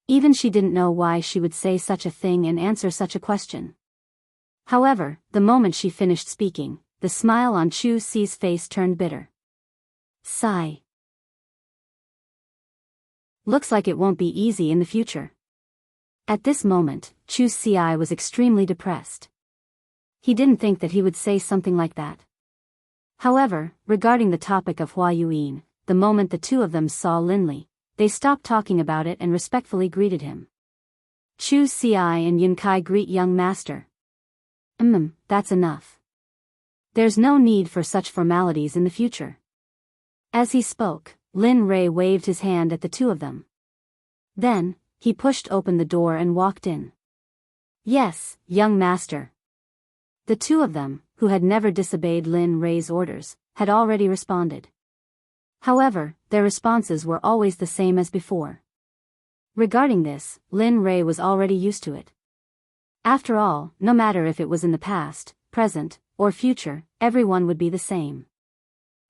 Even she didn't know why she would say such a thing and answer such a question. However, the moment she finished speaking, the smile on Chu Xi's face turned bitter. Sigh. Looks like it won't be easy in the future. At this moment, Chu Xi was extremely depressed. He didn't think that he would say something like that. However, regarding the topic of Hua Yuyin, the moment the two of them saw Lin Li, they stopped talking about it and respectfully greeted him. Chu Xi and Yun Kai greet young master. That's enough. There's no need for such formalities in the future. As he spoke, Lin Rei waved his hand at the two of them. Then, he pushed open the door and walked in. Yes, young master. The two of them, who had never disobeyed Lin Rei's orders, had already responded. However, their responses were always the same as before. Regarding this, Lin Rei was already used to it. After all, no matter if it was in the past, present, or future, everyone would be the same.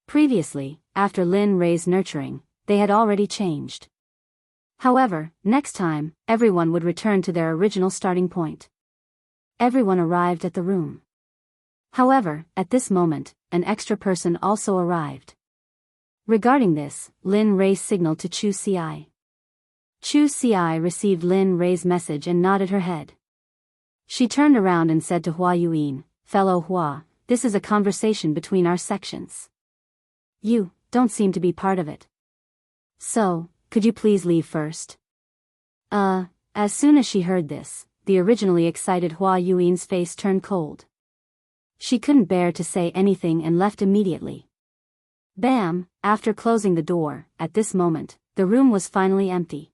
Previously, after Lin Rei's nurturing, they had already changed. However, next time, everyone would return to their original starting point. Everyone arrived at the room. However, at this moment, an extra person also arrived. Regarding this, Lin Rei signaled to Chu Xi. Chu Xi received Lin Rei's message and nodded her head. She turned around and said to Hua Yuan, "Fellow Hua, this is a conversation between our sections. You don't seem to be part of it. So, could you please leave first?" As soon as she heard this, the originally excited Hua Yuan's face turned cold. She couldn't bear to say anything and left immediately. Bam! After closing the door, at this moment, the room was finally empty.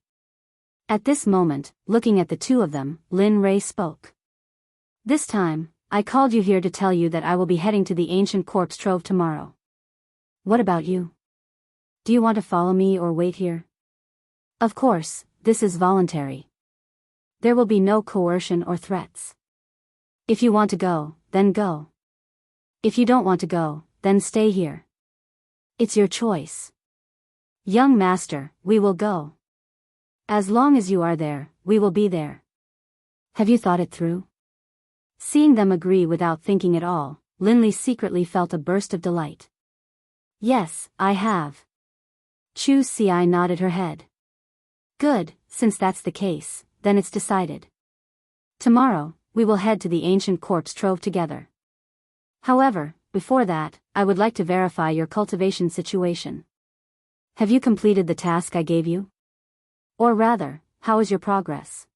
At this moment, looking at the two of them, Lin Rei spoke. "This time, I called you here to tell you that I will be heading to the ancient corpse trove tomorrow. What about you? Do you want to follow me or wait here? Of course, this is voluntary. There will be no coercion or threats. If you want to go, then go. If you don't want to go, then stay here. It's your choice. Young master, we will go. As long as you are there, we will be there. Have you thought it through?" Seeing them agree without thinking at all, Linley secretly felt a burst of delight. "Yes, I have." Chu Xi nodded her head. "Good, since that's the case, then it's decided. Tomorrow, we will head to the ancient corpse trove together. However, before that, I would like to verify your cultivation situation. Have you completed the task I gave you? Or rather, how is your progress?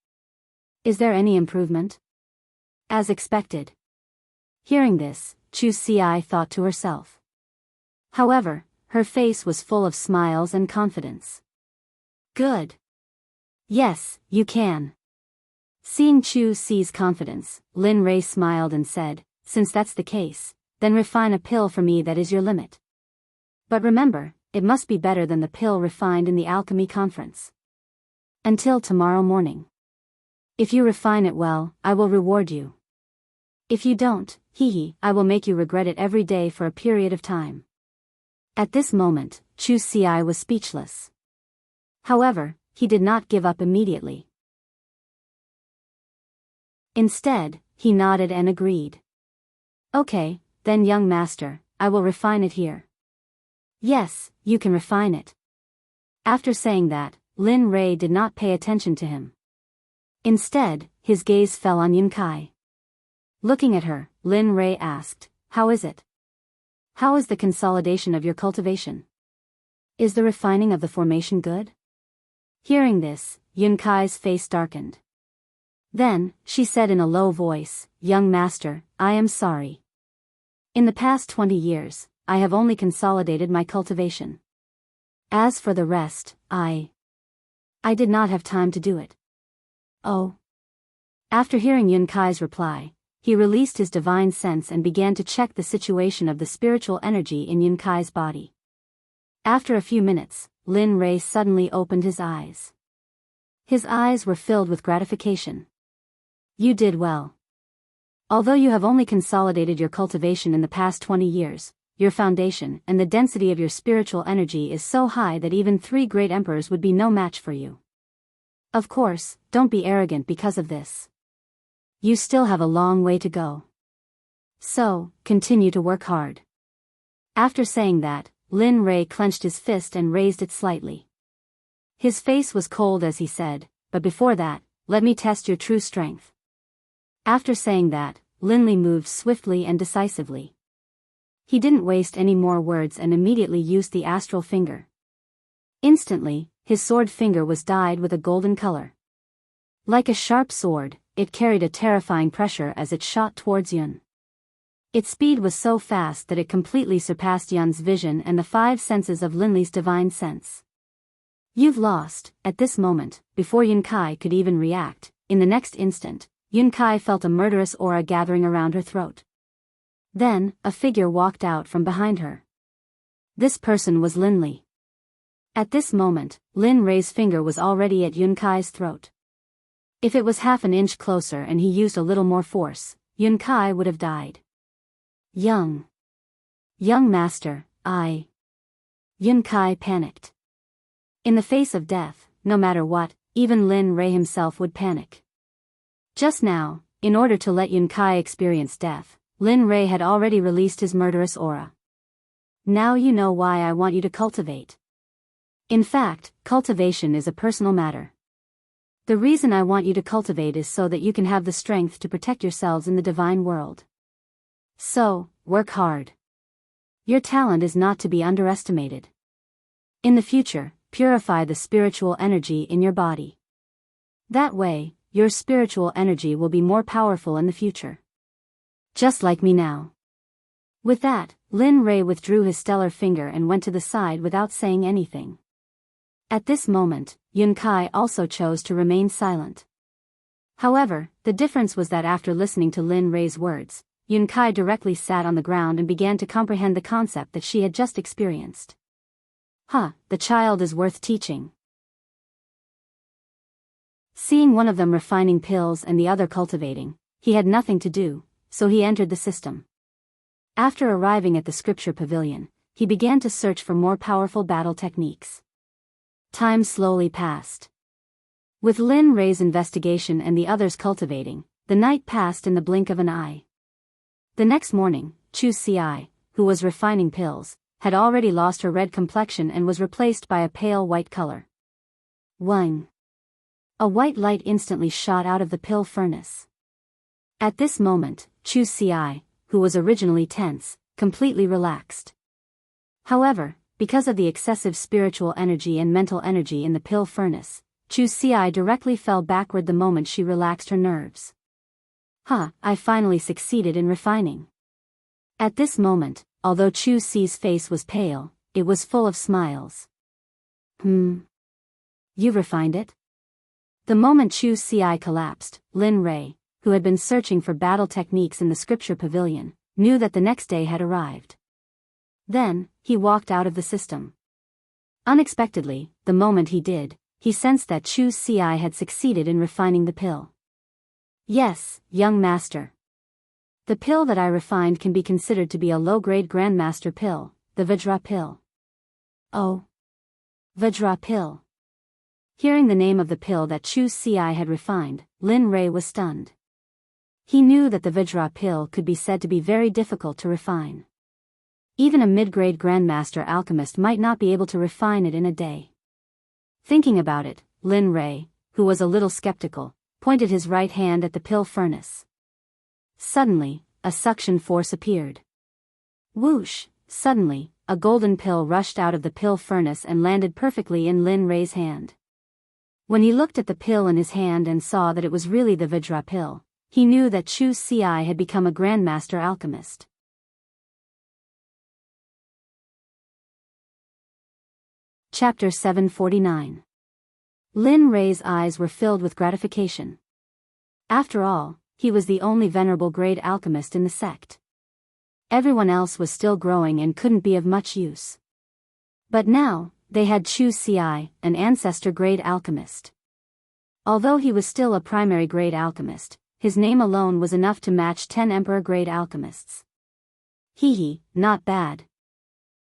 Is there any improvement?" "As expected." Hearing this, Chu Xi thought to herself. However, her face was full of smiles and confidence. "Good. Yes, you can." Seeing Chu Xi's confidence, Lin Rei smiled and said, "Since that's the case, then refine a pill for me that is your limit. But remember, it must be better than the pill refined in the alchemy conference. Until tomorrow morning. If you refine it well, I will reward you. If you don't, I will make you regret it every day for a period of time." At this moment, Chu Xi was speechless. However, he did not give up immediately. Instead, he nodded and agreed. "Okay, then young master, I will refine it here." "Yes, you can refine it." After saying that, Lin Rei did not pay attention to him. Instead, his gaze fell on Yunkai. Looking at her, Lin Rei asked, "How is it? How is the consolidation of your cultivation? Is the refining of the formation good?" Hearing this, Yunkai's face darkened. Then, she said in a low voice, "Young master, I am sorry. In the past 20 years, I have only consolidated my cultivation. As for the rest, I did not have time to do it." "Oh." After hearing Yunkai's reply, he released his divine sense and began to check the situation of the spiritual energy in Yunkai's body. After a few minutes, Lin Rei suddenly opened his eyes. His eyes were filled with gratification. "You did well. Although you have only consolidated your cultivation in the past 20 years, your foundation and the density of your spiritual energy is so high that even 3 great emperors would be no match for you. Of course, don't be arrogant because of this. You still have a long way to go. So, continue to work hard." After saying that, Lin Rei clenched his fist and raised it slightly. His face was cold as he said, "But before that, let me test your true strength." After saying that, Linley moved swiftly and decisively. He didn't waste any more words and immediately used the astral finger. Instantly, his sword finger was dyed with a golden color. Like a sharp sword, it carried a terrifying pressure as it shot towards Yun. Its speed was so fast that it completely surpassed Yun's vision and the 5 senses of Linley's divine sense. You've lost. At this moment, before Yun Kai could even react, in the next instant, Yun Kai felt a murderous aura gathering around her throat. Then, a figure walked out from behind her. This person was Lin Li. At this moment, Lin Rei's finger was already at Yun Kai's throat. If it was half an inch closer and he used a little more force, Yun Kai would have died. Young master, Yun Kai panicked. In the face of death, no matter what, even Lin Rei himself would panic. Just now, in order to let Yun Kai experience death, Lin Rei had already released his murderous aura. Now you know why I want you to cultivate. In fact, cultivation is a personal matter. The reason I want you to cultivate is so that you can have the strength to protect yourselves in the divine world. So, work hard. Your talent is not to be underestimated. In the future, purify the spiritual energy in your body. That way, your spiritual energy will be more powerful in the future. Just like me now. With that, Lin Rei withdrew his stellar finger and went to the side without saying anything. At this moment, Yun Kai also chose to remain silent. However, the difference was that after listening to Lin Rei's words, Yun Kai directly sat on the ground and began to comprehend the concept that she had just experienced. The child is worth teaching. Seeing one of them refining pills and the other cultivating, he had nothing to do, so he entered the system. After arriving at the scripture pavilion, he began to search for more powerful battle techniques. Time slowly passed. With Lin Rei's investigation and the others cultivating, the night passed in the blink of an eye. The next morning, Chu Ci, who was refining pills, had already lost her red complexion and was replaced by a pale white color. Wang! A white light instantly shot out of the pill furnace. At this moment, Chu Ci, who was originally tense, completely relaxed. However, because of the excessive spiritual energy and mental energy in the pill furnace, Chu Ci directly fell backward the moment she relaxed her nerves. I finally succeeded in refining. At this moment, although Chu Ci's face was pale, it was full of smiles. You refined it? The moment Chu Ci collapsed, Lin Rei, who had been searching for battle techniques in the scripture pavilion, knew that the next day had arrived. Then, he walked out of the system. Unexpectedly, the moment he did, he sensed that Chu Ci had succeeded in refining the pill. Yes, young master. The pill that I refined can be considered to be a low-grade Grandmaster pill, the Vajra pill. Oh. Vajra pill. Hearing the name of the pill that Chu Ci had refined, Lin Rei was stunned. He knew that the Vajra pill could be said to be very difficult to refine. Even a mid-grade Grandmaster alchemist might not be able to refine it in a day. Thinking about it, Lin Rei, who was a little skeptical, pointed his right hand at the pill furnace. Suddenly, a suction force appeared. Whoosh! Suddenly, a golden pill rushed out of the pill furnace and landed perfectly in Lin Rei's hand. When he looked at the pill in his hand and saw that it was really the Vajra pill, he knew that Chu Ci had become a Grandmaster alchemist. Chapter 749. Lin Rei's eyes were filled with gratification. After all, he was the only venerable grade alchemist in the sect. Everyone else was still growing and couldn't be of much use. But now, they had Chu Ci, an ancestor grade alchemist. Although he was still a primary grade alchemist, his name alone was enough to match 10 emperor grade alchemists. Not bad.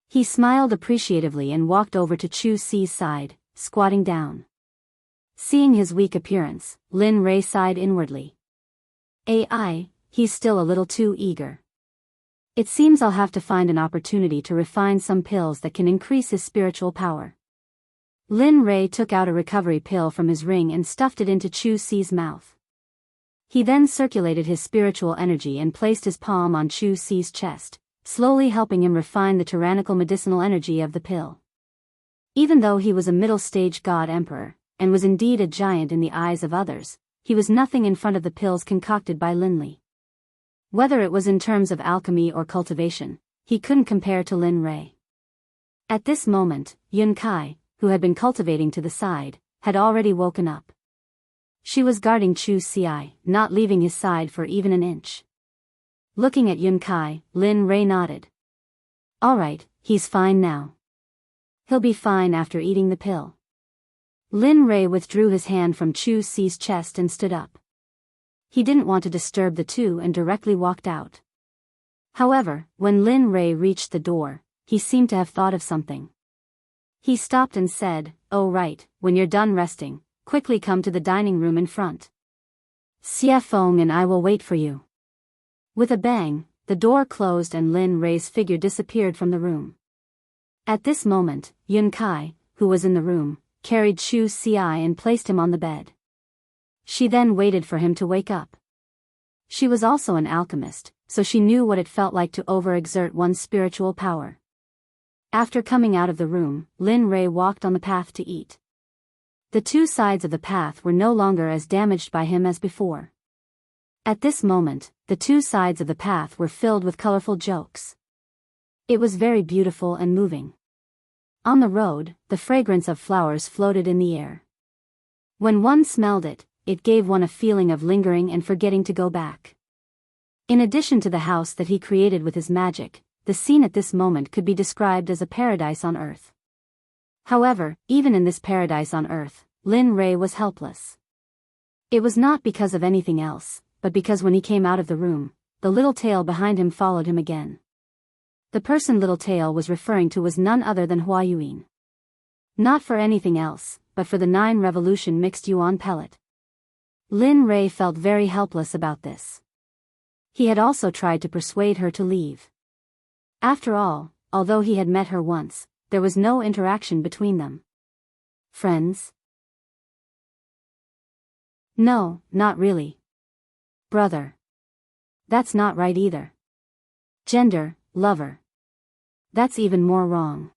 He smiled appreciatively and walked over to Chu Ci's side, squatting down. Seeing his weak appearance, Lin Rei sighed inwardly. He's still a little too eager. It seems I'll have to find an opportunity to refine some pills that can increase his spiritual power. Lin Rei took out a recovery pill from his ring and stuffed it into Chu Ci's mouth. He then circulated his spiritual energy and placed his palm on Chu Ci's chest, slowly helping him refine the tyrannical medicinal energy of the pill. Even though he was a middle-stage god emperor, and was indeed a giant in the eyes of others, he was nothing in front of the pills concocted by Lin Li. Whether it was in terms of alchemy or cultivation, he couldn't compare to Lin Rei. At this moment, Yun Kai, who had been cultivating to the side, had already woken up. She was guarding Chu Xi, not leaving his side for even an inch. Looking at Yun Kai, Lin Rei nodded. All right, he's fine now. He'll be fine after eating the pill. Lin Rei withdrew his hand from Chu Xi's chest and stood up. He didn't want to disturb the two and directly walked out. However, when Lin Rei reached the door, he seemed to have thought of something. He stopped and said, "Oh right, when you're done resting, quickly come to the dining room in front. Xie Feng and I will wait for you." With a bang, the door closed and Lin Rei's figure disappeared from the room. At this moment, Yun Kai, who was in the room, carried Chu Xi and placed him on the bed. She then waited for him to wake up. She was also an alchemist, so she knew what it felt like to overexert one's spiritual power. After coming out of the room, Lin Rei walked on the path to eat. The two sides of the path were no longer as damaged by him as before. At this moment, the two sides of the path were filled with colorful jokes. It was very beautiful and moving. On the road, the fragrance of flowers floated in the air. When one smelled it, it gave one a feeling of lingering and forgetting to go back. In addition to the house that he created with his magic, the scene at this moment could be described as a paradise on earth. However, even in this paradise on earth, Lin Rei was helpless. It was not because of anything else, but because when he came out of the room, the little tail behind him followed him again. The person Little Tail was referring to was none other than Hua Yuan. Not for anything else, but for the 9 revolution mixed yuan pellet. Lin Rei felt very helpless about this. He had also tried to persuade her to leave. After all, although he had met her once, there was no interaction between them. Friends? No, not really. Brother. That's not right either. Gender, lover. That's even more wrong.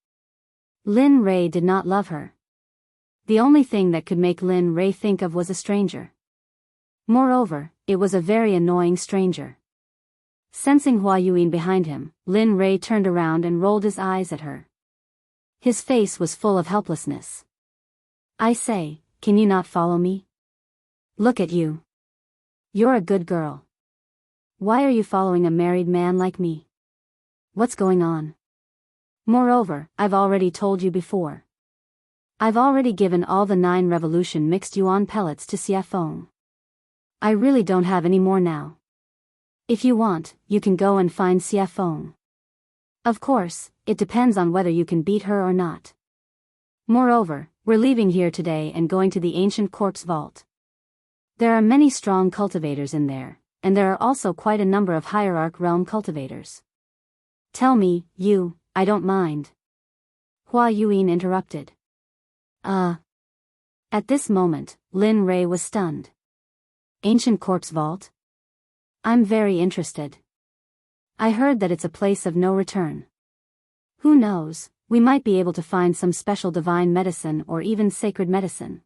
Lin Rei did not love her. The only thing that could make Lin Rei think of was a stranger. Moreover, it was a very annoying stranger. Sensing Hua Yuan behind him, Lin Rei turned around and rolled his eyes at her. His face was full of helplessness. I say, can you not follow me? Look at you. You're a good girl. Why are you following a married man like me? What's going on? Moreover, I've already told you before. I've already given all the 9 revolution mixed yuan pellets to Xie Feng. I really don't have any more now. If you want, you can go and find Xie Feng. Of course, it depends on whether you can beat her or not. Moreover, we're leaving here today and going to the ancient corpse vault. There are many strong cultivators in there, and there are also quite a number of hierarch realm cultivators. Tell me, I don't mind. Hua Yuan interrupted. At this moment, Lin Rei was stunned. Ancient corpse vault? I'm very interested. I heard that it's a place of no return. Who knows, we might be able to find some special divine medicine or even sacred medicine.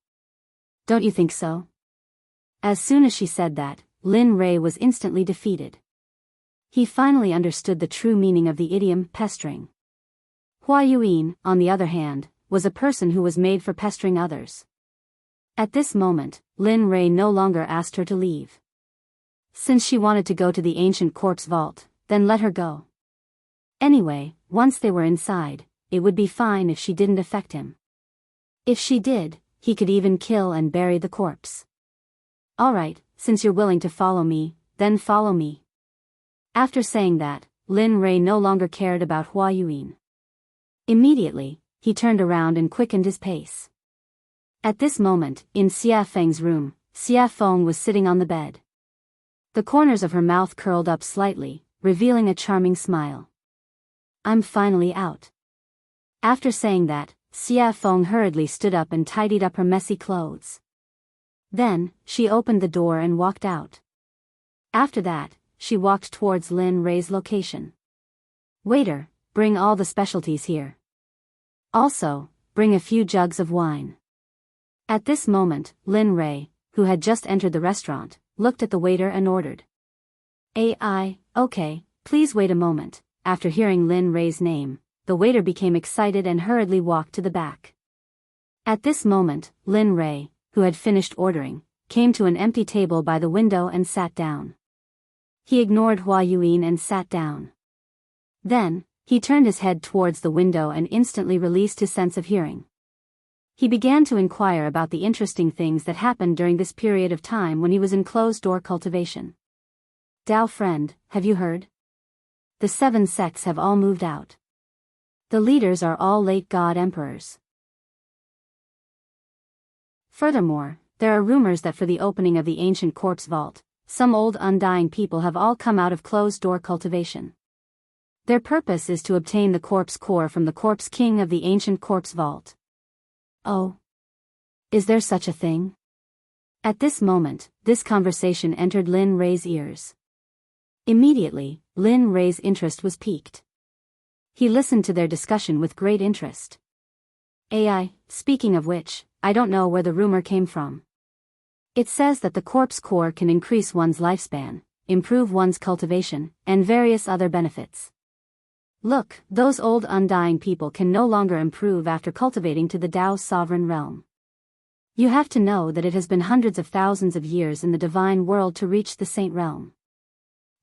Don't you think so? As soon as she said that, Lin Rei was instantly defeated. He finally understood the true meaning of the idiom pestering. Hua Yuan, on the other hand, was a person who was made for pestering others. At this moment, Lin Rei no longer asked her to leave. Since she wanted to go to the ancient corpse vault, then let her go. Anyway, once they were inside, it would be fine if she didn't affect him. If she did, he could even kill and bury the corpse. Alright, since you're willing to follow me, then follow me. After saying that, Lin Rei no longer cared about Hua Yuan. Immediately, he turned around and quickened his pace. At this moment, in Xie Feng's room, Xie Feng was sitting on the bed. The corners of her mouth curled up slightly, revealing a charming smile. I'm finally out. After saying that, Xie Feng hurriedly stood up and tidied up her messy clothes. Then, she opened the door and walked out. After that, she walked towards Lin Rei's location. Waiter, bring all the specialties here. Also, bring a few jugs of wine. At this moment, Lin Rei, who had just entered the restaurant, looked at the waiter and ordered. Okay, please wait a moment. After hearing Lin Rei's name, the waiter became excited and hurriedly walked to the back. At this moment, Lin Rei, who had finished ordering, came to an empty table by the window and sat down. He ignored Hua Yuan and sat down. Then, he turned his head towards the window and instantly released his sense of hearing. He began to inquire about the interesting things that happened during this period of time when he was in closed-door cultivation. Dao friend, have you heard? The 7 sects have all moved out. The leaders are all late god emperors. Furthermore, there are rumors that for the opening of the ancient corpse vault, some old undying people have all come out of closed-door cultivation. Their purpose is to obtain the corpse core from the corpse king of the ancient corpse vault. Oh. Is there such a thing? At this moment, this conversation entered Lin Rei's ears. Immediately, Lin Rei's interest was piqued. He listened to their discussion with great interest. AI, speaking of which, I don't know where the rumor came from. It says that the corpse core can increase one's lifespan, improve one's cultivation, and various other benefits. Look, those old undying people can no longer improve after cultivating to the Tao's sovereign realm. You have to know that it has been hundreds of thousands of years in the divine world to reach the saint realm.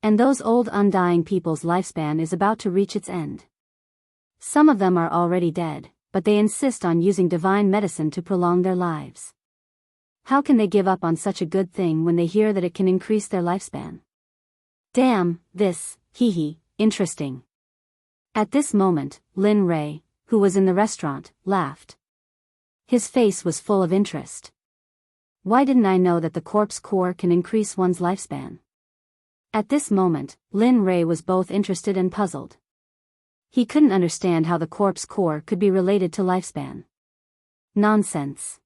And those old undying people's lifespan is about to reach its end. Some of them are already dead, but they insist on using divine medicine to prolong their lives. How can they give up on such a good thing when they hear that it can increase their lifespan? Damn, this, interesting. At this moment, Lin Rei, who was in the restaurant, laughed. His face was full of interest. Why didn't I know that the corpse core can increase one's lifespan? At this moment, Lin Rei was both interested and puzzled. He couldn't understand how the corpse core could be related to lifespan. Nonsense.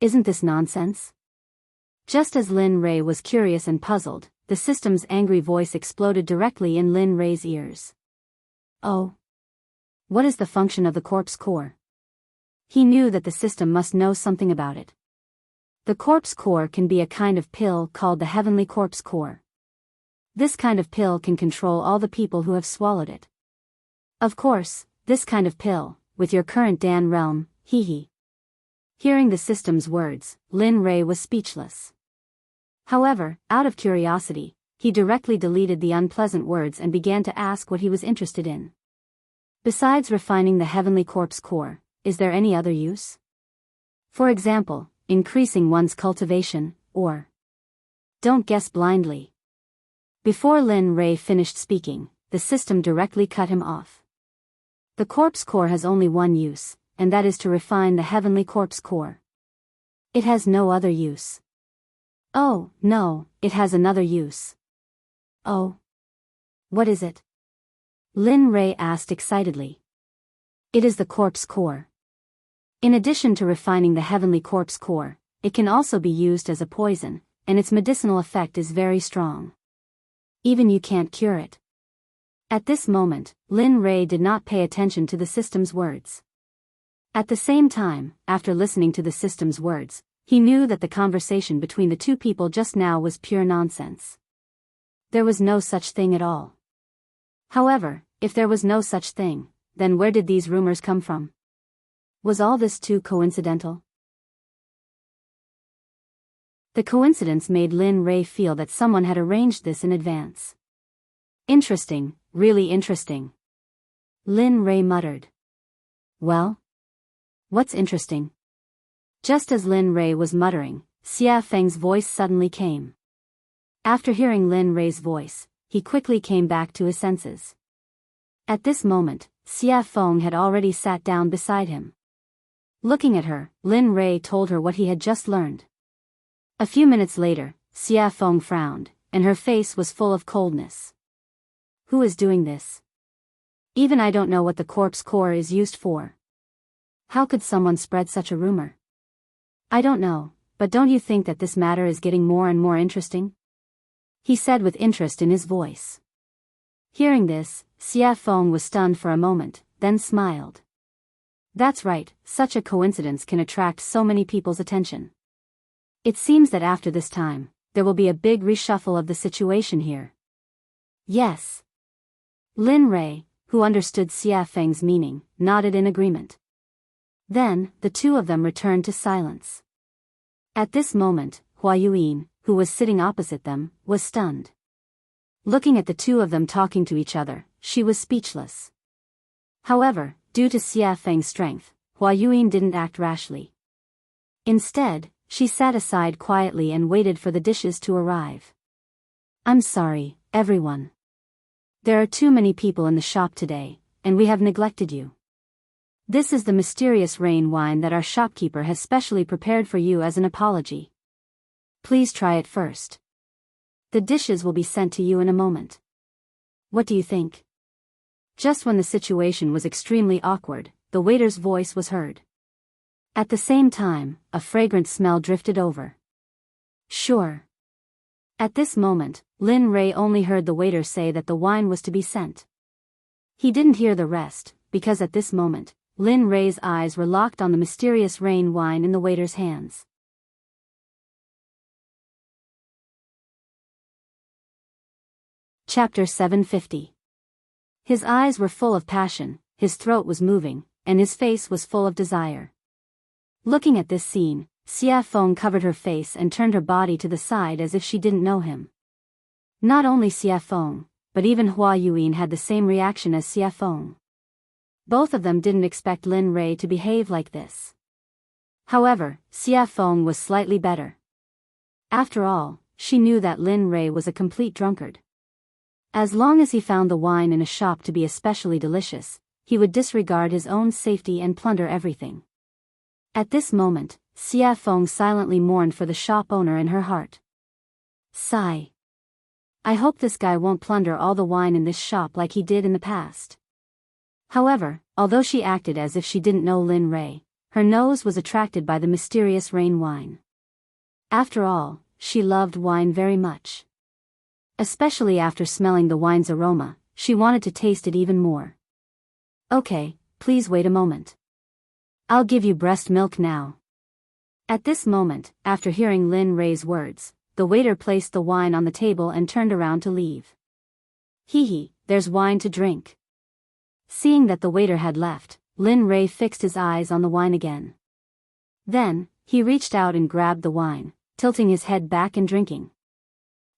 Isn't this nonsense? Just as Lin Rei was curious and puzzled, the system's angry voice exploded directly in Lin Rei's ears. Oh. What is the function of the corpse core? He knew that the system must know something about it. The corpse core can be a kind of pill called the heavenly corpse core. This kind of pill can control all the people who have swallowed it. Of course, this kind of pill, with your current Dan realm, Hearing the system's words, Lin Rei was speechless. However, out of curiosity, he directly deleted the unpleasant words and began to ask what he was interested in. Besides refining the heavenly corpse core, is there any other use? For example, increasing one's cultivation, or... Don't guess blindly. Before Lin Rei finished speaking, the system directly cut him off. The corpse core has only one use, and that is to refine the heavenly corpse core. It has no other use. Oh, no, it has another use. Oh. What is it? Lin Rei asked excitedly. It is the corpse core. In addition to refining the heavenly corpse core, it can also be used as a poison, and its medicinal effect is very strong. Even you can't cure it. At this moment, Lin Rei did not pay attention to the system's words. At the same time, after listening to the system's words, he knew that the conversation between the two people just now was pure nonsense. There was no such thing at all. However, if there was no such thing, then where did these rumors come from? Was all this too coincidental? The coincidence made Lin Rei feel that someone had arranged this in advance. Interesting, really interesting. Lin Rei muttered. Well? What's interesting? Just as Lin Rei was muttering, Xia Feng's voice suddenly came. After hearing Lin Rei's voice, he quickly came back to his senses. At this moment, Xia Feng had already sat down beside him. Looking at her, Lin Rei told her what he had just learned. A few minutes later, Xia Feng frowned, and her face was full of coldness. Who is doing this? Even I don't know what the corpse core is used for. How could someone spread such a rumor? I don't know, but don't you think that this matter is getting more and more interesting? He said with interest in his voice. Hearing this, Xia Feng was stunned for a moment, then smiled. That's right, such a coincidence can attract so many people's attention. It seems that after this time, there will be a big reshuffle of the situation here. Yes. Lin Rei, who understood Xia Feng's meaning, nodded in agreement. Then, the two of them returned to silence. At this moment, Hua Yuyin, who was sitting opposite them, was stunned. Looking at the two of them talking to each other, she was speechless. However, due to Xia Feng's strength, Hua Yuyin didn't act rashly. Instead, she sat aside quietly and waited for the dishes to arrive. "I'm sorry, everyone. There are too many people in the shop today, and we have neglected you. This is the mysterious rain wine that our shopkeeper has specially prepared for you as an apology. Please try it first. The dishes will be sent to you in a moment. What do you think?" Just when the situation was extremely awkward, the waiter's voice was heard. At the same time, a fragrant smell drifted over. "Sure." At this moment, Lin Rei only heard the waiter say that the wine was to be sent. He didn't hear the rest, because at this moment, Lin Rei's eyes were locked on the mysterious rain wine in the waiter's hands. Chapter 750. His eyes were full of passion, his throat was moving, and his face was full of desire. Looking at this scene, Xia Feng covered her face and turned her body to the side as if she didn't know him. Not only Xia Feng, but even Hua Yuyin had the same reaction as Xia Feng. Both of them didn't expect Lin Rei to behave like this. However, Xia Feng was slightly better. After all, she knew that Lin Rei was a complete drunkard. As long as he found the wine in a shop to be especially delicious, he would disregard his own safety and plunder everything. At this moment, Xia Feng silently mourned for the shop owner in her heart. Sigh. I hope this guy won't plunder all the wine in this shop like he did in the past. However, although she acted as if she didn't know Lin Rei, her nose was attracted by the mysterious rain wine. After all, she loved wine very much. Especially after smelling the wine's aroma, she wanted to taste it even more. Okay, please wait a moment. I'll give you breast milk now. At this moment, after hearing Lin Rei's words, the waiter placed the wine on the table and turned around to leave. Hee, there's wine to drink. Seeing that the waiter had left, Lin Rei fixed his eyes on the wine again. Then, he reached out and grabbed the wine, tilting his head back and drinking.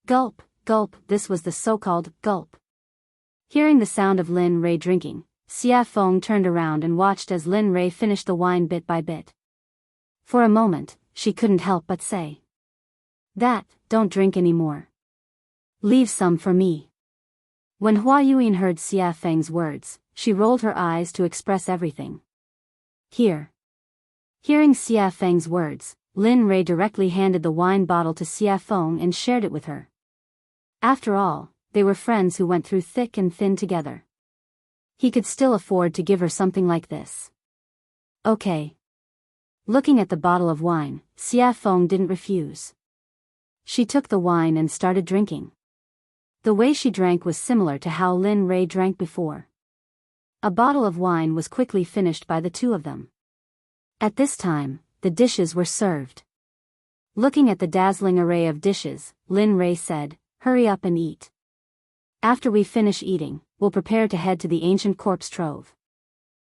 Gulp, gulp, this was the so-called gulp. Hearing the sound of Lin Rei drinking, Xia Feng turned around and watched as Lin Rei finished the wine bit by bit. For a moment, she couldn't help but say, don't drink anymore. Leave some for me. When Hua Yuyin heard Xia Feng's words, she rolled her eyes to express everything. Here. Hearing Xia Feng's words, Lin Rei directly handed the wine bottle to Xia Feng and shared it with her. After all, they were friends who went through thick and thin together. He could still afford to give her something like this. Okay. Looking at the bottle of wine, Xia Feng didn't refuse. She took the wine and started drinking. The way she drank was similar to how Lin Rei drank before. A bottle of wine was quickly finished by the two of them. At this time, the dishes were served. Looking at the dazzling array of dishes, Lin Rei said, "Hurry up and eat. After we finish eating, we'll prepare to head to the ancient corpse trove."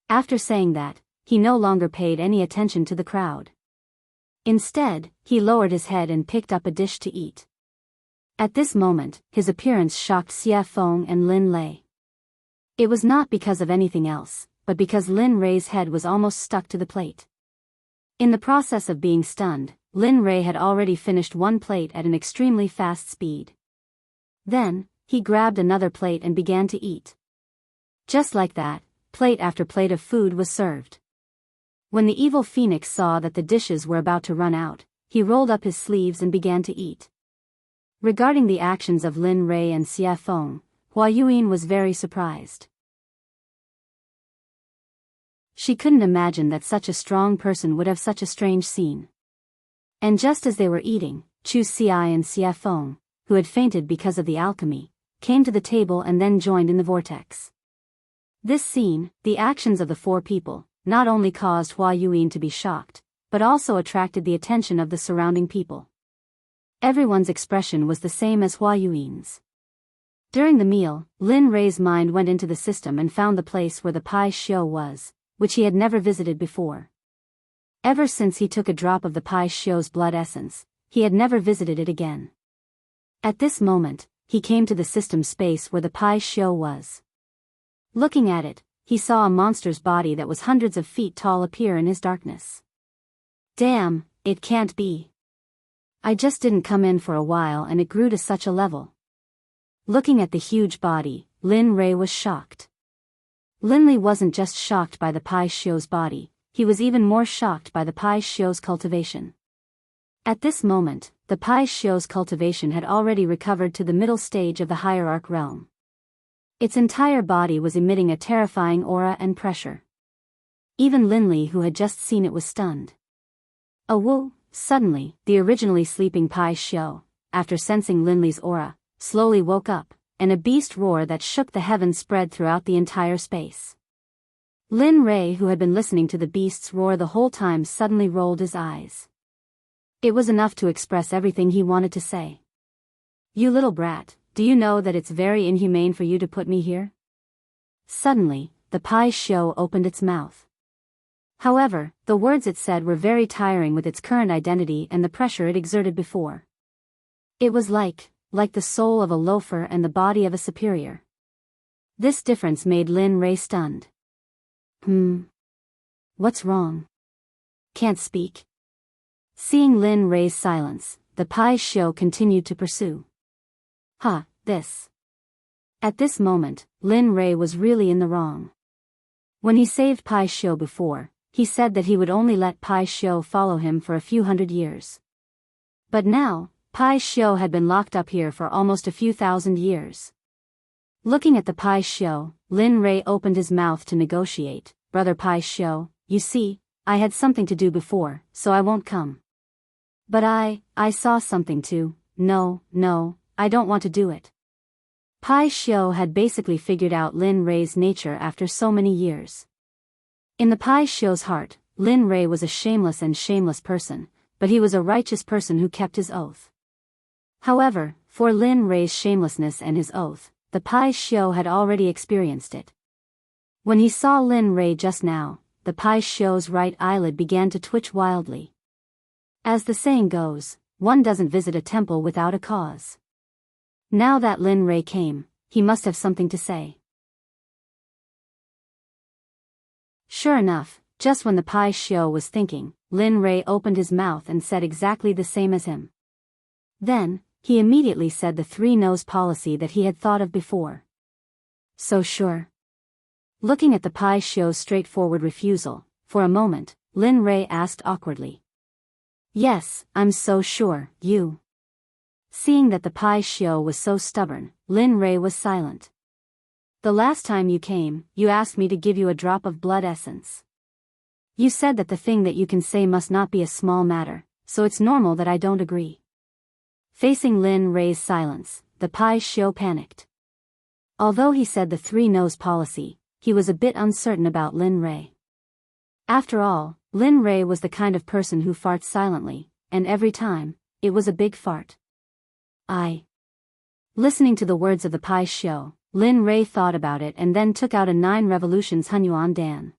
After saying that, he no longer paid any attention to the crowd. Instead, he lowered his head and picked up a dish to eat. At this moment, his appearance shocked Xia Feng and Lin Lei. It was not because of anything else, but because Lin Rei's head was almost stuck to the plate. In the process of being stunned, Lin Rei had already finished one plate at an extremely fast speed. Then, he grabbed another plate and began to eat. Just like that, plate after plate of food was served. When the evil phoenix saw that the dishes were about to run out, he rolled up his sleeves and began to eat. Regarding the actions of Lin Rei and Xia Feng, Hua Yuyin was very surprised. She couldn't imagine that such a strong person would have such a strange scene. And just as they were eating, Chu Xi and Xia Feng, who had fainted because of the alchemy, came to the table and then joined in the vortex. This scene, the actions of the four people, not only caused Hua Yuyin to be shocked, but also attracted the attention of the surrounding people. Everyone's expression was the same as Hua Yuyin's. During the meal, Lin Rei's mind went into the system and found the place where the Pai Xiu was, which he had never visited before. Ever since he took a drop of the Pai Shio's blood essence, he had never visited it again. At this moment, he came to the system space where the Pai Shio was. Looking at it, he saw a monster's body that was hundreds of feet tall appear in his darkness. Damn, it can't be. I just didn't come in for a while and it grew to such a level. Looking at the huge body, Lin Rei was shocked. Linley wasn't just shocked by the Pai Shio's body, he was even more shocked by the Pai Shio's cultivation. At this moment, the Pai Shio's cultivation had already recovered to the middle stage of the hierarch realm. Its entire body was emitting a terrifying aura and pressure. Even Linley, who had just seen it, was stunned. Suddenly, the originally sleeping Pai Shio, after sensing Linley's aura, slowly woke up, and a beast roar that shook the heavens spread throughout the entire space. Lin Rei, who had been listening to the beast's roar the whole time, suddenly rolled his eyes. It was enough to express everything he wanted to say. "You little brat, do you know that it's very inhumane for you to put me here?" Suddenly, the Pai Shio opened its mouth. However, the words it said were very tiring with its current identity and the pressure it exerted before. It was like the soul of a loafer and the body of a superior. This difference made Lin Rei stunned. What's wrong? Can't speak? Seeing Lin Rei's silence, the Pai Shio continued to pursue. This. At this moment, Lin Rei was really in the wrong. When he saved Pai Shio before, he said that he would only let Pai Shio follow him for a few hundred years. But now, Pai Shio had been locked up here for almost a few thousand years. Looking at the Pai Shio, Lin Rei opened his mouth to negotiate. "Brother Pai Shio, you see, I had something to do before, so I won't come. But I saw something too. No, I don't want to do it." Pai Shio had basically figured out Lin Rei's nature after so many years. In the Pai Shio's heart, Lin Rei was a shameless person, but he was a righteous person who kept his oath. However, for Lin Rei's shamelessness and his oath, the Pai Shio had already experienced it. When he saw Lin Rei just now, the Pai Shio's right eyelid began to twitch wildly. As the saying goes, one doesn't visit a temple without a cause. Now that Lin Rei came, he must have something to say. Sure enough, just when the Pai Shio was thinking, Lin Rei opened his mouth and said exactly the same as him. Then, he immediately said the three-nose policy that he had thought of before. "So sure?" Looking at the Pai Shio's straightforward refusal, for a moment, Lin Rei asked awkwardly. "Yes, I'm so sure, you." Seeing that the Pai Shio was so stubborn, Lin Rei was silent. "The last time you came, you asked me to give you a drop of blood essence. You said that the thing that you can say must not be a small matter, so it's normal that I don't agree." Facing Lin Rei's silence, the Pai Shio panicked. Although he said the three-nose policy, he was a bit uncertain about Lin Rei. After all, Lin Rei was the kind of person who farts silently, and every time, it was a big fart. Listening to the words of the Pai Shio, Lin Rei thought about it and then took out a 9 revolutions Hunyuan Dan.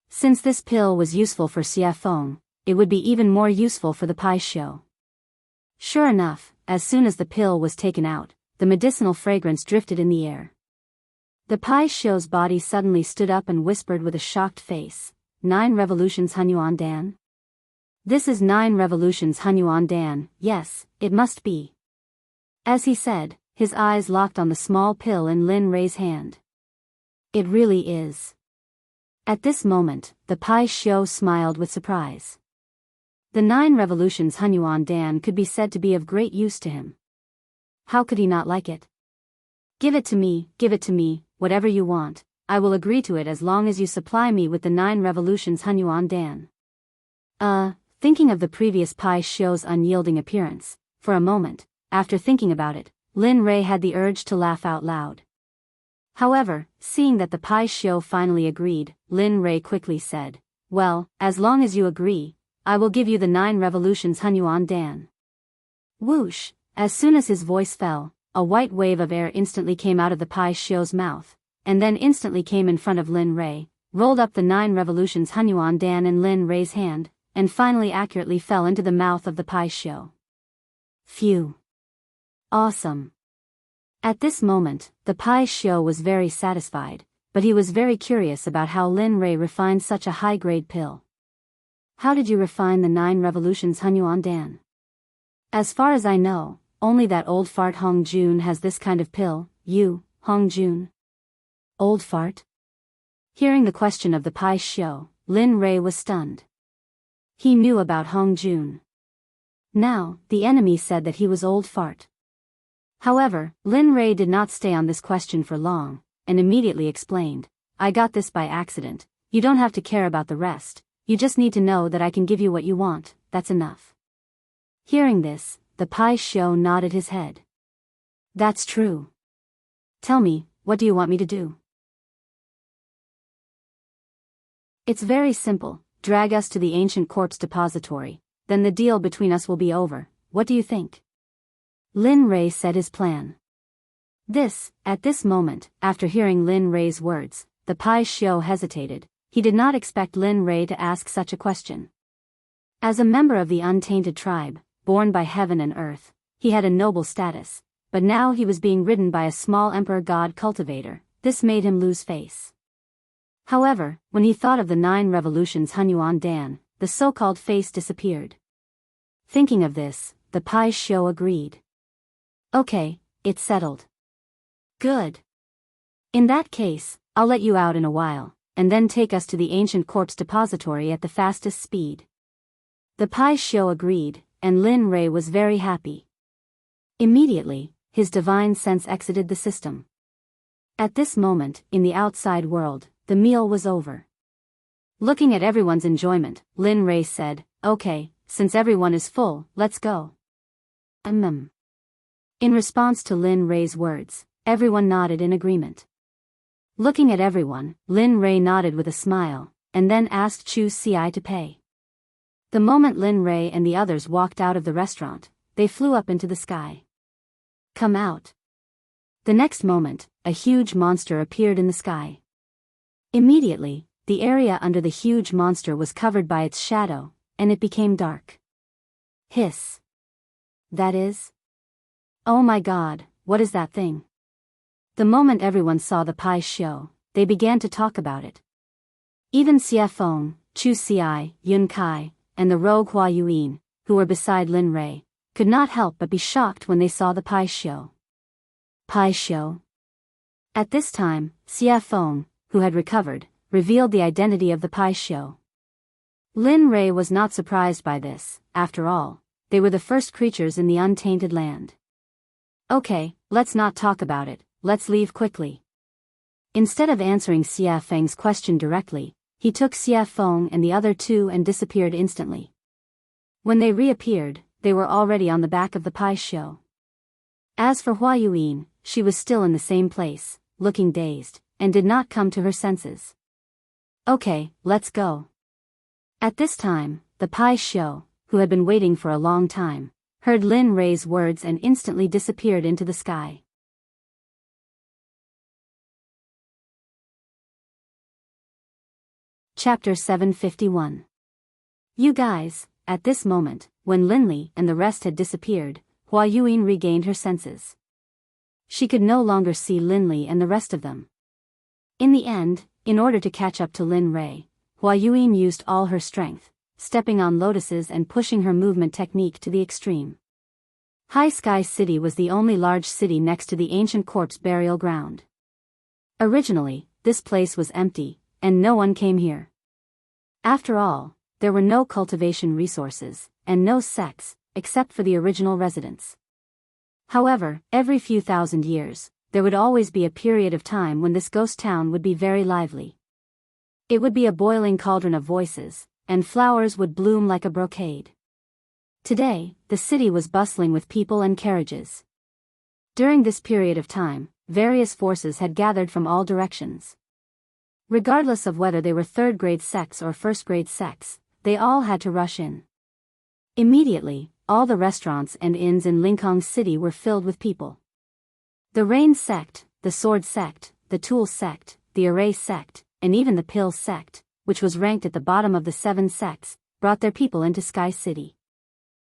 Since this pill was useful for Xie Feng, it would be even more useful for the Pai Shio. Sure enough, as soon as the pill was taken out, the medicinal fragrance drifted in the air. The Pai Shio's body suddenly stood up and whispered with a shocked face, 9 revolutions Hunyuan Dan? This is 9 revolutions Hunyuan Dan, yes, it must be. As he said, his eyes locked on the small pill in Lin Rei's hand. It really is. At this moment, the Pai Shio smiled with surprise. The 9 revolutions Hunyuan Dan could be said to be of great use to him. How could he not like it? Give it to me, whatever you want, I will agree to it as long as you supply me with the 9 revolutions Hunyuan Dan. Thinking of the previous Pai Shio's unyielding appearance, for a moment, after thinking about it, Lin Rei had the urge to laugh out loud. However, seeing that the Pai Shio finally agreed, Lin Rei quickly said, "Well, as long as you agree, I will give you the 9 revolutions Hunyuan Dan." Whoosh! As soon as his voice fell, a white wave of air instantly came out of the Pai Shio's mouth, and then instantly came in front of Lin Rei, rolled up the 9 revolutions Hunyuan Dan in Lin Rei's hand, and finally accurately fell into the mouth of the pie show. Phew. Awesome. At this moment, the pie show was very satisfied, but he was very curious about how Lin Rei refined such a high-grade pill. How did you refine the 9 revolutions Hunyuan Dan? As far as I know, only that old fart Hong Jun has this kind of pill. You, Hong Jun? Old fart? Hearing the question of the pie show, Lin Rei was stunned. He knew about Hong Jun. Now, the enemy said that he was old fart. However, Lin Rei did not stay on this question for long, and immediately explained, I got this by accident, you don't have to care about the rest, you just need to know that I can give you what you want, that's enough. Hearing this, the pie show nodded his head. That's true. Tell me, what do you want me to do? It's very simple, drag us to the ancient corpse depository, then the deal between us will be over, what do you think? Lin Rei said his plan. At this moment, after hearing Lin Rei's words, the pie show hesitated. He did not expect Lin Rei to ask such a question. As a member of the untainted tribe, born by heaven and earth, he had a noble status, but now he was being ridden by a small emperor god cultivator. This made him lose face. However, when he thought of the 9 revolutions Hunyuan Dan, the so-called face disappeared. Thinking of this, the pie show agreed. Okay, it's settled. Good. In that case, I'll let you out in a while, and then take us to the ancient corpse depository at the fastest speed. The pie show agreed, and Lin Rei was very happy. Immediately, his divine sense exited the system. At this moment, in the outside world, the meal was over. Looking at everyone's enjoyment, Lin Rei said, okay, since everyone is full, let's go. In response to Lin Rei's words, everyone nodded in agreement. Looking at everyone, Lin Rei nodded with a smile, and then asked Chu Ci to pay. The moment Lin Rei and the others walked out of the restaurant, they flew up into the sky. Come out. The next moment, a huge monster appeared in the sky. Immediately, the area under the huge monster was covered by its shadow, and it became dark. Hiss. That is? Oh my god, what is that thing? The moment everyone saw the pie show, they began to talk about it. Even Xie Feng, Chu Ci, Yun Kai, and the rogue Hua Yuan, who were beside Lin Rei, could not help but be shocked when they saw the pie show. Pie show? At this time, Xie Feng, who had recovered, revealed the identity of the pie show. Lin Rei was not surprised by this. After all, they were the first creatures in the untainted land. Okay, let's not talk about it, let's leave quickly. Instead of answering Xie Feng's question directly, he took Xie Feng and the other 2 and disappeared instantly. When they reappeared, they were already on the back of the pie show. As for Hua Yuan, she was still in the same place, looking dazed, and did not come to her senses. Okay, let's go. At this time, the pie show, who had been waiting for a long time, heard Lin Rei's words and instantly disappeared into the sky. Chapter 751. You guys, at this moment, when Linli and the rest had disappeared, Hua Yuan regained her senses. She could no longer see Linli and the rest of them. In the end, in order to catch up to Lin Rei, Hua Yuan used all her strength, stepping on lotuses and pushing her movement technique to the extreme. High Sky City was the only large city next to the ancient corpse burial ground. Originally, this place was empty, and no one came here. After all, there were no cultivation resources, and no sects, except for the original residents. However, every few thousand years, there would always be a period of time when this ghost town would be very lively. It would be a boiling cauldron of voices, and flowers would bloom like a brocade. Today, the city was bustling with people and carriages. During this period of time, various forces had gathered from all directions. Regardless of whether they were third-grade sects or first-grade sects, they all had to rush in. Immediately, all the restaurants and inns in Linkhong City were filled with people. The Rain Sect, the Sword Sect, the Tool Sect, the Array Sect, and even the Pill Sect, which was ranked at the bottom of the 7 sects, brought their people into Sky City.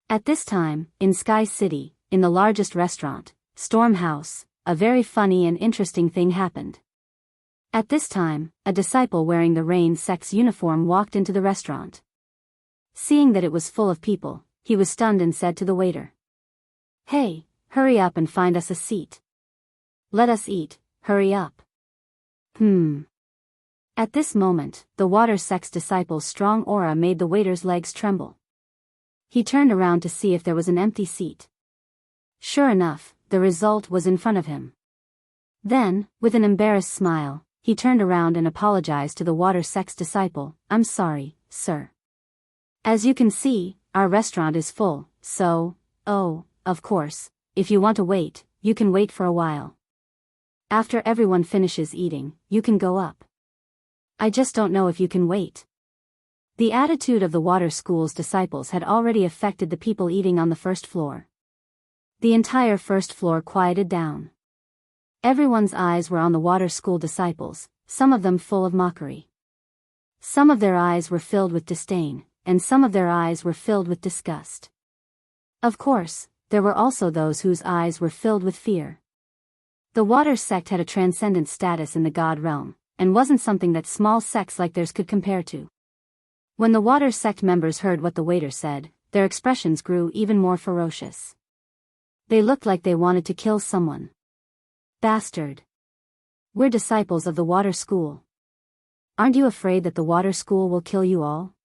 At this time, in Sky City, in the largest restaurant, Storm House, a very funny and interesting thing happened. At this time, a disciple wearing the Rain Sect's uniform walked into the restaurant. Seeing that it was full of people, he was stunned and said to the waiter, "Hey, hurry up and find us a seat. Let us eat, hurry up." At this moment, the Water Sect's disciple's strong aura made the waiter's legs tremble. He turned around to see if there was an empty seat. Sure enough, the result was in front of him. Then, with an embarrassed smile, he turned around and apologized to the Water Sect's disciple. "I'm sorry, sir. As you can see, our restaurant is full, so, of course, if you want to wait, you can wait for a while. After everyone finishes eating, you can go up. I just don't know if you can wait." The attitude of the Water School's disciples had already affected the people eating on the first floor. The entire first floor quieted down. Everyone's eyes were on the Water School disciples, some of them full of mockery. Some of their eyes were filled with disdain, and some of their eyes were filled with disgust. Of course, there were also those whose eyes were filled with fear. The Water Sect had a transcendent status in the God realm, and wasn't something that small sects like theirs could compare to. When the Water Sect members heard what the waiter said, their expressions grew even more ferocious. They looked like they wanted to kill someone. "Bastard. We're disciples of the Water School. Aren't you afraid that the Water School will kill you all?"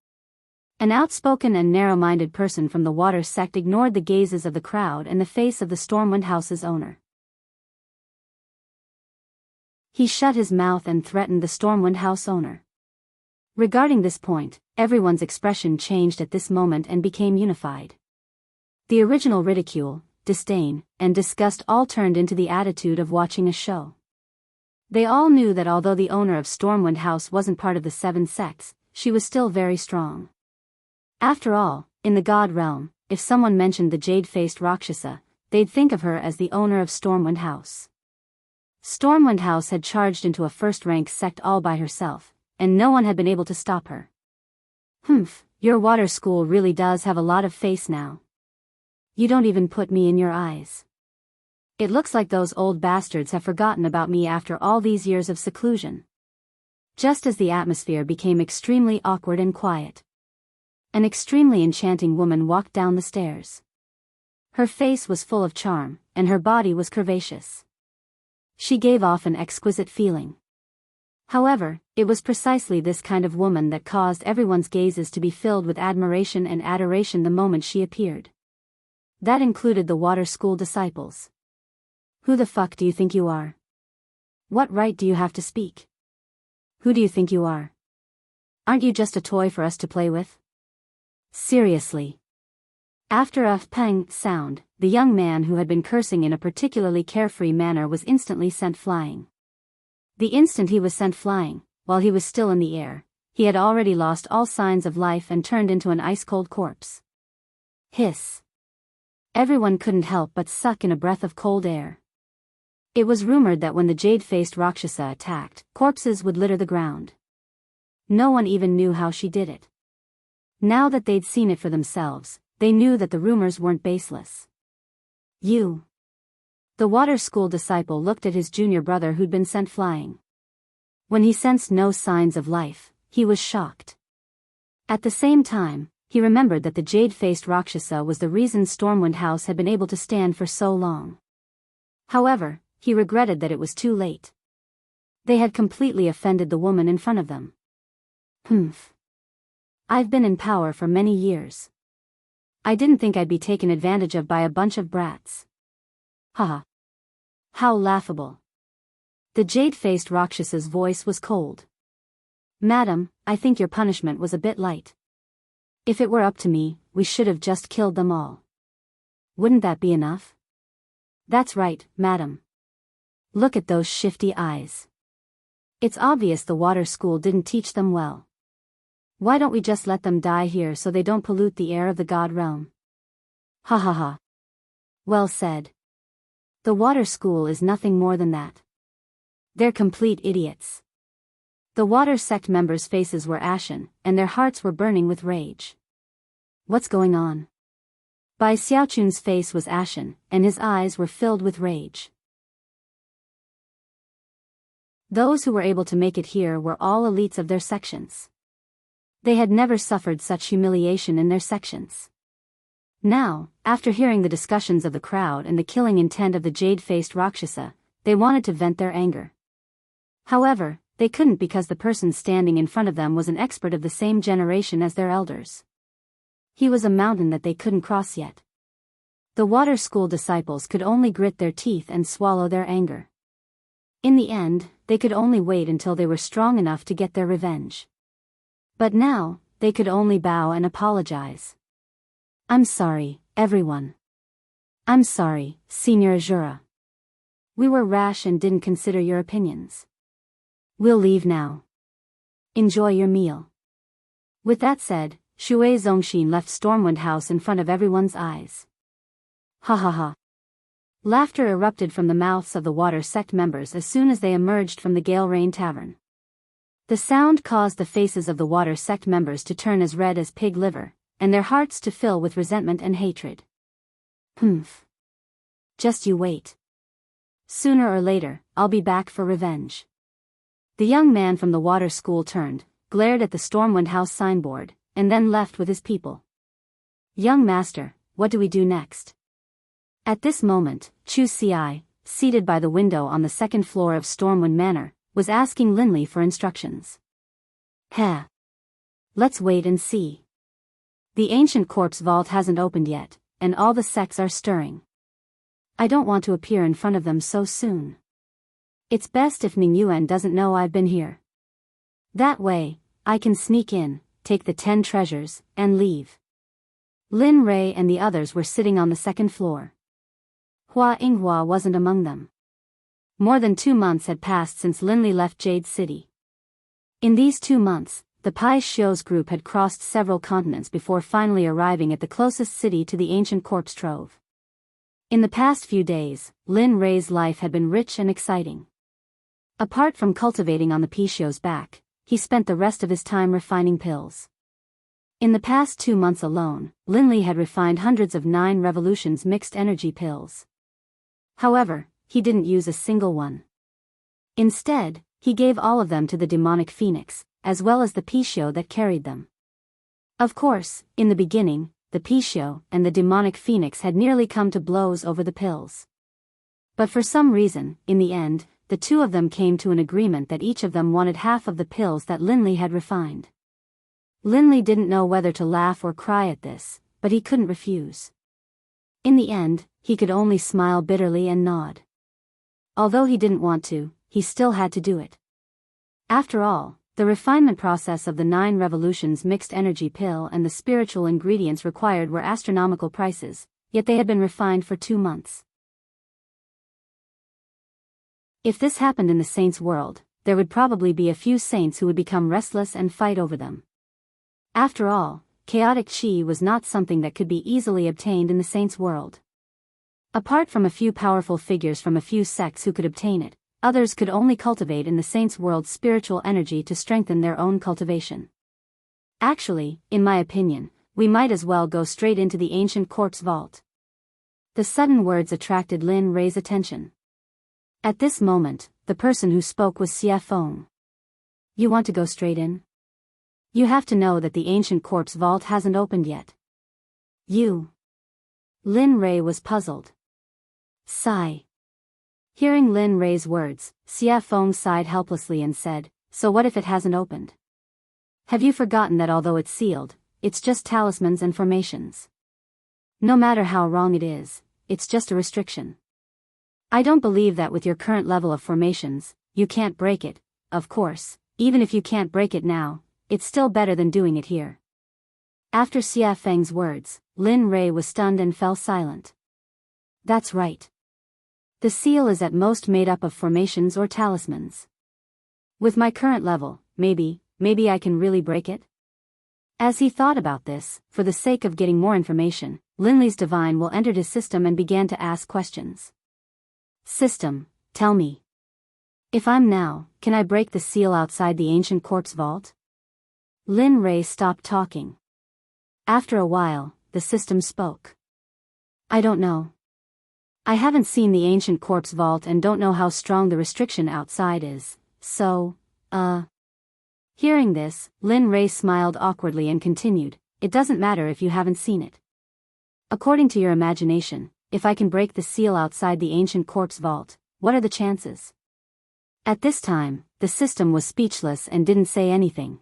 An outspoken and narrow-minded person from the Water Sect ignored the gazes of the crowd and the face of the Stormwind House's owner. He shut his mouth and threatened the Stormwind House owner. Regarding this point, everyone's expression changed at this moment and became unified. The original ridicule, disdain, and disgust all turned into the attitude of watching a show. They all knew that although the owner of Stormwind House wasn't part of the 7 sects, she was still very strong. After all, in the God realm, if someone mentioned the jade-faced Rakshasa, they'd think of her as the owner of Stormwind House. Stormwind House had charged into a first-rank sect all by herself, and no one had been able to stop her. Your Water School really does have a lot of face now. You don't even put me in your eyes. It looks like those old bastards have forgotten about me after all these years of seclusion." Just as the atmosphere became extremely awkward and quiet, an extremely enchanting woman walked down the stairs. Her face was full of charm, and her body was curvaceous. She gave off an exquisite feeling. However, it was precisely this kind of woman that caused everyone's gazes to be filled with admiration and adoration the moment she appeared. That included the Water School disciples. "Who the fuck do you think you are? What right do you have to speak? Who do you think you are? Aren't you just a toy for us to play with? Seriously." After a pang sound, the young man who had been cursing in a particularly carefree manner was instantly sent flying. The instant he was sent flying, while he was still in the air, he had already lost all signs of life and turned into an ice-cold corpse. Hiss. Everyone couldn't help but suck in a breath of cold air. It was rumored that when the jade-faced Rakshasa attacked, corpses would litter the ground. No one even knew how she did it. Now that they'd seen it for themselves, they knew that the rumors weren't baseless. "You." The Water School disciple looked at his junior brother who'd been sent flying. When he sensed no signs of life, he was shocked. At the same time, he remembered that the jade-faced Rakshasa was the reason Stormwind House had been able to stand for so long. However, he regretted that it was too late. They had completely offended the woman in front of them. I've been in power for many years. I didn't think I'd be taken advantage of by a bunch of brats. Haha. How laughable. The jade-faced Rakshasa's voice was cold. "Madam, I think your punishment was a bit light. If it were up to me, we should have just killed them all. Wouldn't that be enough?" "That's right, madam. Look at those shifty eyes. It's obvious the Water School didn't teach them well. Why don't we just let them die here so they don't pollute the air of the God realm?" Ha ha ha. Well said. The Water School is nothing more than that. They're complete idiots. The Water Sect members' faces were ashen, and their hearts were burning with rage. What's going on? Bai Xiaochun's face was ashen, and his eyes were filled with rage. Those who were able to make it here were all elites of their sections. They had never suffered such humiliation in their sections. Now, after hearing the discussions of the crowd and the killing intent of the jade-faced Rakshasa, they wanted to vent their anger. However, they couldn't because the person standing in front of them was an expert of the same generation as their elders. He was a mountain that they couldn't cross yet. The water school disciples could only grit their teeth and swallow their anger. In the end, they could only wait until they were strong enough to get their revenge. But now, they could only bow and apologize. I'm sorry, everyone. I'm sorry, Senior Azura. We were rash and didn't consider your opinions. We'll leave now. Enjoy your meal. With that said, Shui Zongxin left Stormwind House in front of everyone's eyes. Ha ha ha. Laughter erupted from the mouths of the Water Sect members as soon as they emerged from the Gale Rain Tavern. The sound caused the faces of the Water Sect members to turn as red as pig liver, and their hearts to fill with resentment and hatred. Humph. Just you wait. Sooner or later, I'll be back for revenge. The young man from the water school turned, glared at the Stormwind House signboard, and then left with his people. Young master, what do we do next? At this moment, Chu Ci, seated by the window on the second floor of Stormwind Manor, was asking Linley for instructions. Heh. Let's wait and see. The ancient corpse vault hasn't opened yet, and all the sects are stirring. I don't want to appear in front of them so soon. It's best if Ning Yuan doesn't know I've been here. That way, I can sneak in, take the 10 treasures, and leave. Lin Rei and the others were sitting on the second floor. Hua Yinghua wasn't among them. More than 2 months had passed since Linley left Jade City. In these 2 months, the Pai Shio's group had crossed several continents before finally arriving at the closest city to the ancient corpse trove. In the past few days, Lin Rei's life had been rich and exciting. Apart from cultivating on the Pai Shio's back, he spent the rest of his time refining pills. In the past 2 months alone, Linley had refined hundreds of 9 revolutions mixed energy pills. However, he didn't use a single one. Instead, he gave all of them to the demonic phoenix, as well as the Pai Shio that carried them. Of course, in the beginning, the Pai Shio and the demonic phoenix had nearly come to blows over the pills. But for some reason, in the end, the two of them came to an agreement that each of them wanted half of the pills that Linley had refined. Linley didn't know whether to laugh or cry at this, but he couldn't refuse. In the end, he could only smile bitterly and nod. Although he didn't want to, he still had to do it. After all, the refinement process of the 9 revolutions mixed energy pill and the spiritual ingredients required were astronomical prices, yet they had been refined for 2 months. If this happened in the saints' world, there would probably be a few saints who would become restless and fight over them. After all, chaotic qi was not something that could be easily obtained in the saints' world. Apart from a few powerful figures from a few sects who could obtain it, others could only cultivate in the saints' world spiritual energy to strengthen their own cultivation. Actually, in my opinion, we might as well go straight into the ancient corpse vault. The sudden words attracted Lin Rei's attention. At this moment, the person who spoke was Xie Feng. You want to go straight in? You have to know that the ancient corpse vault hasn't opened yet. You. Lin Rei was puzzled. Sigh. Hearing Lin Rei's words, Xie Feng sighed helplessly and said, so what if it hasn't opened? Have you forgotten that although it's sealed, it's just talismans and formations? No matter how wrong it is, it's just a restriction. I don't believe that with your current level of formations, you can't break it. Of course, even if you can't break it now, it's still better than doing it here. After Xie Feng's words, Lin Rei was stunned and fell silent. That's right. The seal is at most made up of formations or talismans. With my current level, maybe I can really break it? As he thought about this, for the sake of getting more information, Linley's divine will entered his system and began to ask questions. System, tell me. If I'm now, can I break the seal outside the ancient corpse vault? Lin Rei stopped talking. After a while, the system spoke. I don't know. I haven't seen the ancient corpse vault and don't know how strong the restriction outside is, so, Hearing this, Lin Ray smiled awkwardly and continued, it doesn't matter if you haven't seen it. According to your imagination, if I can break the seal outside the ancient corpse vault, what are the chances? At this time, the system was speechless and didn't say anything.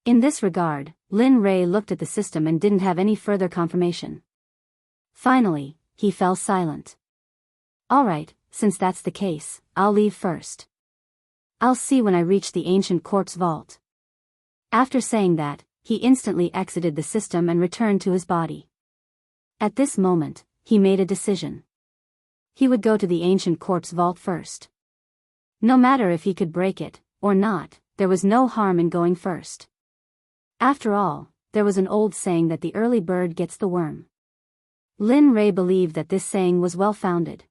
In this regard, Lin Ray looked at the system and didn't have any further confirmation. Finally, he fell silent. Alright, since that's the case, I'll leave first. I'll see when I reach the ancient corpse vault. After saying that, he instantly exited the system and returned to his body. At this moment, he made a decision. He would go to the ancient corpse vault first. No matter if he could break it, or not, there was no harm in going first. After all, there was an old saying that the early bird gets the worm. Lin Ray believed that this saying was well-founded.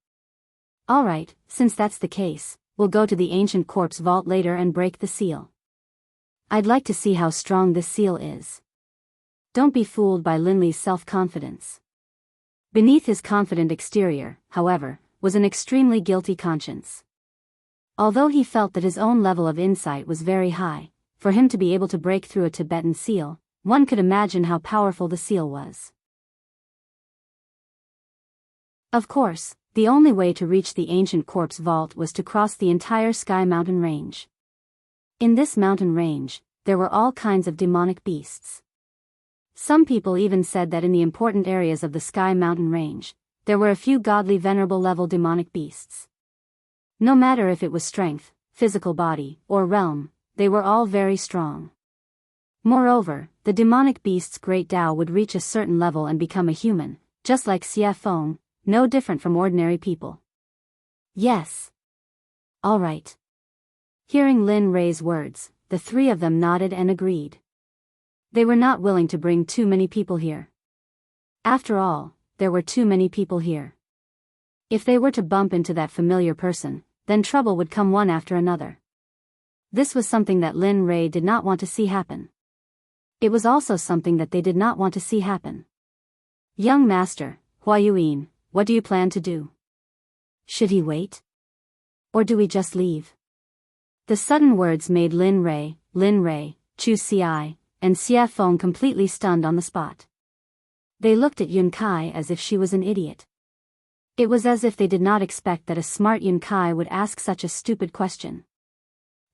Alright, since that's the case, we'll go to the ancient corpse vault later and break the seal. I'd like to see how strong this seal is. Don't be fooled by Linley's self-confidence. Beneath his confident exterior, however, was an extremely guilty conscience. Although he felt that his own level of insight was very high, for him to be able to break through a Tibetan seal, one could imagine how powerful the seal was. Of course, the only way to reach the ancient corpse vault was to cross the entire Sky Mountain range. In this mountain range, there were all kinds of demonic beasts. Some people even said that in the important areas of the Sky Mountain range, there were a few godly venerable level demonic beasts. No matter if it was strength, physical body, or realm, they were all very strong. Moreover, the demonic beast's great Tao would reach a certain level and become a human, just like Xie Feng, no different from ordinary people. Yes. All right. Hearing Lin Ray's words, the three of them nodded and agreed. They were not willing to bring too many people here. After all, there were too many people here. If they were to bump into that familiar person, then trouble would come one after another. This was something that Lin Ray did not want to see happen. It was also something that they did not want to see happen. Young Master, Huayuan, what do you plan to do? Should he wait? Or do we just leave? The sudden words made Lin Ray, Chu Xiai, and Xie Feng completely stunned on the spot. They looked at Yun Kai as if she was an idiot. It was as if they did not expect that a smart Yun Kai would ask such a stupid question.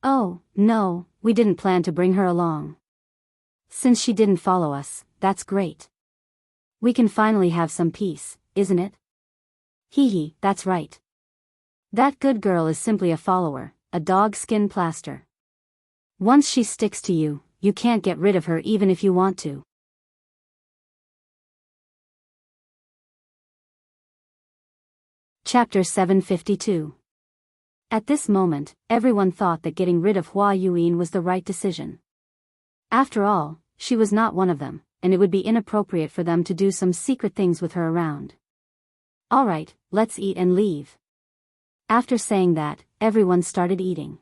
Oh, no, we didn't plan to bring her along. Since she didn't follow us, that's great. We can finally have some peace, isn't it? Hee, that's right. That good girl is simply a follower, a dog skin plaster. Once she sticks to you, you can't get rid of her even if you want to. Chapter 752. At this moment, everyone thought that getting rid of Huayuan was the right decision. After all, she was not one of them, and it would be inappropriate for them to do some secret things with her around. Alright, let's eat and leave. After saying that, everyone started eating.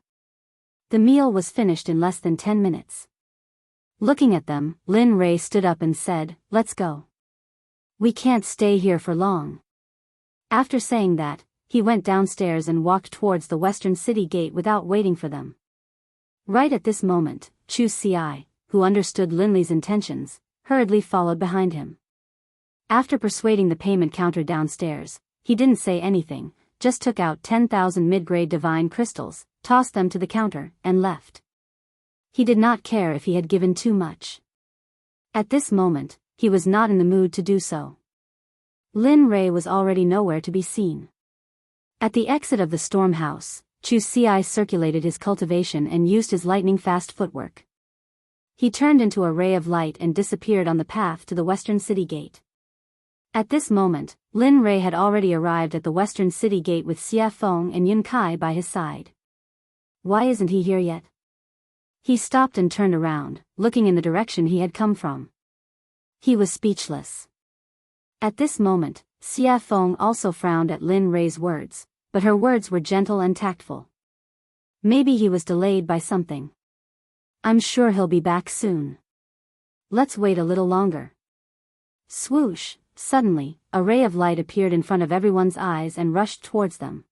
The meal was finished in less than 10 minutes. Looking at them, Lin Ray stood up and said, let's go. We can't stay here for long. After saying that, he went downstairs and walked towards the western city gate without waiting for them. Right at this moment, Chu Xiai, who understood Linley's intentions, hurriedly followed behind him. After persuading the payment counter downstairs, he didn't say anything, just took out 10,000 mid-grade divine crystals, tossed them to the counter, and left. He did not care if he had given too much. At this moment, he was not in the mood to do so. Lin Ray was already nowhere to be seen. At the exit of the storm house, Chu Xiai circulated his cultivation and used his lightning-fast footwork. He turned into a ray of light and disappeared on the path to the western city gate. At this moment, Lin Ray had already arrived at the western city gate with Xie Feng and Yun Kai by his side. Why isn't he here yet? He stopped and turned around, looking in the direction he had come from. He was speechless. At this moment, Xie Feng also frowned at Lin Ray's words, but her words were gentle and tactful. Maybe he was delayed by something. I'm sure he'll be back soon. Let's wait a little longer. Swoosh! Suddenly, a ray of light appeared in front of everyone's eyes and rushed towards them.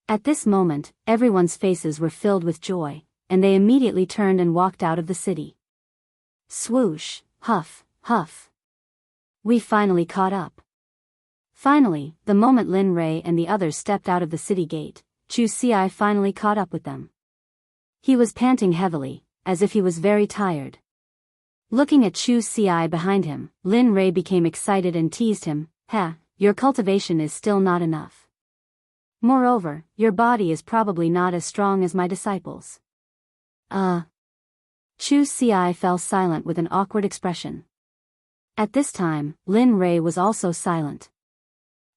At this moment, everyone's faces were filled with joy, and they immediately turned and walked out of the city. Swoosh! Huff, huff. We finally caught up. Finally, the moment Lin Ray and the others stepped out of the city gate, Chu Xi finally caught up with them. He was panting heavily, as if he was very tired. Looking at Chu Xi behind him, Lin Ray became excited and teased him, "Ha, your cultivation is still not enough. Moreover, your body is probably not as strong as my disciples." Chu Xi fell silent with an awkward expression. At this time, Lin Ray was also silent.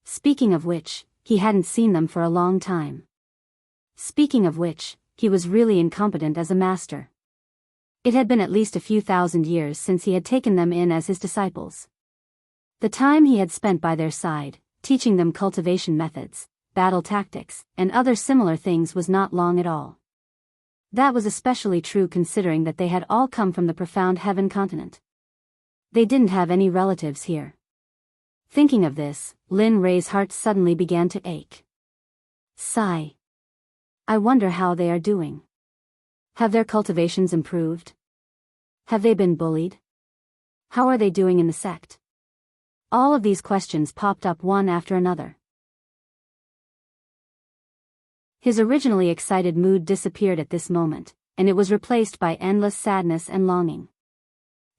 Speaking of which, he hadn't seen them for a long time. Speaking of which, he was really incompetent as a master. It had been at least a few thousand years since he had taken them in as his disciples. The time he had spent by their side, teaching them cultivation methods, battle tactics, and other similar things was not long at all. That was especially true considering that they had all come from the profound heaven continent. They didn't have any relatives here. Thinking of this, Lin Ray's heart suddenly began to ache. Sigh. I wonder how they are doing. Have their cultivations improved? Have they been bullied? How are they doing in the sect? All of these questions popped up one after another. His originally excited mood disappeared at this moment, and it was replaced by endless sadness and longing.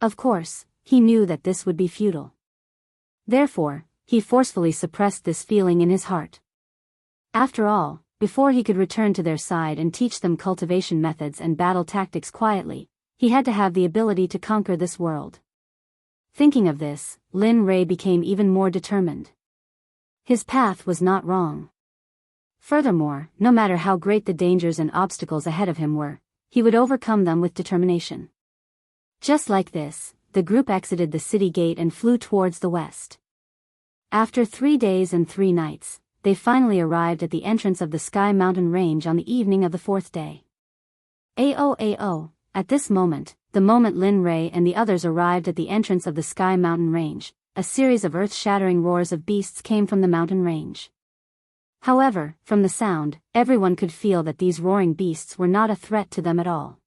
Of course, he knew that this would be futile. Therefore, he forcefully suppressed this feeling in his heart. After all, before he could return to their side and teach them cultivation methods and battle tactics quietly, he had to have the ability to conquer this world. Thinking of this, Lin Ray became even more determined. His path was not wrong. Furthermore, no matter how great the dangers and obstacles ahead of him were, he would overcome them with determination. Just like this, the group exited the city gate and flew towards the west. After 3 days and 3 nights, they finally arrived at the entrance of the Sky Mountain Range on the evening of the 4th day. Ao. At this moment, the moment Lin Ray and the others arrived at the entrance of the Sky Mountain Range, a series of earth-shattering roars of beasts came from the mountain range. However, from the sound, everyone could feel that these roaring beasts were not a threat to them at all.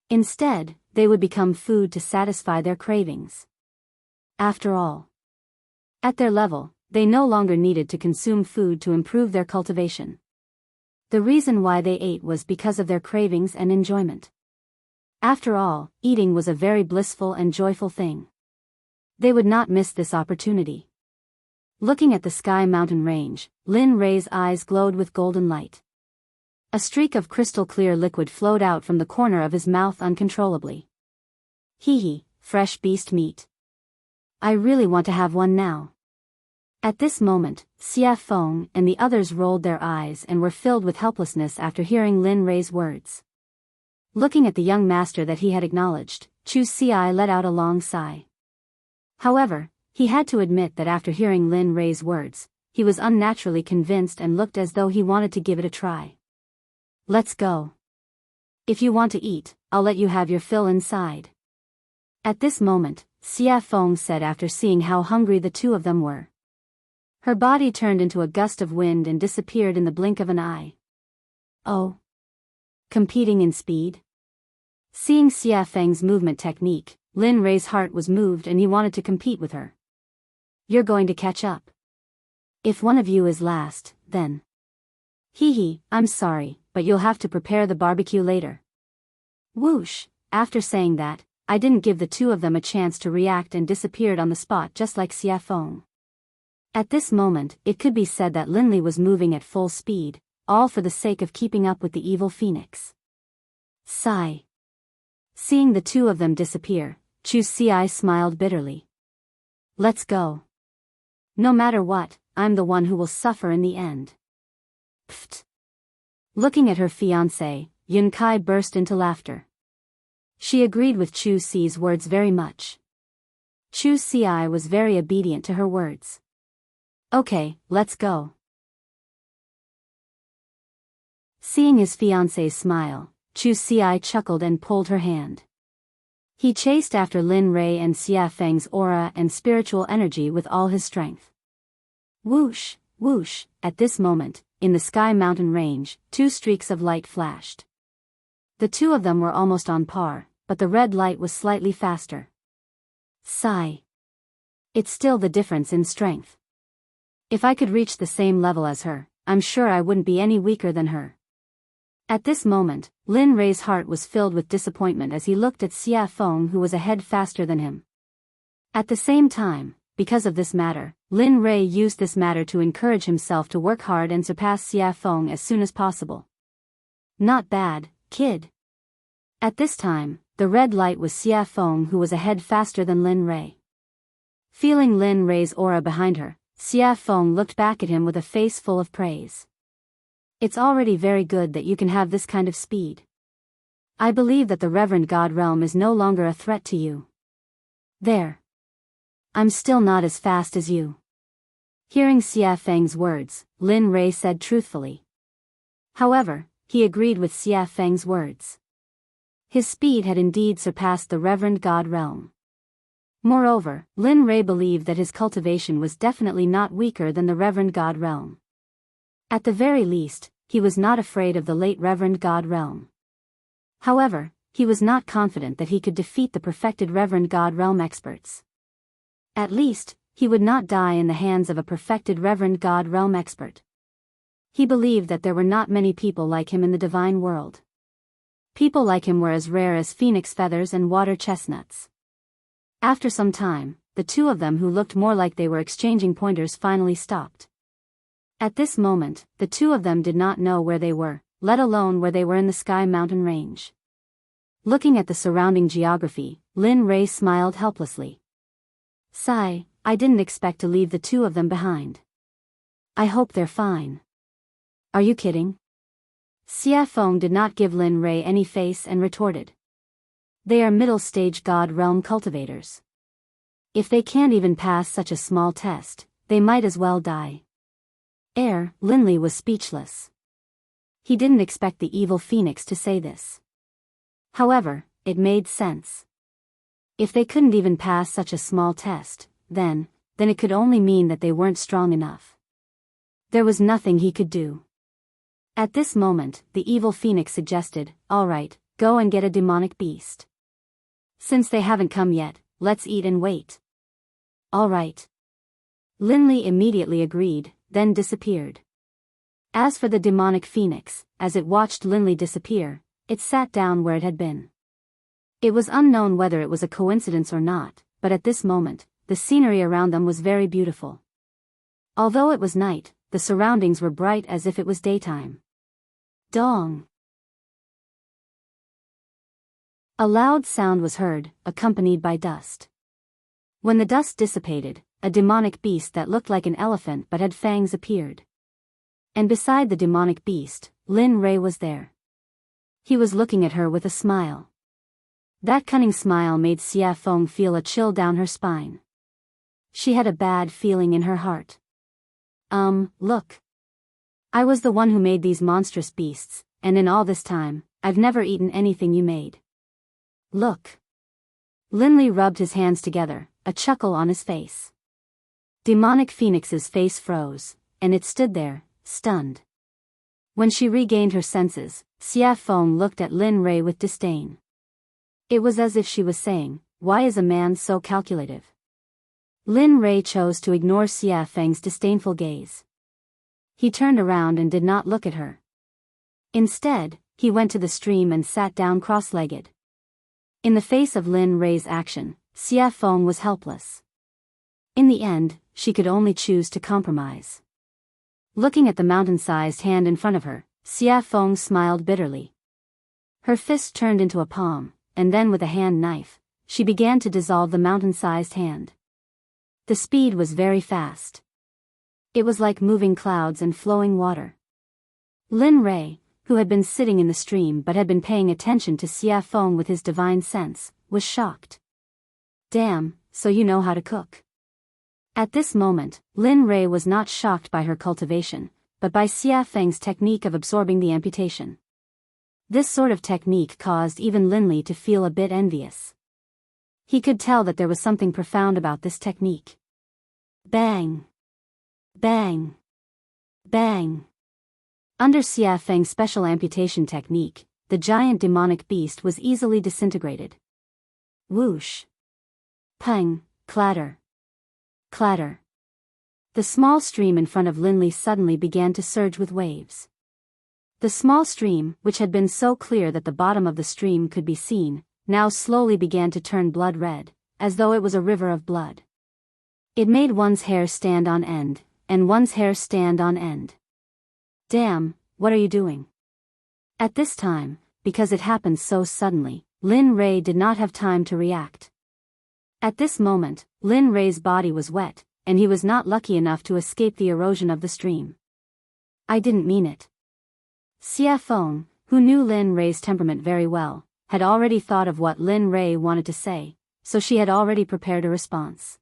Instead, they would become food to satisfy their cravings. After all, at their level, they no longer needed to consume food to improve their cultivation. The reason why they ate was because of their cravings and enjoyment. After all, eating was a very blissful and joyful thing. They would not miss this opportunity. Looking at the Sky Mountain Range, Lin Ray's eyes glowed with golden light. A streak of crystal-clear liquid flowed out from the corner of his mouth uncontrollably. Hee, fresh beast meat. I really want to have one now. At this moment, Xia Feng and the others rolled their eyes and were filled with helplessness after hearing Lin Ray's words. Looking at the young master that he had acknowledged, Chu Xi let out a long sigh. However, he had to admit that after hearing Lin Ray's words, he was unnaturally convinced and looked as though he wanted to give it a try. Let's go. If you want to eat, I'll let you have your fill inside. At this moment, Xia Feng said after seeing how hungry the two of them were. Her body turned into a gust of wind and disappeared in the blink of an eye. Oh. Competing in speed? Seeing Xia Feng's movement technique, Lin Ray's heart was moved and he wanted to compete with her. You're going to catch up. If one of you is last, then. I'm sorry, but you'll have to prepare the barbecue later. Whoosh! After saying that, I didn't give the two of them a chance to react and disappeared on the spot just like Xia Feng. At this moment, it could be said that Linley was moving at full speed, all for the sake of keeping up with the evil phoenix. Sigh. Seeing the two of them disappear, Chu Xi smiled bitterly. Let's go. No matter what, I'm the one who will suffer in the end. Pfft. Looking at her fiancé, Yun Kai burst into laughter. She agreed with Chu Xi's words very much. Chu Xi was very obedient to her words. Okay, let's go. Seeing his fiancé's smile, Chu Xi chuckled and pulled her hand. He chased after Lin Rei and Xia Feng's aura and spiritual energy with all his strength. Whoosh, whoosh, at this moment, in the Sky Mountain range, two streaks of light flashed. The two of them were almost on par, but the red light was slightly faster. Sigh. It's still the difference in strength. If I could reach the same level as her, I'm sure I wouldn't be any weaker than her. At this moment, Lin Rei's heart was filled with disappointment as he looked at Xia Feng, who was ahead faster than him. At the same time, because of this matter, Lin Rei used this matter to encourage himself to work hard and surpass Xia Feng as soon as possible. Not bad, kid. At this time, the red light was Xia Feng, who was ahead faster than Lin Rei. Feeling Lin Rei's aura behind her, Xia Feng looked back at him with a face full of praise. It's already very good that you can have this kind of speed. I believe that the Reverend God Realm is no longer a threat to you. There. I'm still not as fast as you. Hearing Xia Feng's words, Lin Rei said truthfully. However, he agreed with Xia Feng's words. His speed had indeed surpassed the Reverend God Realm. Moreover, Lin Rei believed that his cultivation was definitely not weaker than the Reverend God Realm. At the very least, he was not afraid of the late Reverend God Realm. However, he was not confident that he could defeat the perfected Reverend God Realm experts. At least, he would not die in the hands of a perfected Reverend God Realm expert. He believed that there were not many people like him in the divine world. People like him were as rare as phoenix feathers and water chestnuts. After some time, the two of them, who looked more like they were exchanging pointers, finally stopped. At this moment, the two of them did not know where they were, let alone where they were in the Sky Mountain range. Looking at the surrounding geography, Lin Rei smiled helplessly. Sigh, I didn't expect to leave the two of them behind. I hope they're fine. Are you kidding? Xia Feng did not give Lin Rei any face and retorted. They are middle-stage God Realm cultivators. If they can't even pass such a small test, they might as well die. Linley was speechless. He didn't expect the evil phoenix to say this. However, it made sense. If they couldn't even pass such a small test, then it could only mean that they weren't strong enough. There was nothing he could do. At this moment, the evil phoenix suggested, "All right, go and get a demonic beast. Since they haven't come yet, let's eat and wait." All right. Linley immediately agreed, then disappeared. As for the demonic phoenix, as it watched Linley disappear, it sat down where it had been. It was unknown whether it was a coincidence or not, but at this moment, the scenery around them was very beautiful. Although it was night, the surroundings were bright as if it was daytime. Dong! A loud sound was heard, accompanied by dust. When the dust dissipated, a demonic beast that looked like an elephant but had fangs appeared. And beside the demonic beast, Lin Rei was there. He was looking at her with a smile. That cunning smile made Xia Feng feel a chill down her spine. She had a bad feeling in her heart. Look. I was the one who made these monstrous beasts, and in all this time, I've never eaten anything you made. Look. Linley rubbed his hands together, a chuckle on his face. Demonic Phoenix's face froze, and it stood there, stunned. When she regained her senses, Xia Feng looked at Lin Rei with disdain. It was as if she was saying, "Why is a man so calculative?" Lin Rei chose to ignore Xia Feng's disdainful gaze. He turned around and did not look at her. Instead, he went to the stream and sat down cross-legged. In the face of Lin Rei's action, Xia Feng was helpless. In the end, she could only choose to compromise. Looking at the mountain-sized hand in front of her, Xia Feng smiled bitterly. Her fist turned into a palm, and then with a hand knife, she began to dissolve the mountain-sized hand. The speed was very fast. It was like moving clouds and flowing water. Lin Rei, who had been sitting in the stream but had been paying attention to Xia Feng with his divine sense, was shocked. Damn, so you know how to cook. At this moment, Lin Rei was not shocked by her cultivation, but by Xia Feng's technique of absorbing the amputation. This sort of technique caused even Linley to feel a bit envious. He could tell that there was something profound about this technique. Bang! Bang! Bang! Under Xia Feng's special amputation technique, the giant demonic beast was easily disintegrated. Whoosh! Pang! Clatter! Clatter! The small stream in front of Linley suddenly began to surge with waves. The small stream, which had been so clear that the bottom of the stream could be seen, now slowly began to turn blood red, as though it was a river of blood. It made one's hair stand on end, and one's hair stand on end. Damn, what are you doing? At this time, because it happened so suddenly, Lin Rei did not have time to react. At this moment, Lin Rei's body was wet, and he was not lucky enough to escape the erosion of the stream. I didn't mean it. Xia Feng, who knew Lin Rei's temperament very well, had already thought of what Lin Rei wanted to say, so she had already prepared a response.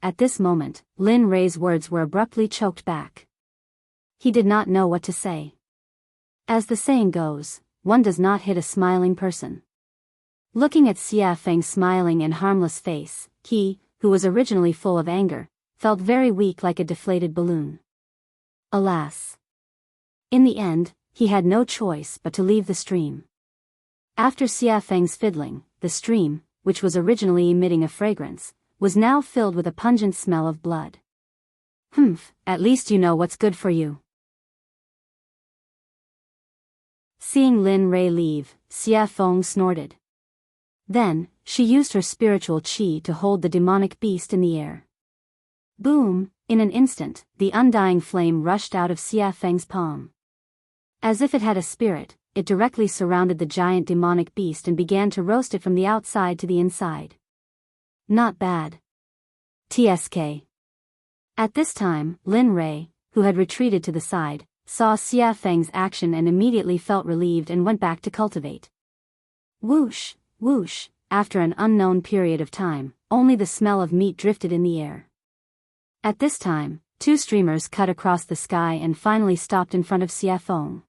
At this moment, Lin Rei's words were abruptly choked back. He did not know what to say. As the saying goes, one does not hit a smiling person. Looking at Xia Feng's smiling and harmless face, he, who was originally full of anger, felt very weak like a deflated balloon. Alas! In the end, he had no choice but to leave the stream. After Xia Feng's fiddling, the stream, which was originally emitting a fragrance, was now filled with a pungent smell of blood. Humph, at least you know what's good for you. Seeing Lin Rei leave, Xia Feng snorted. Then, she used her spiritual qi to hold the demonic beast in the air. Boom! In an instant, the undying flame rushed out of Xia Feng's palm. As if it had a spirit, it directly surrounded the giant demonic beast and began to roast it from the outside to the inside. Not bad. TSK. At this time, Lin Rei, who had retreated to the side, saw Xia Feng's action and immediately felt relieved and went back to cultivate. Whoosh, whoosh, after an unknown period of time, only the smell of meat drifted in the air. At this time, two streamers cut across the sky and finally stopped in front of Xia Feng.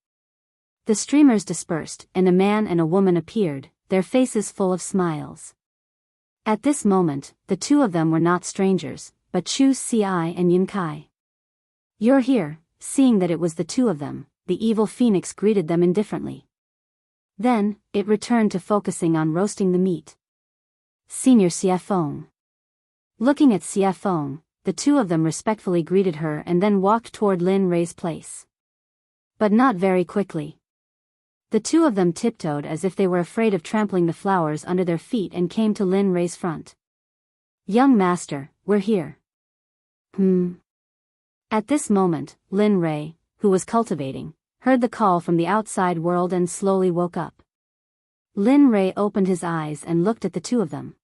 The streamers dispersed, and a man and a woman appeared, their faces full of smiles. At this moment, the two of them were not strangers, but Chu Xi and Yin Kai. You're here. Seeing that it was the two of them, the evil phoenix greeted them indifferently. Then, it returned to focusing on roasting the meat. Senior Xia Feng. Looking at Xia Feng, the two of them respectfully greeted her and then walked toward Lin Rei's place. But not very quickly. The two of them tiptoed as if they were afraid of trampling the flowers under their feet and came to Lin Rei's front. Young master, we're here. At this moment, Lin Rei, who was cultivating, heard the call from the outside world and slowly woke up. Lin Rei opened his eyes and looked at the two of them.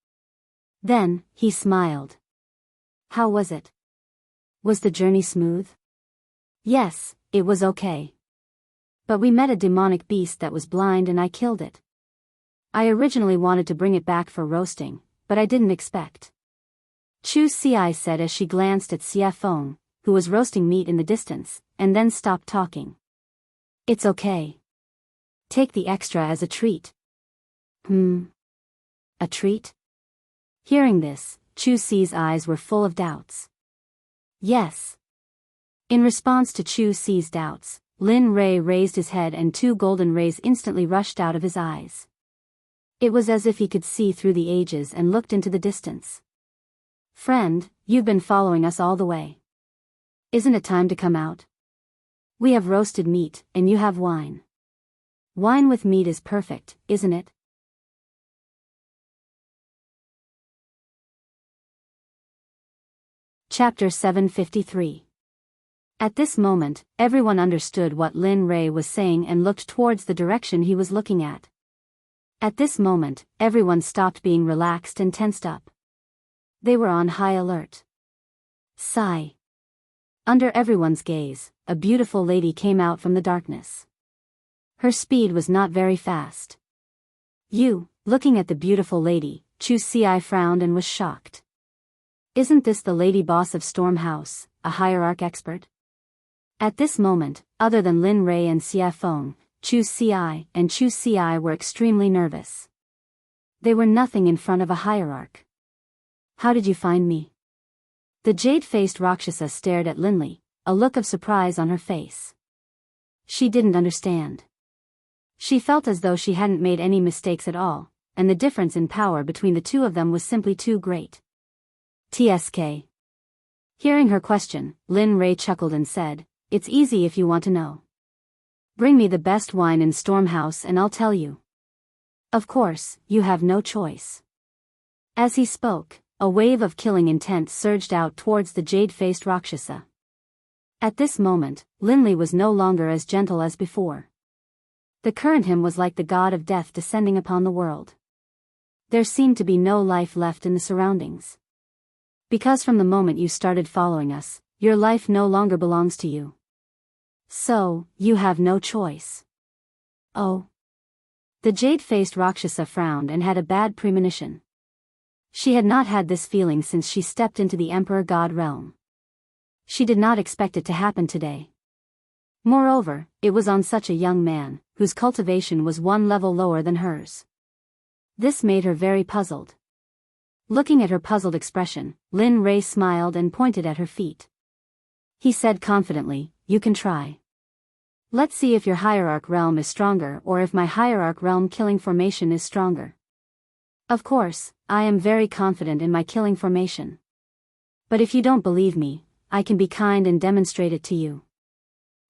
Then, he smiled. How was it? Was the journey smooth? Yes, it was okay. But we met a demonic beast that was blind and I killed it. I originally wanted to bring it back for roasting, but I didn't expect. Chu Xi said as she glanced at Xia Feng, who was roasting meat in the distance, and then stopped talking. It's okay. Take the extra as a treat. A treat? Hearing this, Chu Xi's eyes were full of doubts. Yes. In response to Chu Xi's doubts, Lin Rei raised his head and two golden rays instantly rushed out of his eyes. It was as if he could see through the ages and looked into the distance. Friend, you've been following us all the way. Isn't it time to come out? We have roasted meat, and you have wine. Wine with meat is perfect, isn't it? Chapter 753. At this moment, everyone understood what Lin Rei was saying and looked towards the direction he was looking at. At this moment, everyone stopped being relaxed and tensed up. They were on high alert. Sigh. Under everyone's gaze, a beautiful lady came out from the darkness. Her speed was not very fast. Looking at the beautiful lady, Chu Xi frowned and was shocked. Isn't this the lady boss of Storm House, a hierarch expert? At this moment, other than Lin Rei and Xia Feng, Chu Xi and Chu Xi were extremely nervous. They were nothing in front of a hierarch. How did you find me? The jade-faced Rakshasa stared at Linley, a look of surprise on her face. She didn't understand. She felt as though she hadn't made any mistakes at all, and the difference in power between the two of them was simply too great. TSK. Hearing her question, Lin Ray chuckled and said, "It's easy if you want to know. Bring me the best wine in Stormhouse and I'll tell you. Of course, you have no choice." As he spoke, a wave of killing intent surged out towards the jade-faced Rakshasa. At this moment, Linley was no longer as gentle as before. The current him was like the god of death descending upon the world. There seemed to be no life left in the surroundings. Because from the moment you started following us, your life no longer belongs to you. So, you have no choice. Oh. The jade-faced Rakshasa frowned and had a bad premonition. She had not had this feeling since she stepped into the Emperor God realm. She did not expect it to happen today. Moreover, it was on such a young man, whose cultivation was one level lower than hers. This made her very puzzled. Looking at her puzzled expression, Lin Ray smiled and pointed at her feet. He said confidently, "You can try. Let's see if your hierarch realm is stronger or if my hierarch realm killing formation is stronger. Of course, I am very confident in my killing formation. But if you don't believe me, I can be kind and demonstrate it to you.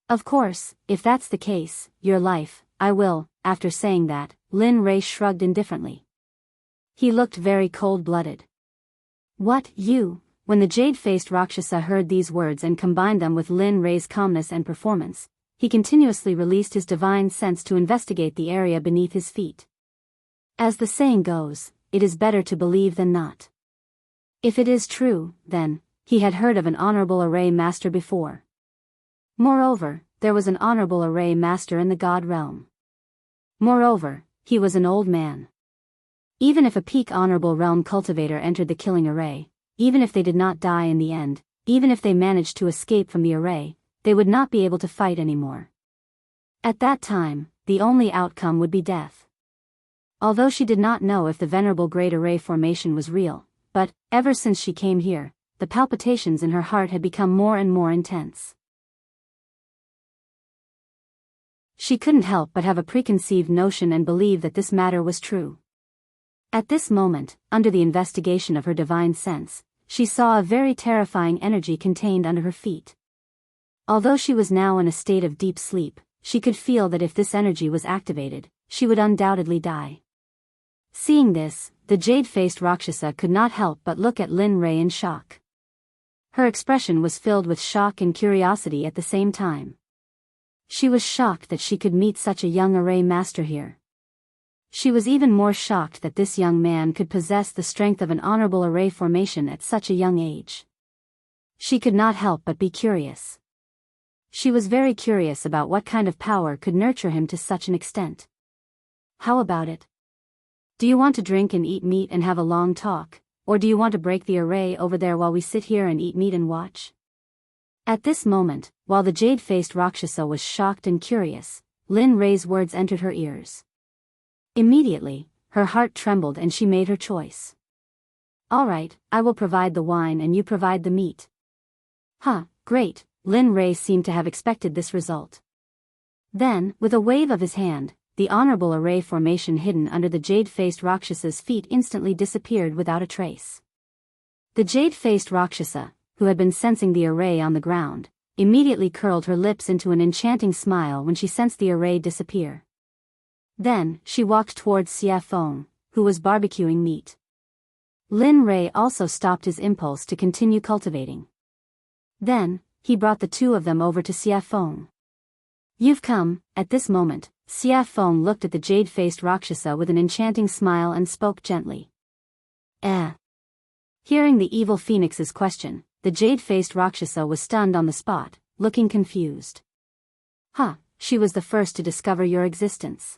Of course, if that's the case, your life, I will." After saying that, Lin Ray shrugged indifferently. He looked very cold-blooded. "What, you?" When the jade-faced Rakshasa heard these words and combined them with Lin Ray's calmness and performance, he continuously released his divine sense to investigate the area beneath his feet. As the saying goes, it is better to believe than not. If it is true, then, he had heard of an honorable array master before. Moreover, there was an honorable array master in the god realm. Moreover, he was an old man. Even if a peak honorable realm cultivator entered the killing array, even if they did not die in the end, even if they managed to escape from the array, they would not be able to fight anymore. At that time, the only outcome would be death. Although she did not know if the venerable great array formation was real, but, ever since she came here, the palpitations in her heart had become more and more intense. She couldn't help but have a preconceived notion and believe that this matter was true. At this moment, under the investigation of her divine sense, she saw a very terrifying energy contained under her feet. Although she was now in a state of deep sleep, she could feel that if this energy was activated, she would undoubtedly die. Seeing this, the jade-faced Rakshasa could not help but look at Lin Ray in shock. Her expression was filled with shock and curiosity at the same time. She was shocked that she could meet such a young array master here. She was even more shocked that this young man could possess the strength of an honorable array formation at such a young age. She could not help but be curious. She was very curious about what kind of power could nurture him to such an extent. "How about it? Do you want to drink and eat meat and have a long talk, or do you want to break the array over there while we sit here and eat meat and watch?" At this moment, while the jade-faced Rakshasa was shocked and curious, Lin Ray's words entered her ears. Immediately, her heart trembled and she made her choice. "All right, I will provide the wine and you provide the meat." "Huh, great." Lin Ray seemed to have expected this result. Then, with a wave of his hand, the honorable array formation hidden under the jade-faced Rakshasa's feet instantly disappeared without a trace. The jade-faced Rakshasa, who had been sensing the array on the ground, immediately curled her lips into an enchanting smile when she sensed the array disappear. Then, she walked towards Xia Feng, who was barbecuing meat. Lin Ray also stopped his impulse to continue cultivating. Then, he brought the two of them over to Xia Feng. "You've come." At this moment, Xia Feng looked at the jade-faced Rakshasa with an enchanting smile and spoke gently. Hearing the evil phoenix's question, the jade-faced Rakshasa was stunned on the spot, looking confused. She was the first to discover your existence.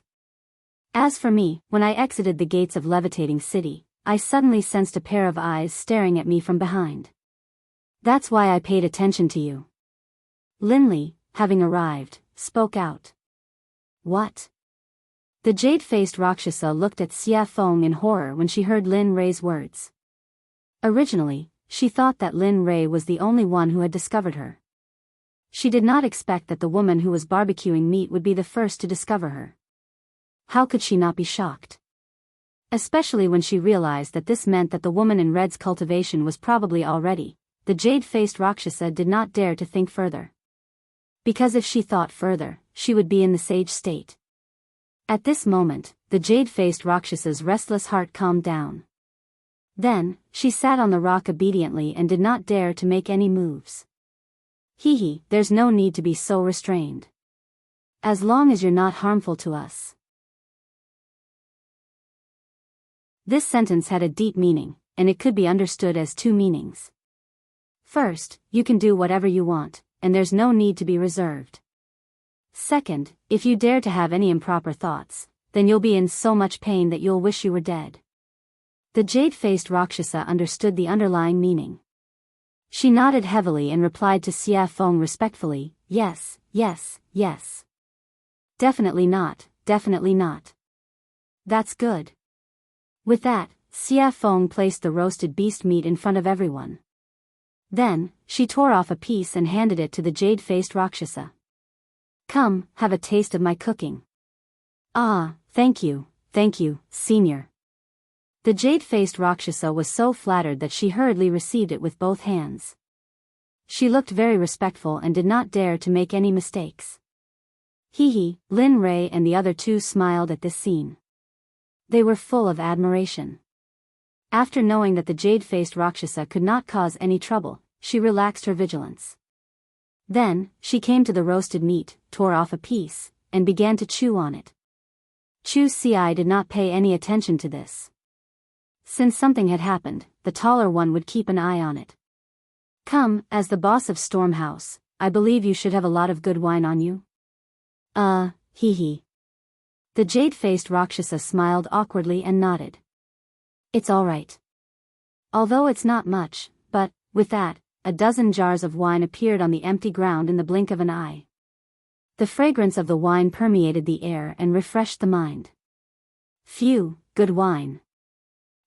As for me, when I exited the gates of Levitating City, I suddenly sensed a pair of eyes staring at me from behind. That's why I paid attention to you." Linley, having arrived, spoke out. "What? The jade-faced Rakshasa looked at Xia Feng in horror when she heard Lin Rei's words. Originally, she thought that Lin Rei was the only one who had discovered her. She did not expect that the woman who was barbecuing meat would be the first to discover her. How could she not be shocked? Especially when she realized that this meant that the woman in red's cultivation was probably already. The jade-faced Rakshasa did not dare to think further. Because if she thought further, she would be in the sage state. At this moment, the jade-faced Rakshasa's restless heart calmed down. Then, she sat on the rock obediently and did not dare to make any moves. Hee, there's no need to be so restrained. As long as you're not harmful to us. This sentence had a deep meaning, and it could be understood as two meanings. First, you can do whatever you want, and there's no need to be reserved. Second, if you dare to have any improper thoughts, then you'll be in so much pain that you'll wish you were dead. The jade-faced Rakshasa understood the underlying meaning. She nodded heavily and replied to Xia Feng respectfully, yes, yes, yes. Definitely not, definitely not. That's good. With that, Xia Feng placed the roasted beast meat in front of everyone. Then, she tore off a piece and handed it to the jade-faced Rakshasa. Come, have a taste of my cooking. Ah, thank you, senior. The jade-faced Rakshasa was so flattered that she hurriedly received it with both hands. She looked very respectful and did not dare to make any mistakes. Hee, Lin Rei and the other two smiled at this scene. They were full of admiration. After knowing that the jade-faced Rakshasa could not cause any trouble, she relaxed her vigilance. Then, she came to the roasted meat, tore off a piece, and began to chew on it. Chu Xi did not pay any attention to this. Since something had happened, the taller one would keep an eye on it. Come, as the boss of Stormhouse, I believe you should have a lot of good wine on you. Hee. The jade-faced Rakshasa smiled awkwardly and nodded. It's all right. Although it's not much, but, with that, a dozen jars of wine appeared on the empty ground in the blink of an eye. The fragrance of the wine permeated the air and refreshed the mind. Phew, good wine.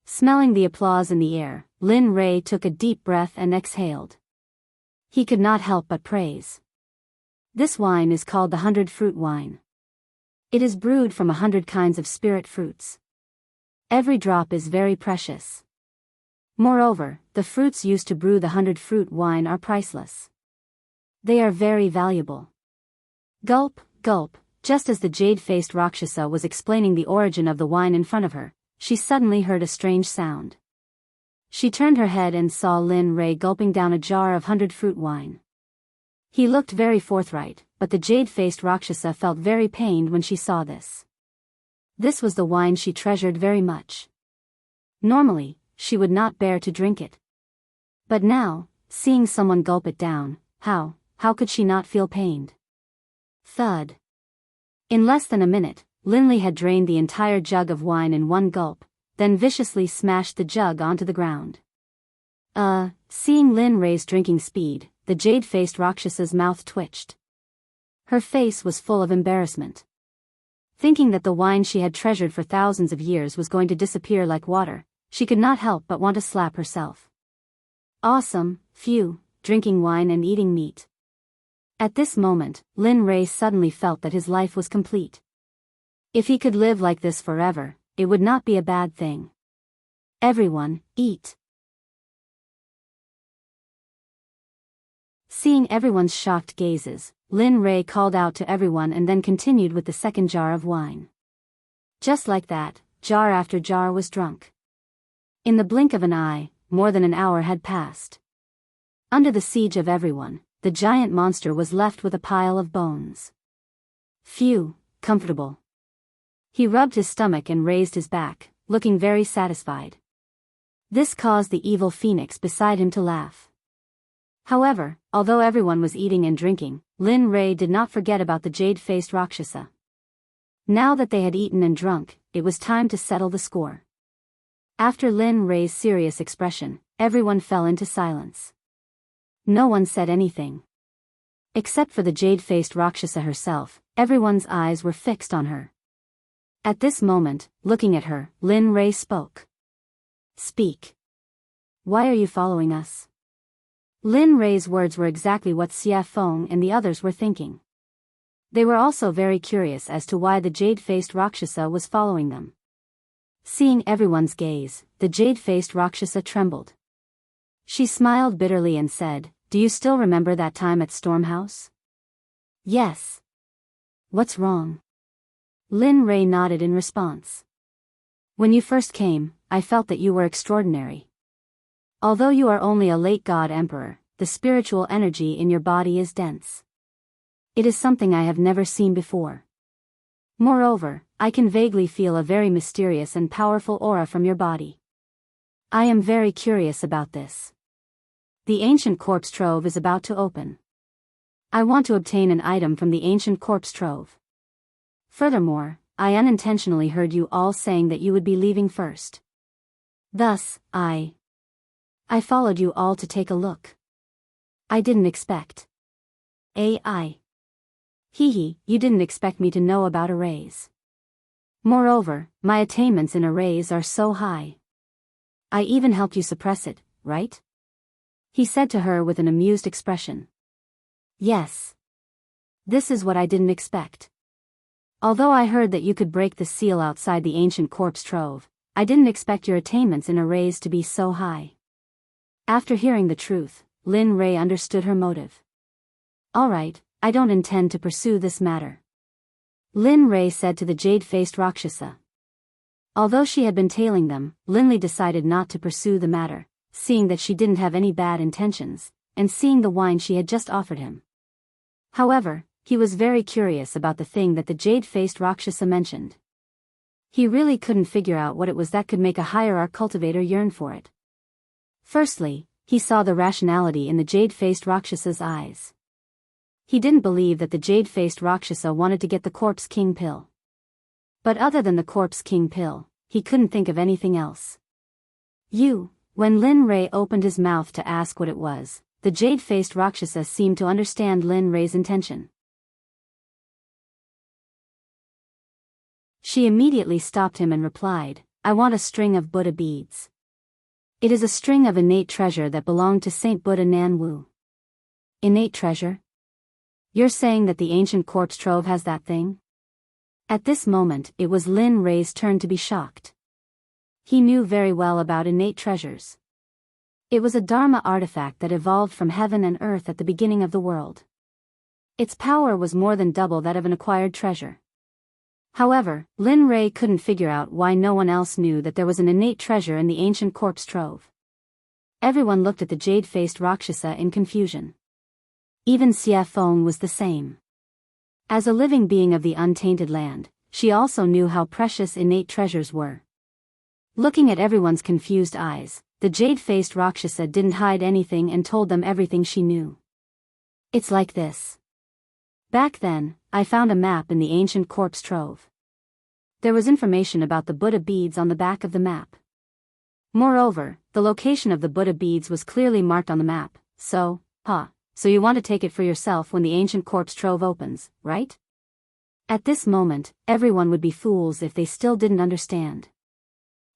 Smelling the applause in the air, Lin Rei took a deep breath and exhaled. He could not help but praise. This wine is called the 100-fruit wine. It is brewed from 100 kinds of spirit fruits. Every drop is very precious. Moreover, the fruits used to brew the 100-fruit wine are priceless. They are very valuable. Gulp, gulp, just as the jade-faced Rakshasa was explaining the origin of the wine in front of her, she suddenly heard a strange sound. She turned her head and saw Lin Rei gulping down a jar of 100-fruit wine. He looked very forthright, but the jade-faced Rakshasa felt very pained when she saw this. This was the wine she treasured very much. Normally, she would not bear to drink it. But now, seeing someone gulp it down, how could she not feel pained? Thud. In less than a minute, Linley had drained the entire jug of wine in one gulp, then viciously smashed the jug onto the ground. Seeing Lin Rei's drinking speed, the jade-faced Rakshasa's mouth twitched. Her face was full of embarrassment. Thinking that the wine she had treasured for thousands of years was going to disappear like water, she could not help but want to slap herself. Awesome, phew, drinking wine and eating meat. At this moment, Lin Rei suddenly felt that his life was complete. If he could live like this forever, it would not be a bad thing. Everyone, eat. Seeing everyone's shocked gazes, Lin Rei called out to everyone and then continued with the second jar of wine. Just like that, jar after jar was drunk. In the blink of an eye, more than an hour had passed. Under the siege of everyone, the giant monster was left with a pile of bones. Phew, comfortable. He rubbed his stomach and raised his back, looking very satisfied. This caused the evil phoenix beside him to laugh. However, although everyone was eating and drinking, Lin Rei did not forget about the jade-faced Rakshasa. Now that they had eaten and drunk, it was time to settle the score. After Lin Rei's serious expression, everyone fell into silence. No one said anything. Except for the jade-faced Rakshasa herself, everyone's eyes were fixed on her. At this moment, looking at her, Lin Rei spoke. Speak. Why are you following us? Lin Rei's words were exactly what Xia Feng and the others were thinking. They were also very curious as to why the jade-faced Rakshasa was following them. Seeing everyone's gaze, the jade-faced Rakshasa trembled. She smiled bitterly and said, "Do you still remember that time at Stormhouse?" "Yes." "What's wrong?" Lin Rei nodded in response. "When you first came, I felt that you were extraordinary. Although you are only a late god emperor, the spiritual energy in your body is dense. It is something I have never seen before. Moreover, I can vaguely feel a very mysterious and powerful aura from your body. I am very curious about this. The ancient corpse trove is about to open. I want to obtain an item from the ancient corpse trove. Furthermore, I unintentionally heard you all saying that you would be leaving first. Thus, I followed you all to take a look. I didn't expect. AI. Hee, you didn't expect me to know about arrays. Moreover, my attainments in arrays are so high. I even helped you suppress it, right?" He said to her with an amused expression. "Yes. This is what I didn't expect. Although I heard that you could break the seal outside the ancient corpse trove, I didn't expect your attainments in arrays to be so high." After hearing the truth, Lin Rei understood her motive. "Alright, I don't intend to pursue this matter," Lin Rei said to the jade-faced Rakshasa. Although she had been tailing them, Linley decided not to pursue the matter, seeing that she didn't have any bad intentions, and seeing the wine she had just offered him. However, he was very curious about the thing that the jade-faced Rakshasa mentioned. He really couldn't figure out what it was that could make a hierarch cultivator yearn for it. Firstly, he saw the rationality in the jade-faced Rakshasa's eyes. He didn't believe that the jade-faced Rakshasa wanted to get the Corpse King pill. But other than the Corpse King pill, he couldn't think of anything else. When Lin Rei opened his mouth to ask what it was, the jade-faced Rakshasa seemed to understand Lin Rei's intention. She immediately stopped him and replied, "I want a string of Buddha beads. It is a string of innate treasure that belonged to Saint Buddha Nan Wu." "Innate treasure? You're saying that the ancient corpse trove has that thing?" At this moment, it was Lin Rei's turn to be shocked. He knew very well about innate treasures. It was a Dharma artifact that evolved from heaven and earth at the beginning of the world. Its power was more than double that of an acquired treasure. However, Lin Rei couldn't figure out why no one else knew that there was an innate treasure in the ancient corpse trove. Everyone looked at the jade-faced Rakshasa in confusion. Even Xia Feng was the same. As a living being of the untainted land, she also knew how precious innate treasures were. Looking at everyone's confused eyes, the jade-faced Rakshasa didn't hide anything and told them everything she knew. "It's like this. Back then, I found a map in the ancient corpse trove. There was information about the Buddha beads on the back of the map. Moreover, the location of the Buddha beads was clearly marked on the map, so you want to take it for yourself when the ancient corpse trove opens, right?" At this moment, everyone would be fools if they still didn't understand.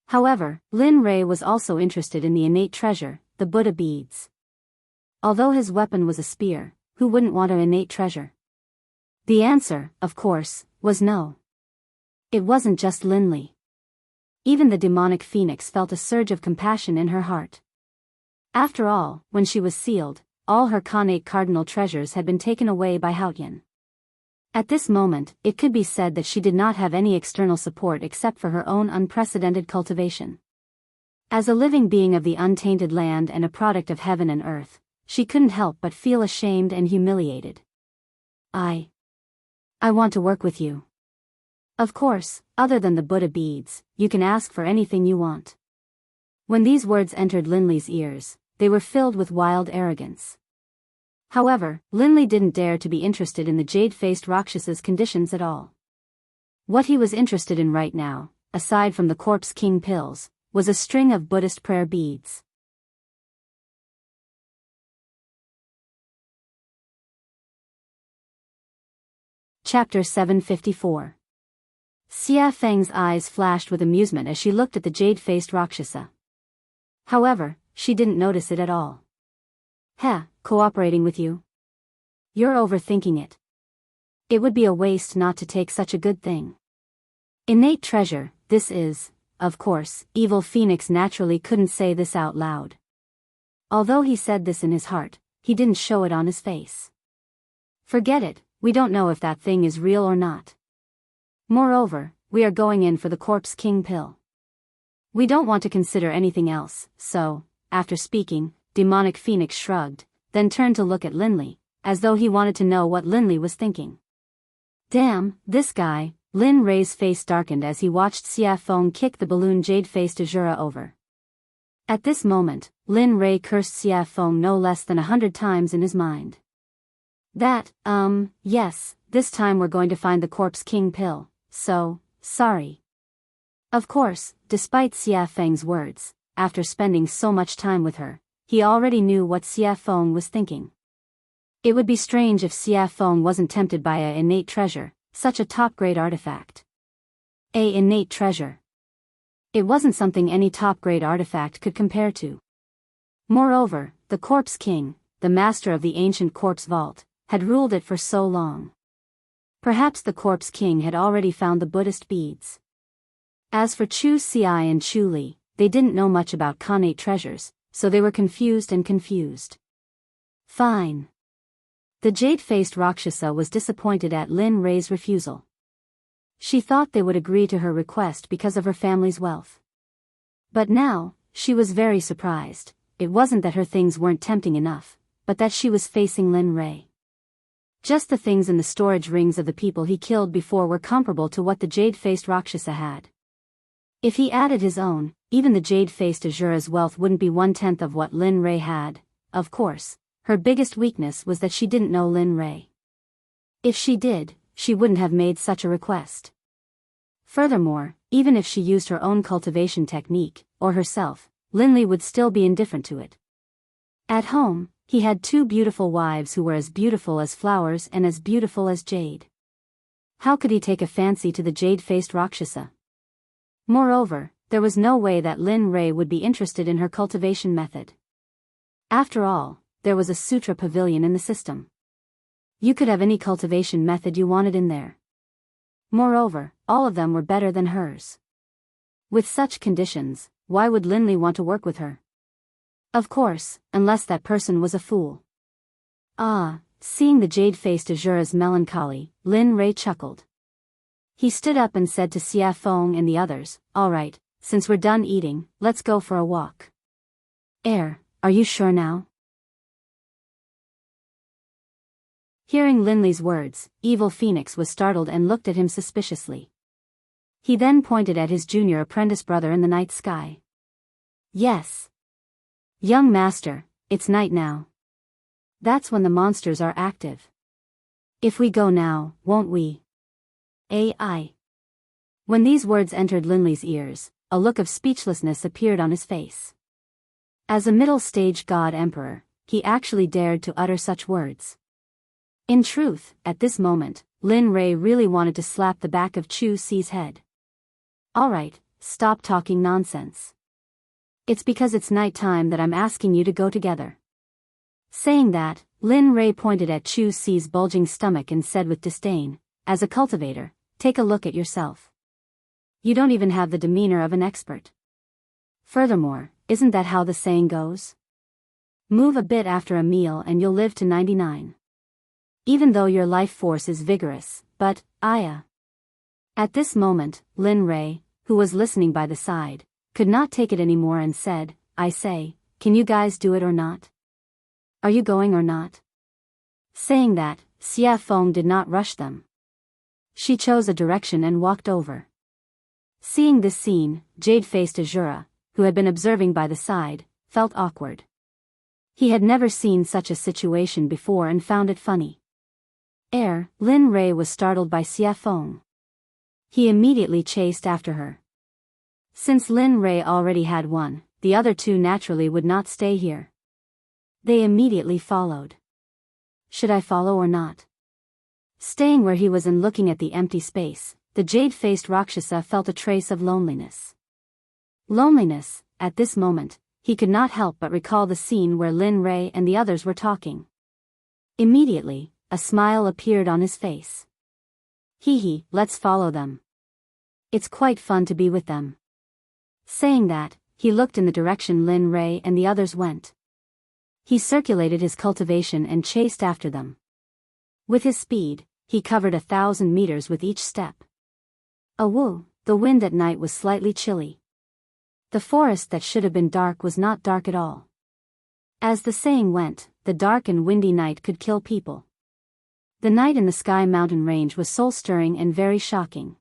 However, Lin Rei was also interested in the innate treasure, the Buddha beads. Although his weapon was a spear, who wouldn't want an innate treasure? The answer, of course, was no. It wasn't just Linley. Even the demonic phoenix felt a surge of compassion in her heart. After all, when she was sealed, all her Khanate cardinal treasures had been taken away by Haotian. At this moment, it could be said that she did not have any external support except for her own unprecedented cultivation. As a living being of the untainted land and a product of heaven and earth, she couldn't help but feel ashamed and humiliated. I want to work with you. Of course, other than the Buddha beads, you can ask for anything you want." When these words entered Linley's ears, they were filled with wild arrogance. However, Linley didn't dare to be interested in the jade-faced Rakshasa's conditions at all. What he was interested in right now, aside from the Corpse King pills, was a string of Buddhist prayer beads. Chapter 754. Xia Feng's eyes flashed with amusement as she looked at the jade-faced Rakshasa. However, she didn't notice it at all. Cooperating with you? You're overthinking it. It would be a waste not to take such a good thing. Innate treasure, this is, of course, Evil Phoenix naturally couldn't say this out loud. Although he said this in his heart, he didn't show it on his face. Forget it, we don't know if that thing is real or not. Moreover, we are going in for the Corpse King pill. We don't want to consider anything else, so, after speaking, Demonic Phoenix shrugged, then turned to look at Linley, as though he wanted to know what Linley was thinking. Damn, this guy. Lin Rei's face darkened as he watched Xia Feng kick the balloon jade-faced Azura over. At this moment, Lin Rei cursed Xia Feng no less than 100 times in his mind. Yes, this time we're going to find the Corpse King pill, so, sorry. Of course, despite Xia Feng's words, after spending so much time with her, he already knew what Xia Feng was thinking. It would be strange if Xia Feng wasn't tempted by a innate treasure, such a top-grade artifact. A innate treasure. It wasn't something any top-grade artifact could compare to. Moreover, the Corpse King, the master of the ancient corpse vault, had ruled it for so long. Perhaps the Corpse King had already found the Buddhist beads. As for Chu Xiai and Chu Li, they didn't know much about connate treasures, so they were confused. Fine. The jade-faced Rakshasa was disappointed at Lin Rei's refusal. She thought they would agree to her request because of her family's wealth. But now, she was very surprised. It wasn't that her things weren't tempting enough, but that she was facing Lin Rei. Just the things in the storage rings of the people he killed before were comparable to what the jade-faced Rakshasa had. If he added his own, even the jade-faced Azura's wealth wouldn't be 1/10 of what Lin Rei had. Of course, her biggest weakness was that she didn't know Lin Rei. If she did, she wouldn't have made such a request. Furthermore, even if she used her own cultivation technique, or herself, Linley would still be indifferent to it. At home, he had 2 beautiful wives who were as beautiful as flowers and as beautiful as jade. How could he take a fancy to the jade-faced Rakshasa? Moreover, there was no way that Lin Rei would be interested in her cultivation method. After all, there was a sutra pavilion in the system. You could have any cultivation method you wanted in there. Moreover, all of them were better than hers. With such conditions, why would Linley want to work with her? Of course, unless that person was a fool. Seeing the jade-faced Azura's melancholy, Lin Rei chuckled. He stood up and said to Xia Feng and the others, "All right, since we're done eating, let's go for a walk." Are you sure now? Hearing Linley's words, Evil Phoenix was startled and looked at him suspiciously. He then pointed at his junior apprentice brother in the night sky. "Yes. Young master, it's night now. That's when the monsters are active. If we go now, won't we?" When these words entered Linley's ears, a look of speechlessness appeared on his face. As a middle-stage god-emperor, he actually dared to utter such words. In truth, at this moment, Lin Rei really wanted to slap the back of Chu Xi's head. "All right, stop talking nonsense. It's because it's night time that I'm asking you to go together." Saying that, Lin Rei pointed at Chu Xi's bulging stomach and said with disdain, "As a cultivator, take a look at yourself. You don't even have the demeanor of an expert. Furthermore, isn't that how the saying goes? Move a bit after a meal and you'll live to 99. Even though your life force is vigorous, but, At this moment, Lin Rei, who was listening by the side, could not take it anymore and said, "I say, can you guys do it or not? Are you going or not?" Saying that, Xia Feng did not rush them. She chose a direction and walked over. Seeing this scene, jade-faced Azura, who had been observing by the side, felt awkward. He had never seen such a situation before and found it funny. Lin Rei was startled by Xia Feng. He immediately chased after her. Since Lin Rei already had one, the other 2 naturally would not stay here. They immediately followed. Should I follow or not? Staying where he was and looking at the empty space, the jade-faced Rakshasa felt a trace of loneliness. Loneliness, at this moment, he could not help but recall the scene where Lin Rei and the others were talking. Immediately, a smile appeared on his face. Hee, let's follow them. It's quite fun to be with them. Saying that, he looked in the direction Lin Rei and the others went. He circulated his cultivation and chased after them. With his speed, he covered 1,000 meters with each step. Awoo, the wind at night was slightly chilly. The forest that should have been dark was not dark at all. As the saying went, the dark and windy night could kill people. The night in the Sky Mountain Range was soul-stirring and very shocking.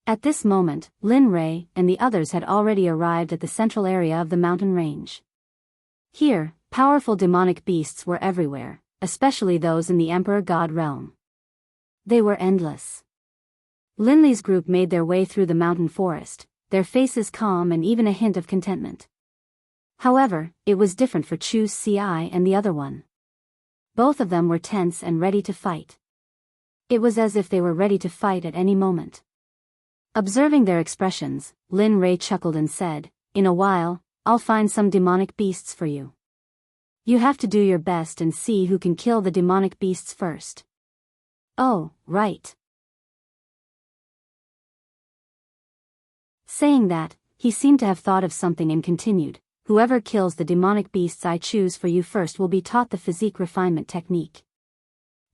At this moment, Lin Rei and the others had already arrived at the central area of the mountain range. Here, powerful demonic beasts were everywhere, especially those in the Emperor God realm. They were endless. Linley's group made their way through the mountain forest, their faces calm and even a hint of contentment. However, it was different for Chu Ci and the other one. Both of them were tense and ready to fight. It was as if they were ready to fight at any moment. Observing their expressions, Lin Rei chuckled and said, "In a while, I'll find some demonic beasts for you. You have to do your best and see who can kill the demonic beasts first." "Oh, right." Saying that, he seemed to have thought of something and continued, "Whoever kills the demonic beasts I choose for you first will be taught the physique refinement technique.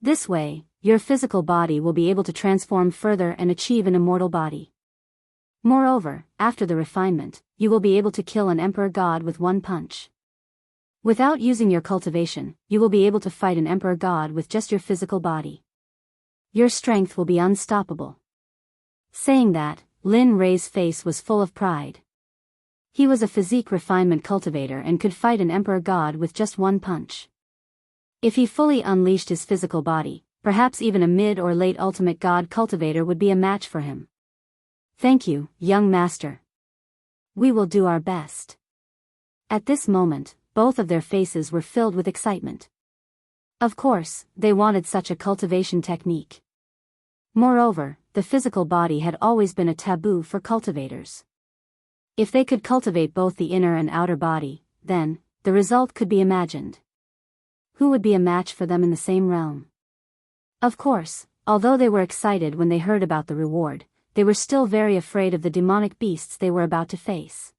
This way, your physical body will be able to transform further and achieve an immortal body. Moreover, after the refinement, you will be able to kill an emperor god with one punch. Without using your cultivation, you will be able to fight an emperor god with just your physical body. Your strength will be unstoppable." Saying that, Lin Rei's face was full of pride. He was a physique refinement cultivator and could fight an emperor god with just one punch. If he fully unleashed his physical body, perhaps even a mid or late ultimate god cultivator would be a match for him. "Thank you, young master. We will do our best." At this moment, both of their faces were filled with excitement. Of course, they wanted such a cultivation technique. Moreover, the physical body had always been a taboo for cultivators. If they could cultivate both the inner and outer body, then, the result could be imagined. Who would be a match for them in the same realm? Of course, although they were excited when they heard about the reward, they were still very afraid of the demonic beasts they were about to face.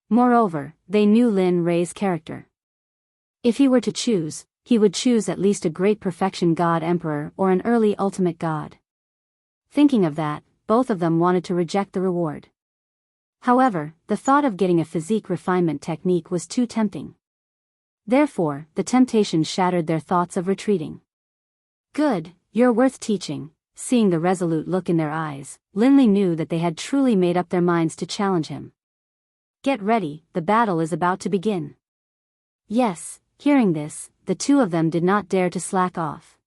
Moreover, they knew Lin Rei's character. If he were to choose, he would choose at least a great perfection god emperor or an early ultimate god. Thinking of that, both of them wanted to reject the reward. However, the thought of getting a physique refinement technique was too tempting. Therefore, the temptation shattered their thoughts of retreating. "Good, you're worth teaching." Seeing the resolute look in their eyes, Linley knew that they had truly made up their minds to challenge him. "Get ready, the battle is about to begin." Yes, hearing this, the two of them did not dare to slack off.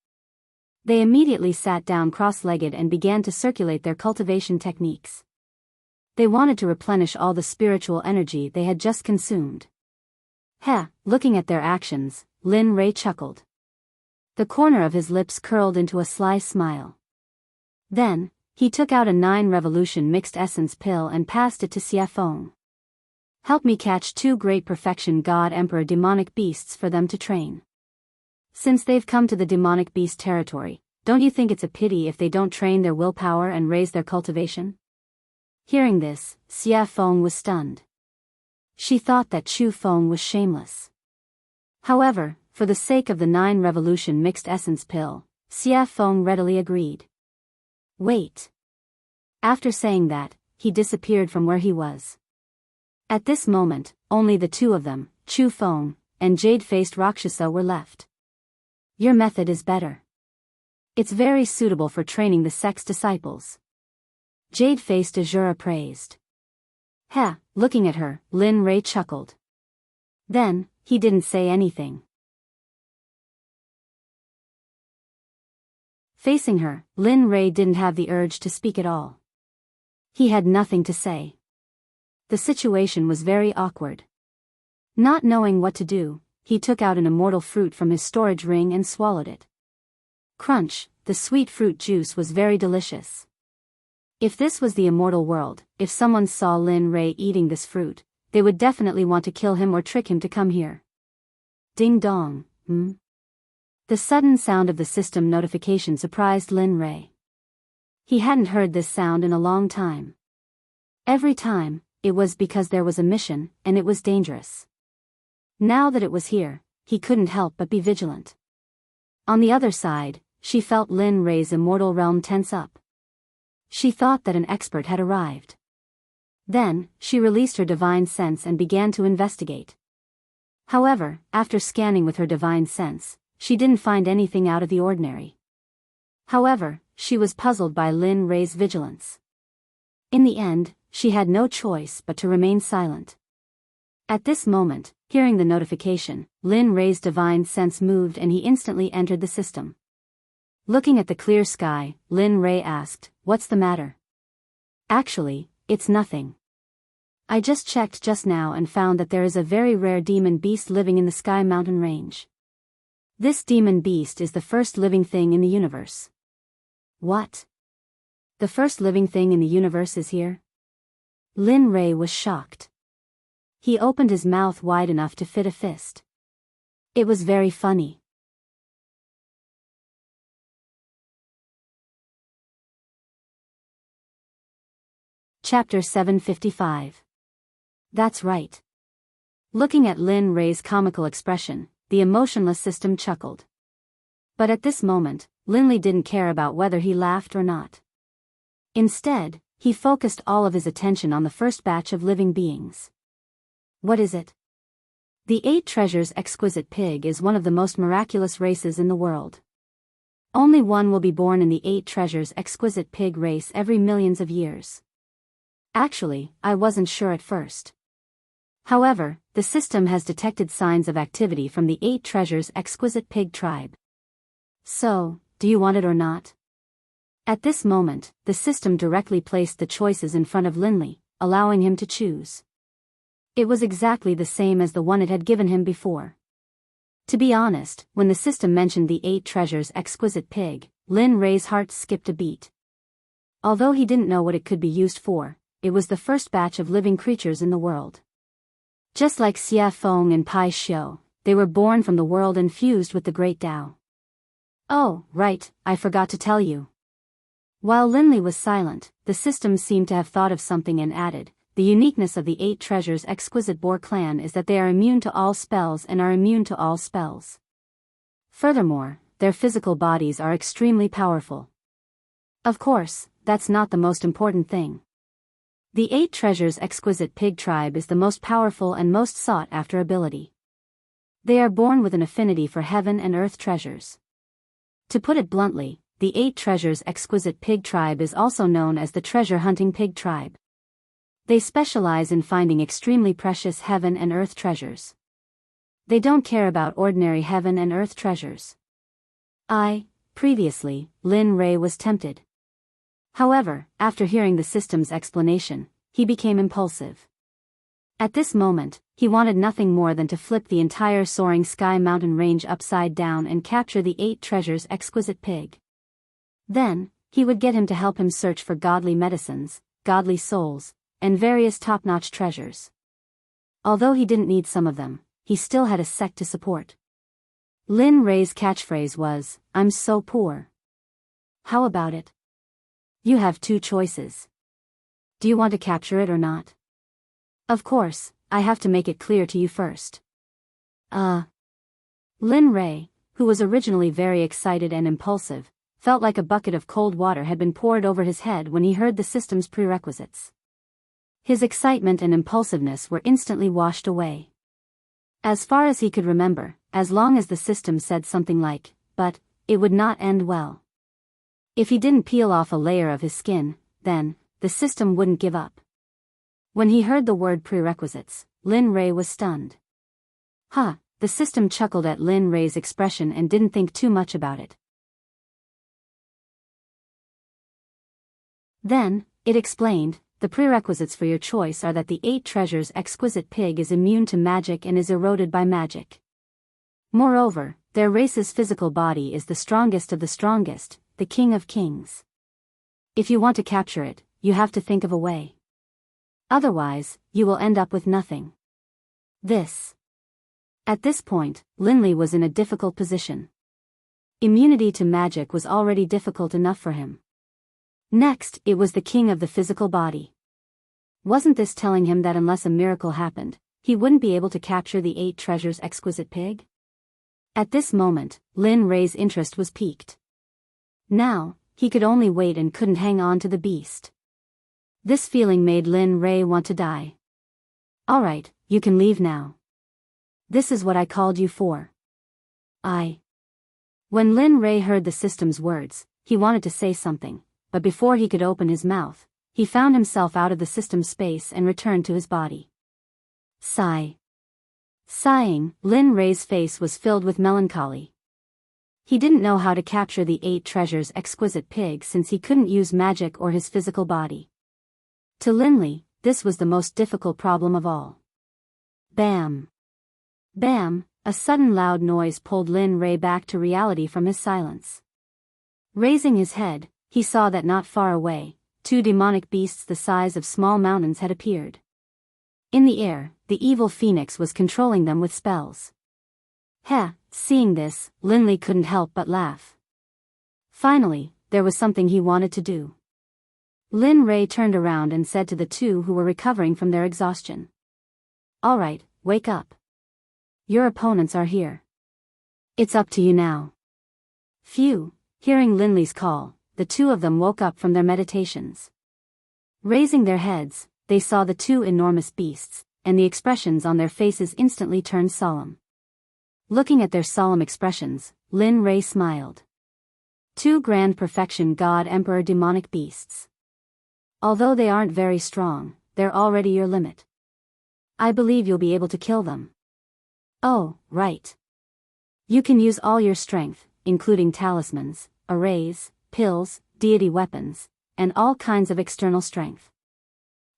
They immediately sat down cross-legged and began to circulate their cultivation techniques. They wanted to replenish all the spiritual energy they had just consumed. Looking at their actions, Lin Rei chuckled. The corner of his lips curled into a sly smile. Then, he took out a 9-revolution mixed essence pill and passed it to Xie Feng. "Help me catch 2 great perfection god emperor demonic beasts for them to train. Since they've come to the demonic beast territory, don't you think it's a pity if they don't train their willpower and raise their cultivation?" Hearing this, Xie Feng was stunned. She thought that Chu Feng was shameless. However, for the sake of the 9-revolution mixed essence pill, Xie Feng readily agreed. "Wait." After saying that, he disappeared from where he was. At this moment, only the two of them, Chu Feng and jade-faced Rakshasa, were left. "Your method is better. It's very suitable for training the Sect's disciples." Jade-faced Azura praised. Looking at her, Lin Rei chuckled. Then, he didn't say anything. Facing her, Lin Rei didn't have the urge to speak at all. He had nothing to say. The situation was very awkward. Not knowing what to do, he took out an immortal fruit from his storage ring and swallowed it. Crunch, the sweet fruit juice was very delicious. If this was the immortal world, if someone saw Lin Rei eating this fruit, they would definitely want to kill him or trick him to come here. Ding dong, The sudden sound of the system notification surprised Lin Rei. He hadn't heard this sound in a long time. Every time, it was because there was a mission, and it was dangerous. Now that it was here, he couldn't help but be vigilant. On the other side, she felt Lin Rei's immortal realm tense up. She thought that an expert had arrived. Then, she released her divine sense and began to investigate. However, after scanning with her divine sense, she didn't find anything out of the ordinary. However, she was puzzled by Lin Rei's vigilance. In the end, she had no choice but to remain silent. At this moment, hearing the notification, Lin Rei's divine sense moved and he instantly entered the system. Looking at the clear sky, Lin Rei asked, "What's the matter?" "Actually, it's nothing. I just checked just now and found that there is a very rare demon beast living in the Sky Mountain range. This demon beast is the first living thing in the universe." "What? The first living thing in the universe is here?" Lin Rei was shocked. He opened his mouth wide enough to fit a fist. It was very funny. Chapter 755. That's right. Looking at Lin Rei's comical expression, the emotionless system chuckled. But at this moment, Lin Li didn't care about whether he laughed or not. Instead, he focused all of his attention on the first batch of living beings. What is it? The 8 Treasures Exquisite Pig is one of the most miraculous races in the world. Only one will be born in the 8 Treasures Exquisite Pig race every millions of years. Actually, I wasn't sure at first. However, the system has detected signs of activity from the 8 Treasures Exquisite Pig tribe. So, do you want it or not? At this moment, the system directly placed the choices in front of Lin Li, allowing him to choose. It was exactly the same as the one it had given him before. To be honest, when the system mentioned the 8 Treasures Exquisite Pig, Lin Rei's heart skipped a beat. Although he didn't know what it could be used for, it was the first batch of living creatures in the world. Just like Xia Feng and Pai Xiu, they were born from the world and fused with the Great Tao. Oh, right, I forgot to tell you. While Lin Li was silent, the system seemed to have thought of something and added, "The uniqueness of the 8 Treasures Exquisite Boar clan is that they are immune to all spells and are immune to all spells. Furthermore, their physical bodies are extremely powerful. Of course, that's not the most important thing. The 8 Treasures Exquisite Pig tribe is the most powerful and most sought-after ability. They are born with an affinity for heaven and earth treasures. To put it bluntly, the 8 Treasures Exquisite Pig tribe is also known as the treasure-hunting pig tribe. They specialize in finding extremely precious heaven and earth treasures. They don't care about ordinary heaven and earth treasures." Previously, Lin Rei was tempted. However, after hearing the system's explanation, he became impulsive. At this moment, he wanted nothing more than to flip the entire soaring Sky Mountain range upside down and capture the 8 Treasures Exquisite Pig. Then, he would get him to help him search for godly medicines, godly souls, and various top-notch treasures. Although he didn't need some of them, he still had a sect to support. Lin Rei's catchphrase was, "I'm so poor." How about it? You have 2 choices. Do you want to capture it or not? Of course, I have to make it clear to you first. Lin Rei, who was originally very excited and impulsive, felt like a bucket of cold water had been poured over his head when he heard the system's prerequisites. His excitement and impulsiveness were instantly washed away. As far as he could remember, as long as the system said something like, "but," it would not end well. If he didn't peel off a layer of his skin, then, the system wouldn't give up. When he heard the word prerequisites, Lin Rei was stunned. The system chuckled at Lin Rei's expression and didn't think too much about it. Then, it explained, "The prerequisites for your choice are that the 8 Treasures Exquisite Pig is immune to magic and is eroded by magic. Moreover, their race's physical body is the strongest of the strongest, the King of Kings. If you want to capture it, you have to think of a way. Otherwise, you will end up with nothing. At this point, Linley was in a difficult position. Immunity to magic was already difficult enough for him. Next, it was the king of the physical body. Wasn't this telling him that unless a miracle happened, he wouldn't be able to capture the 8 treasures exquisite pig? At this moment, Lin Ray's interest was piqued. Now, he could only wait and couldn't hang on to the beast. This feeling made Lin Ray want to die. Alright, you can leave now. This is what I called you for. When Lin Ray heard the system's words, he wanted to say something, but before he could open his mouth, he found himself out of the system's space and returned to his body. Sighing, Lin Ray's face was filled with melancholy. He didn't know how to capture the 8 treasures exquisite pig since he couldn't use magic or his physical body. To Linley, this was the most difficult problem of all. Bam! Bam! A sudden loud noise pulled Lin Ray back to reality from his silence. Raising his head, he saw that not far away, 2 demonic beasts the size of small mountains had appeared. In the air, the evil phoenix was controlling them with spells. Seeing this, Linley couldn't help but laugh. Finally, there was something he wanted to do. Lin Ray turned around and said to the 2 who were recovering from their exhaustion. Alright, wake up. Your opponents are here. It's up to you now. Phew, hearing Linley's call, the 2 of them woke up from their meditations. Raising their heads, they saw the 2 enormous beasts, and the expressions on their faces instantly turned solemn. Looking at their solemn expressions, Lin Ray smiled. 2 grand perfection God Emperor demonic beasts. Although they aren't very strong, they're already your limit. I believe you'll be able to kill them. Oh, right. You can use all your strength, including talismans, arrays, pills, deity weapons, and all kinds of external strength.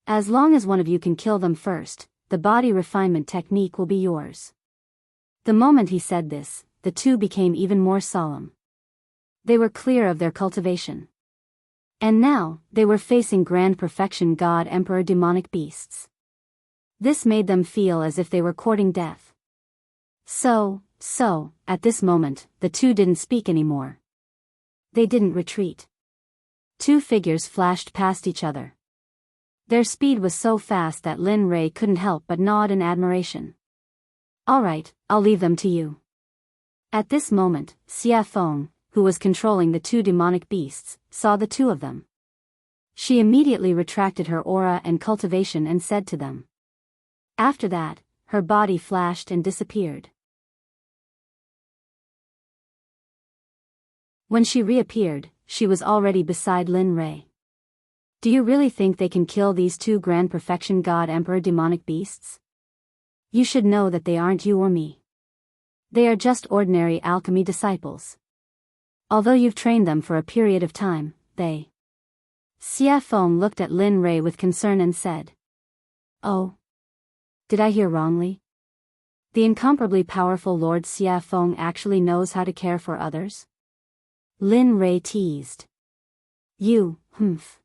As long as one of you can kill them first, the body refinement technique will be yours. The moment he said this, the 2 became even more solemn. They were clear of their cultivation. And now, they were facing grand perfection God Emperor demonic beasts. This made them feel as if they were courting death. So, at this moment, the 2 didn't speak anymore. They didn't retreat. 2 figures flashed past each other. Their speed was so fast that Lin Ray couldn't help but nod in admiration. Alright, I'll leave them to you. At this moment, Xia Feng, who was controlling the 2 demonic beasts, saw the 2 of them. She immediately retracted her aura and cultivation and said to them. After that, her body flashed and disappeared. When she reappeared, she was already beside Lin Ray. Do you really think they can kill these 2 grand perfection God Emperor demonic beasts? You should know that they aren't you or me. They are just ordinary alchemy disciples. Although you've trained them for a period of time, they... Xia Feng looked at Lin Ray with concern and said. Oh. Did I hear wrongly? The incomparably powerful Lord Xia Feng actually knows how to care for others? Lin Ray teased. You, humph.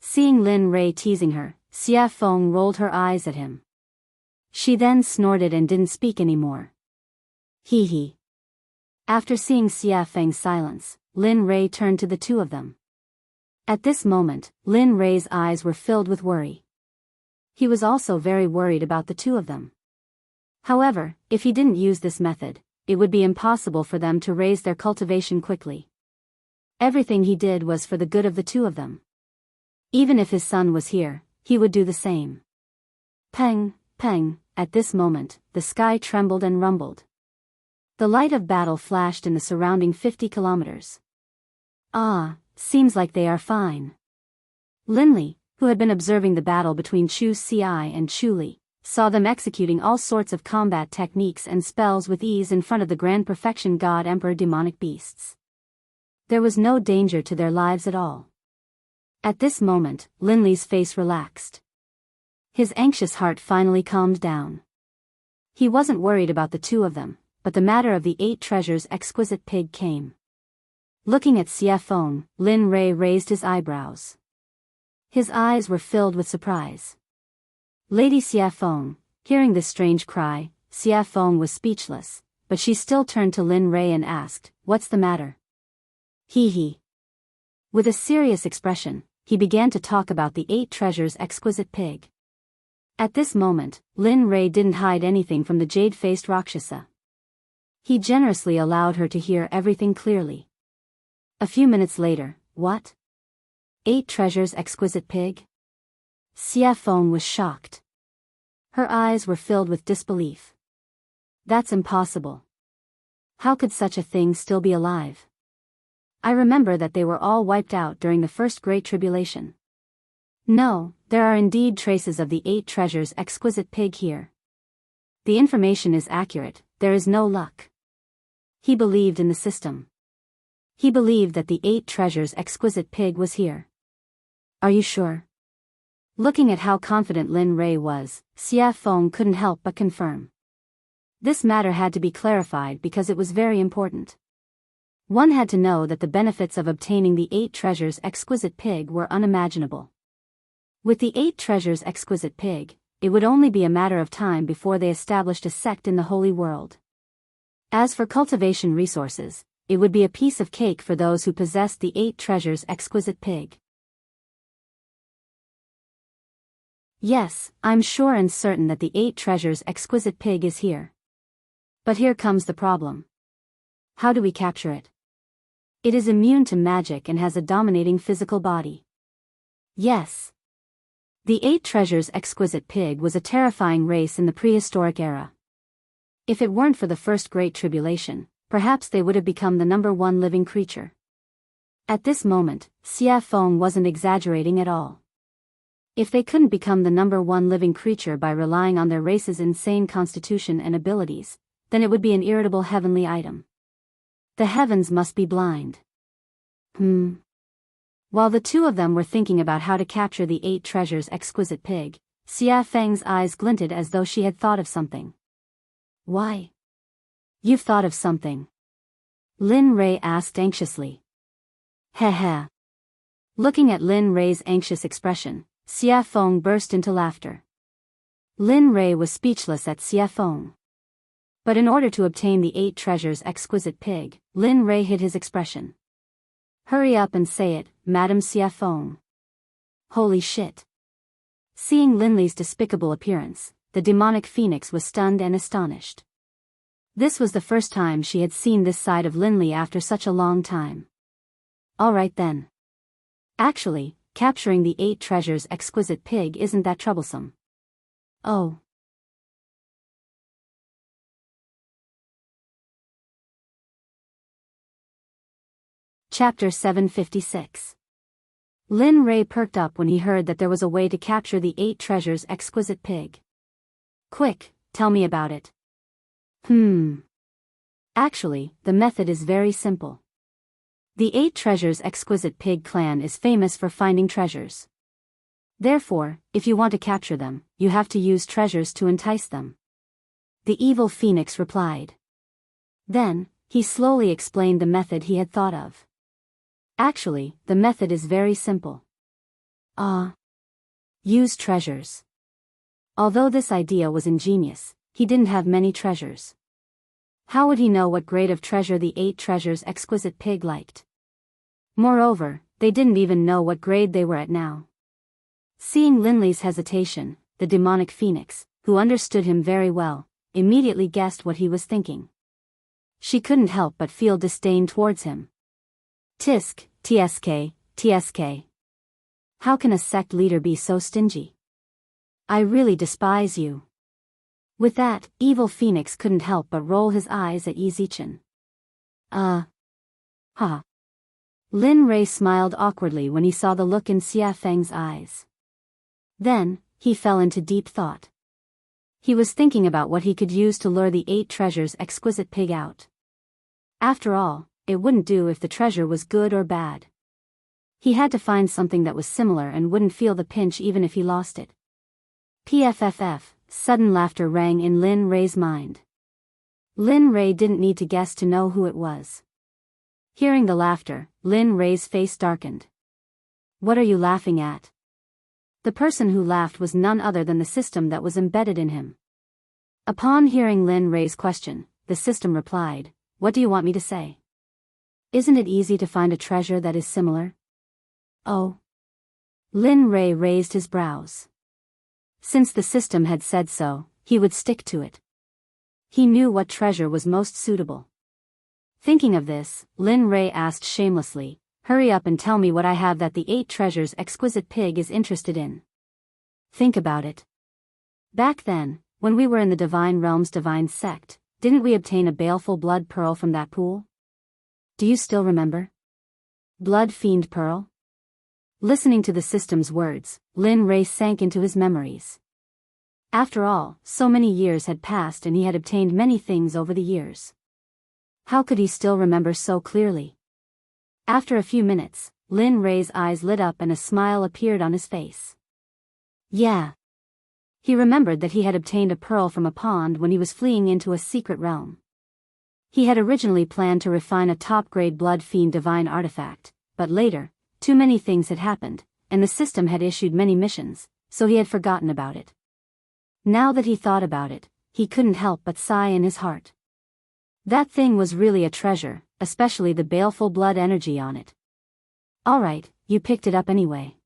Seeing Lin Ray teasing her, Xia Feng rolled her eyes at him. She then snorted and didn't speak anymore. Hee hee. After seeing Xia Feng's silence, Lin Ray turned to the 2 of them. At this moment, Lin Ray's eyes were filled with worry. He was also very worried about the 2 of them. However, if he didn't use this method, it would be impossible for them to raise their cultivation quickly. Everything he did was for the good of the 2 of them. Even if his son was here, he would do the same. Peng, peng, at this moment, the sky trembled and rumbled. The light of battle flashed in the surrounding 50 kilometers. Seems like they are fine. Linley, who had been observing the battle between Chu Xi and Chu Li, saw them executing all sorts of combat techniques and spells with ease in front of the Grand Perfection God Emperor demonic beasts. There was no danger to their lives at all. At this moment, Linley's face relaxed. His anxious heart finally calmed down. He wasn't worried about the 2 of them, but the matter of the 8 treasures exquisite pig came. Looking at Xia Feng, Lin Ray raised his eyebrows. His eyes were filled with surprise. Lady Xiafeng, hearing this strange cry, Xiafeng was speechless, but she still turned to Lin Rei and asked, "What's the matter?" He. With a serious expression, he began to talk about the 8 treasures exquisite pig. At this moment, Lin Rei didn't hide anything from the jade-faced Rakshasa. He generously allowed her to hear everything clearly. A few minutes later, "What? 8 treasures exquisite pig?" Xiafeng was shocked. Her eyes were filled with disbelief. "That's impossible. How could such a thing still be alive? I remember that they were all wiped out during the first Great Tribulation." "No, there are indeed traces of the 8 treasures exquisite pig here. The information is accurate, there is no luck." He believed in the system. He believed that the 8 treasures exquisite pig was here. "Are you sure?" Looking at how confident Lin Rei was, Xiafeng couldn't help but confirm. This matter had to be clarified because it was very important. One had to know that the benefits of obtaining the 8 treasures exquisite pig were unimaginable. With the 8 treasures exquisite pig, it would only be a matter of time before they established a sect in the Holy World. As for cultivation resources, it would be a piece of cake for those who possessed the 8 treasures exquisite pig. "Yes, I'm sure and certain that the 8 treasures exquisite pig is here. But here comes the problem. How do we capture it? It is immune to magic and has a dominating physical body." Yes. The 8 treasures exquisite pig was a terrifying race in the prehistoric era. If it weren't for the first Great Tribulation, perhaps they would have become the #1 living creature. At this moment, Xiafeng wasn't exaggerating at all. If they couldn't become the #1 living creature by relying on their race's insane constitution and abilities, then it would be an irritable heavenly item. The heavens must be blind. While the two of them were thinking about how to capture the 8 treasures exquisite pig, Xiafeng's eyes glinted as though she had thought of something. "Why? You've thought of something?" Lin Rei asked anxiously. Heh. Looking at Lin Rei's anxious expression, Xiafeng burst into laughter. Lin Rei was speechless at Xiafeng. But in order to obtain the 8 treasures exquisite pig, Lin Rei hid his expression. "Hurry up and say it, Madam Xiafeng." Holy shit. Seeing Linley's despicable appearance, the demonic phoenix was stunned and astonished. This was the first time she had seen this side of Linley after such a long time. "All right then. Actually, capturing the 8 treasures exquisite pig isn't that troublesome." "Oh." Chapter 756. Lin Rei perked up when he heard that there was a way to capture the 8 treasures exquisite pig. "Quick, tell me about it." Actually, the method is very simple. The 8 treasures exquisite pig clan is famous for finding treasures. Therefore, if you want to capture them, you have to use treasures to entice them. The evil phoenix replied. Then, he slowly explained the method he had thought of. Actually, the method is very simple. Use treasures. Although this idea was ingenious, he didn't have many treasures. How would he know what grade of treasure the 8 treasures exquisite pig liked? Moreover, they didn't even know what grade they were at now. Seeing Linley's hesitation, the demonic phoenix, who understood him very well, immediately guessed what he was thinking. She couldn't help but feel disdain towards him. TSK. How can a sect leader be so stingy? I really despise you. With that, evil phoenix couldn't help but roll his eyes at Yi Zichen. Lin Rei smiled awkwardly when he saw the look in Xia Feng's eyes. Then, he fell into deep thought. He was thinking about what he could use to lure the 8 treasures exquisite pig out. After all, it wouldn't do if the treasure was good or bad. He had to find something that was similar and wouldn't feel the pinch even if he lost it. PFFF, sudden laughter rang in Lin Rei's mind. Lin Rei didn't need to guess to know who it was. Hearing the laughter, Lin Rei's face darkened. What are you laughing at? The person who laughed was none other than the system that was embedded in him. Upon hearing Lin Rei's question, the system replied, "What do you want me to say? Isn't it easy to find a treasure that is similar?" Oh. Lin Rei raised his brows. Since the system had said so, he would stick to it. He knew what treasure was most suitable. Thinking of this, Lin Rei asked shamelessly, "Hurry up and tell me what I have that the 8 treasures exquisite pig is interested in." Think about it. Back then, when we were in the Divine Realm's Divine Sect, didn't we obtain a baleful blood pearl from that pool? Do you still remember? Blood fiend pearl? Listening to the system's words, Lin Rei sank into his memories. After all, so many years had passed and he had obtained many things over the years. How could he still remember so clearly? After a few minutes, Lin Rei's eyes lit up and a smile appeared on his face. Yeah. He remembered that he had obtained a pearl from a pond when he was fleeing into a secret realm. He had originally planned to refine a top-grade blood fiend divine artifact, but later, too many things had happened, and the system had issued many missions, so he had forgotten about it. Now that he thought about it, he couldn't help but sigh in his heart. That thing was really a treasure, especially the baleful blood energy on it. Alright, you picked it up anyway.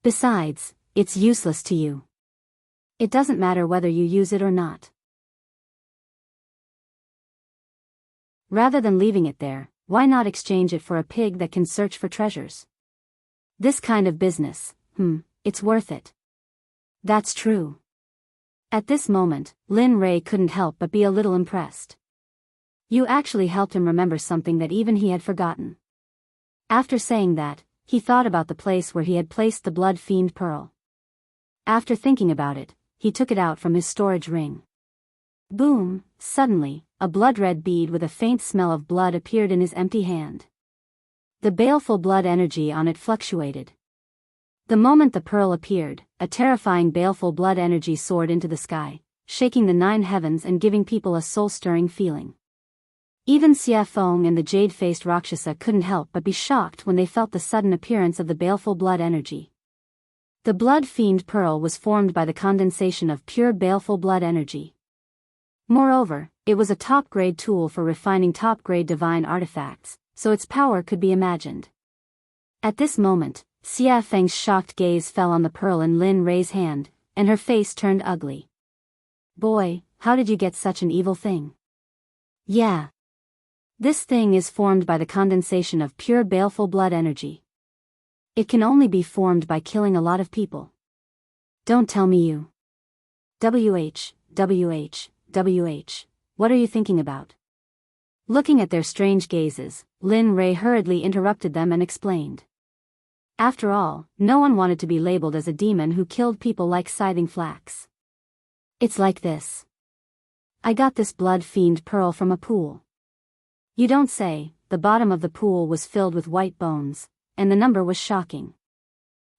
Besides, it's useless to you. It doesn't matter whether you use it or not. Rather than leaving it there, why not exchange it for a pig that can search for treasures? This kind of business, it's worth it. That's true. At this moment, Lin Rei couldn't help but be a little impressed. You actually helped him remember something that even he had forgotten. After saying that, he thought about the place where he had placed the blood fiend pearl. After thinking about it, he took it out from his storage ring. Boom! Suddenly, a blood-red bead with a faint smell of blood appeared in his empty hand. The baleful blood energy on it fluctuated. The moment the pearl appeared, a terrifying baleful blood energy soared into the sky, shaking the 9 heavens and giving people a soul-stirring feeling. Even Xia Feng and the jade-faced Rakshasa couldn't help but be shocked when they felt the sudden appearance of the baleful blood energy. The blood fiend pearl was formed by the condensation of pure baleful blood energy. Moreover, it was a top-grade tool for refining top-grade divine artifacts, so its power could be imagined. At this moment, Xia Feng's shocked gaze fell on the pearl in Lin Rei's hand, and her face turned ugly. Boy, how did you get such an evil thing? Yeah. This thing is formed by the condensation of pure baleful blood energy. It can only be formed by killing a lot of people. Don't tell me you. WH, what are you thinking about? Looking at their strange gazes, Lin Rei hurriedly interrupted them and explained. After all, no one wanted to be labeled as a demon who killed people like scything flax. It's like this. I got this blood fiend pearl from a pool. You don't say. The bottom of the pool was filled with white bones, and the number was shocking.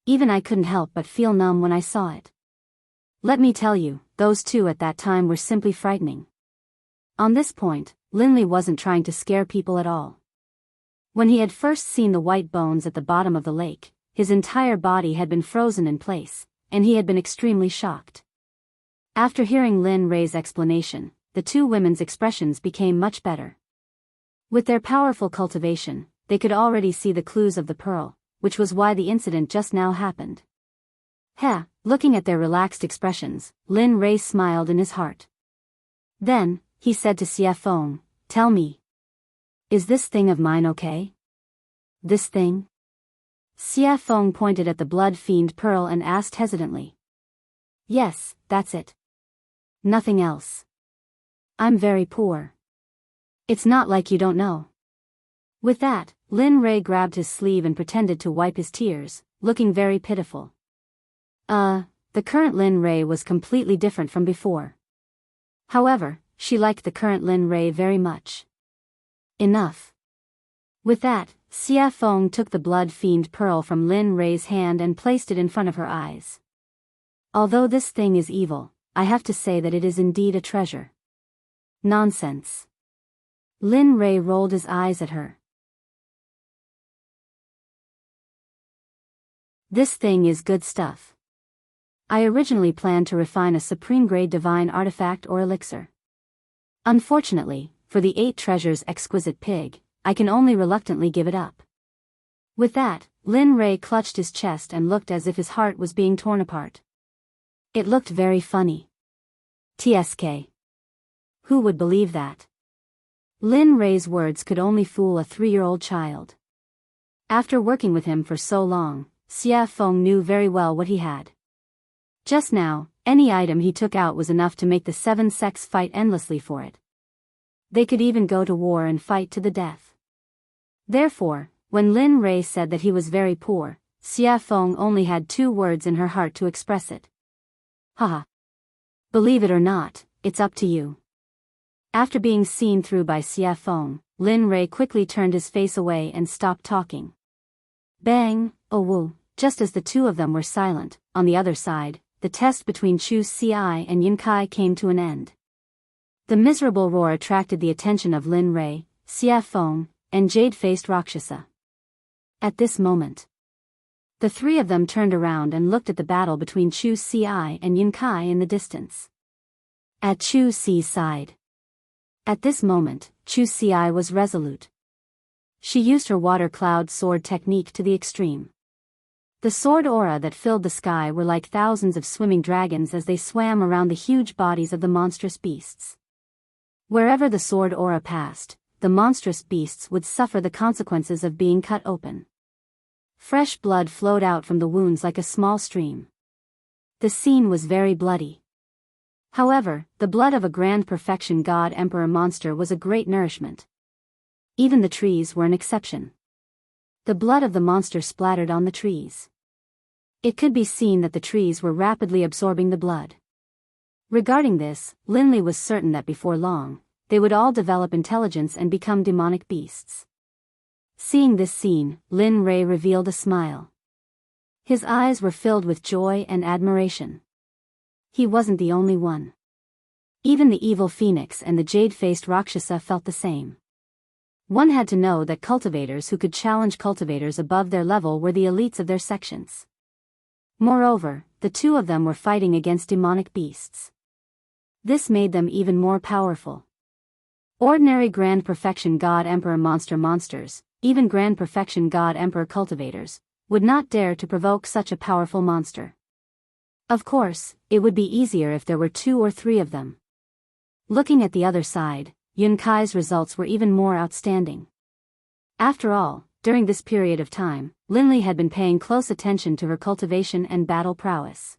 Even I couldn't help but feel numb when I saw it. Let me tell you, those 2 at that time were simply frightening. On this point, Linley wasn't trying to scare people at all. When he had first seen the white bones at the bottom of the lake, his entire body had been frozen in place, and he had been extremely shocked. After hearing Lin Rei's explanation, the 2 women's expressions became much better. With their powerful cultivation, they could already see the clues of the pearl, which was why the incident just now happened. Looking at their relaxed expressions, Lin Rei smiled in his heart. Then, he said to Xia Feng, "Tell me. Is this thing of mine okay?" This thing? Xia Feng pointed at the blood fiend pearl and asked hesitantly. Yes, that's it. Nothing else. I'm very poor. It's not like you don't know. With that, Lin Rei grabbed his sleeve and pretended to wipe his tears, looking very pitiful. The current Lin Rei was completely different from before. However, she liked the current Lin Rei very much. Enough. With that, Xia Feng took the blood fiend pearl from Lin Rei's hand and placed it in front of her eyes. Although this thing is evil, I have to say that it is indeed a treasure. Nonsense. Lin Rei rolled his eyes at her. This thing is good stuff. I originally planned to refine a supreme-grade divine artifact or elixir. Unfortunately, for the 8 treasures exquisite pig, I can only reluctantly give it up. With that, Lin Rei clutched his chest and looked as if his heart was being torn apart. It looked very funny. TSK. Who would believe that? Lin Rei's words could only fool a 3-year-old child. After working with him for so long, Xia Feng knew very well what he had. Just now, any item he took out was enough to make the 7 sects fight endlessly for it. They could even go to war and fight to the death. Therefore, when Lin Rei said that he was very poor, Xia Feng only had 2 words in her heart to express it. Haha. Believe it or not, it's up to you. After being seen through by Xia Feng, Lin Rei quickly turned his face away and stopped talking. Bang, oh woo, just as the 2 of them were silent, on the other side, the test between Chu Xi and Yun Kai came to an end. The miserable roar attracted the attention of Lin Rei, Xia Feng, and jade-faced Rakshasa. At this moment, the 3 of them turned around and looked at the battle between Chu Xi and Yun Kai in the distance. At Chu Xi's side. At this moment, Chu Xi was resolute. She used her water cloud sword technique to the extreme. The sword aura that filled the sky were like thousands of swimming dragons as they swam around the huge bodies of the monstrous beasts. Wherever the sword aura passed, the monstrous beasts would suffer the consequences of being cut open. Fresh blood flowed out from the wounds like a small stream. The scene was very bloody. However, the blood of a grand perfection god emperor monster was a great nourishment. Even the trees were an exception. The blood of the monster splattered on the trees. It could be seen that the trees were rapidly absorbing the blood. Regarding this, Lin Li was certain that before long, they would all develop intelligence and become demonic beasts. Seeing this scene, Lin Rei revealed a smile. His eyes were filled with joy and admiration. He wasn't the only one. Even the evil phoenix and the jade-faced Rakshasa felt the same. One had to know that cultivators who could challenge cultivators above their level were the elites of their sections. Moreover, the 2 of them were fighting against demonic beasts. This made them even more powerful. Ordinary Grand Perfection God Emperor monsters, even Grand Perfection God Emperor cultivators, would not dare to provoke such a powerful monster. Of course, it would be easier if there were 2 or 3 of them. Looking at the other side, Yun Kai's results were even more outstanding. After all, during this period of time, Lin Li had been paying close attention to her cultivation and battle prowess.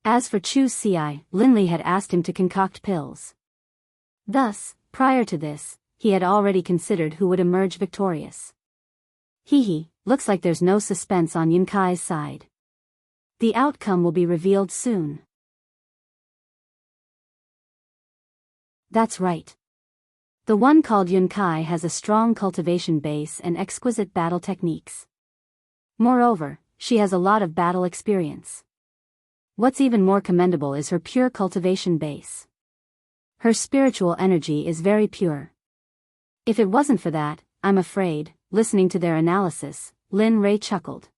As for Chu Xi, Lin Li had asked him to concoct pills. Thus, prior to this, he had already considered who would emerge victorious. Looks like there's no suspense on Yun Kai's side. The outcome will be revealed soon. That's right. The one called Yun Kai has a strong cultivation base and exquisite battle techniques. Moreover, she has a lot of battle experience. What's even more commendable is her pure cultivation base. Her spiritual energy is very pure. If it wasn't for that, I'm afraid, listening to their analysis, Lin Rei chuckled.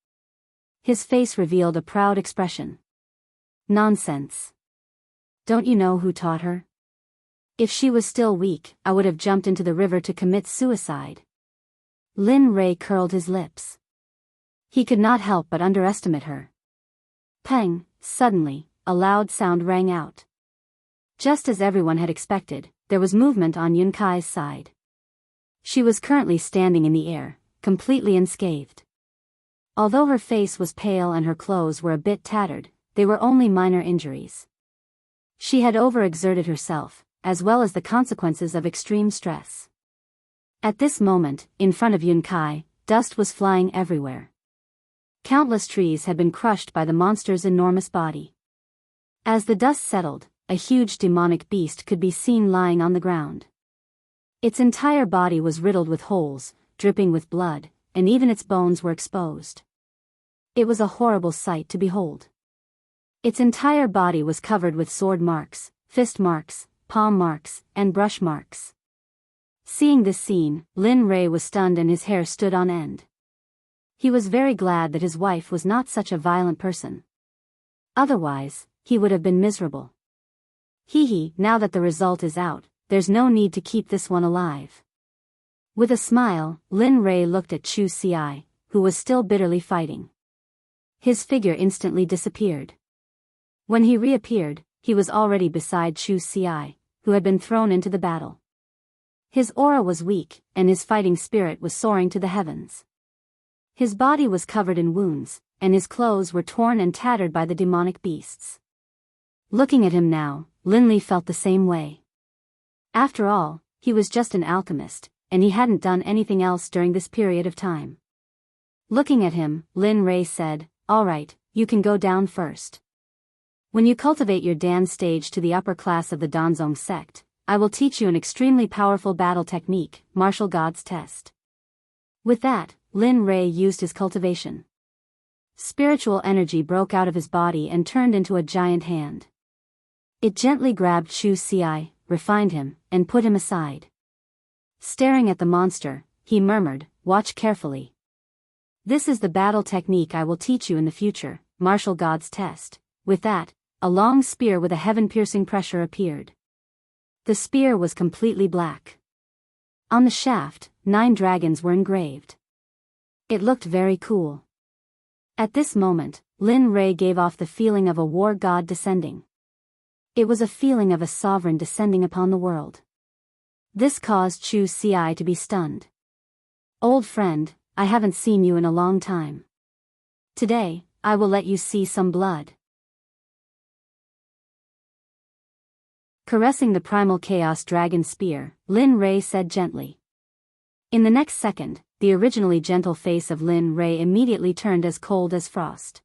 His face revealed a proud expression. Nonsense. Don't you know who taught her? If she was still weak, I would have jumped into the river to commit suicide. Lin Rei curled his lips. He could not help but underestimate her. Pang, suddenly, a loud sound rang out. Just as everyone had expected, there was movement on Yun Kai's side. She was currently standing in the air, completely unscathed. Although her face was pale and her clothes were a bit tattered, they were only minor injuries. She had overexerted herself, as well as the consequences of extreme stress. At this moment, in front of Yun Kai, dust was flying everywhere. Countless trees had been crushed by the monster's enormous body. As the dust settled, a huge demonic beast could be seen lying on the ground. Its entire body was riddled with holes, dripping with blood, and even its bones were exposed. It was a horrible sight to behold. Its entire body was covered with sword marks, fist marks, palm marks, and brush marks. Seeing this scene, Lin Rei was stunned and his hair stood on end. He was very glad that his wife was not such a violent person. Otherwise, he would have been miserable. Hee, now that the result is out, there's no need to keep this one alive. With a smile, Lin Rei looked at Chu Xi, who was still bitterly fighting. His figure instantly disappeared. When he reappeared, he was already beside Chu Xi, who had been thrown into the battle. His aura was weak, and his fighting spirit was soaring to the heavens. His body was covered in wounds, and his clothes were torn and tattered by the demonic beasts. Looking at him now, Lin Li felt the same way. After all, he was just an alchemist, and he hadn't done anything else during this period of time. Looking at him, Lin Rei said, "All right, you can go down first. When you cultivate your Dan stage to the upper class of the Danzong sect, I will teach you an extremely powerful battle technique, Martial God's Test." With that, Lin Rei used his cultivation. Spiritual energy broke out of his body and turned into a giant hand. It gently grabbed Chu Xi, refined him, and put him aside. Staring at the monster, he murmured, "Watch carefully. This is the battle technique I will teach you in the future, Martial God's Test." With that, a long spear with a heaven-piercing pressure appeared. The spear was completely black. On the shaft, 9 dragons were engraved. It looked very cool. At this moment, Lin Rei gave off the feeling of a war god descending. It was a feeling of a sovereign descending upon the world. This caused Chu Xi to be stunned. "Old friend, I haven't seen you in a long time. Today, I will let you see some blood." Caressing the primal chaos dragon spear, Lin Rei said gently. In the next second, the originally gentle face of Lin Rei immediately turned as cold as frost.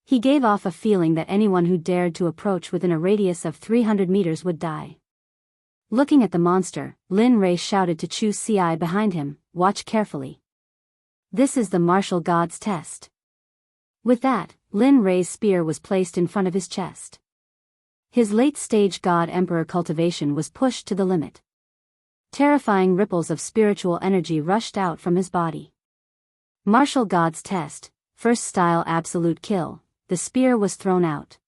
He gave off a feeling that anyone who dared to approach within a radius of 300 meters would die. Looking at the monster, Lin Rei shouted to Chu Xi behind him, "Watch carefully. This is the Martial God's Test." With that, Lin Rei's spear was placed in front of his chest. His late-stage God-Emperor cultivation was pushed to the limit. Terrifying ripples of spiritual energy rushed out from his body. Martial God's Test, first style absolute kill, the spear was thrown out.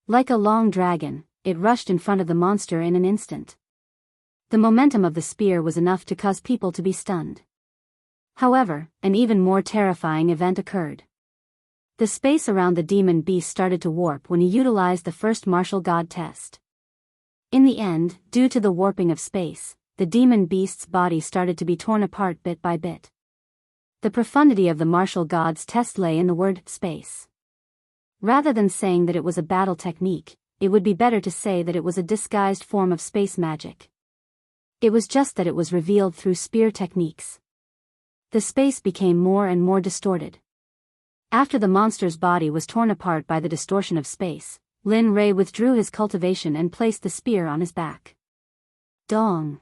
Like a long dragon, it rushed in front of the monster in an instant. The momentum of the spear was enough to cause people to be stunned. However, an even more terrifying event occurred. The space around the demon beast started to warp when he utilized the first martial god test. In the end, due to the warping of space, the demon beast's body started to be torn apart bit by bit. The profundity of the martial god's test lay in the word space. Rather than saying that it was a battle technique, it would be better to say that it was a disguised form of space magic. It was just that it was revealed through spear techniques. The space became more and more distorted. After the monster's body was torn apart by the distortion of space, Lin Rei withdrew his cultivation and placed the spear on his back. Dong!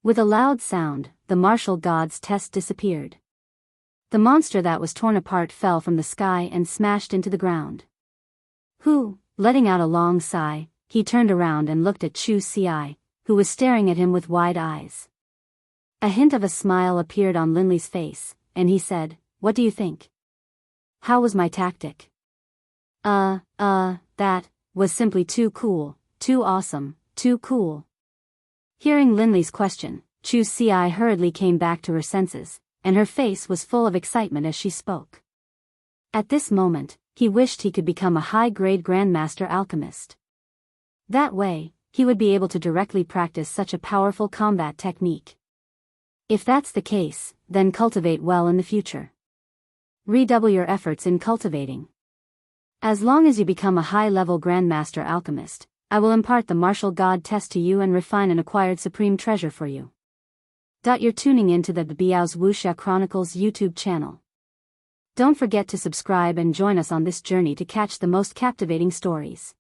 With a loud sound, the martial god's test disappeared. The monster that was torn apart fell from the sky and smashed into the ground. Letting out a long sigh, he turned around and looked at Chu Xi, who was staring at him with wide eyes. A hint of a smile appeared on Lin Li's face, and he said, "What do you think? How was my tactic?" That was simply too cool, too awesome, too cool." Hearing Lin Li's question, Chu Xi hurriedly came back to her senses, and her face was full of excitement as she spoke. At this moment, he wished he could become a high-grade Grandmaster Alchemist. That way, he would be able to directly practice such a powerful combat technique. If that's the case, then cultivate well in the future. Redouble your efforts in cultivating. As long as you become a high-level Grandmaster Alchemist, I will impart the martial god test to you and refine an acquired supreme treasure for you. You're tuning into the Biyao's Wuxia Chronicles YouTube channel. Don't forget to subscribe and join us on this journey to catch the most captivating stories.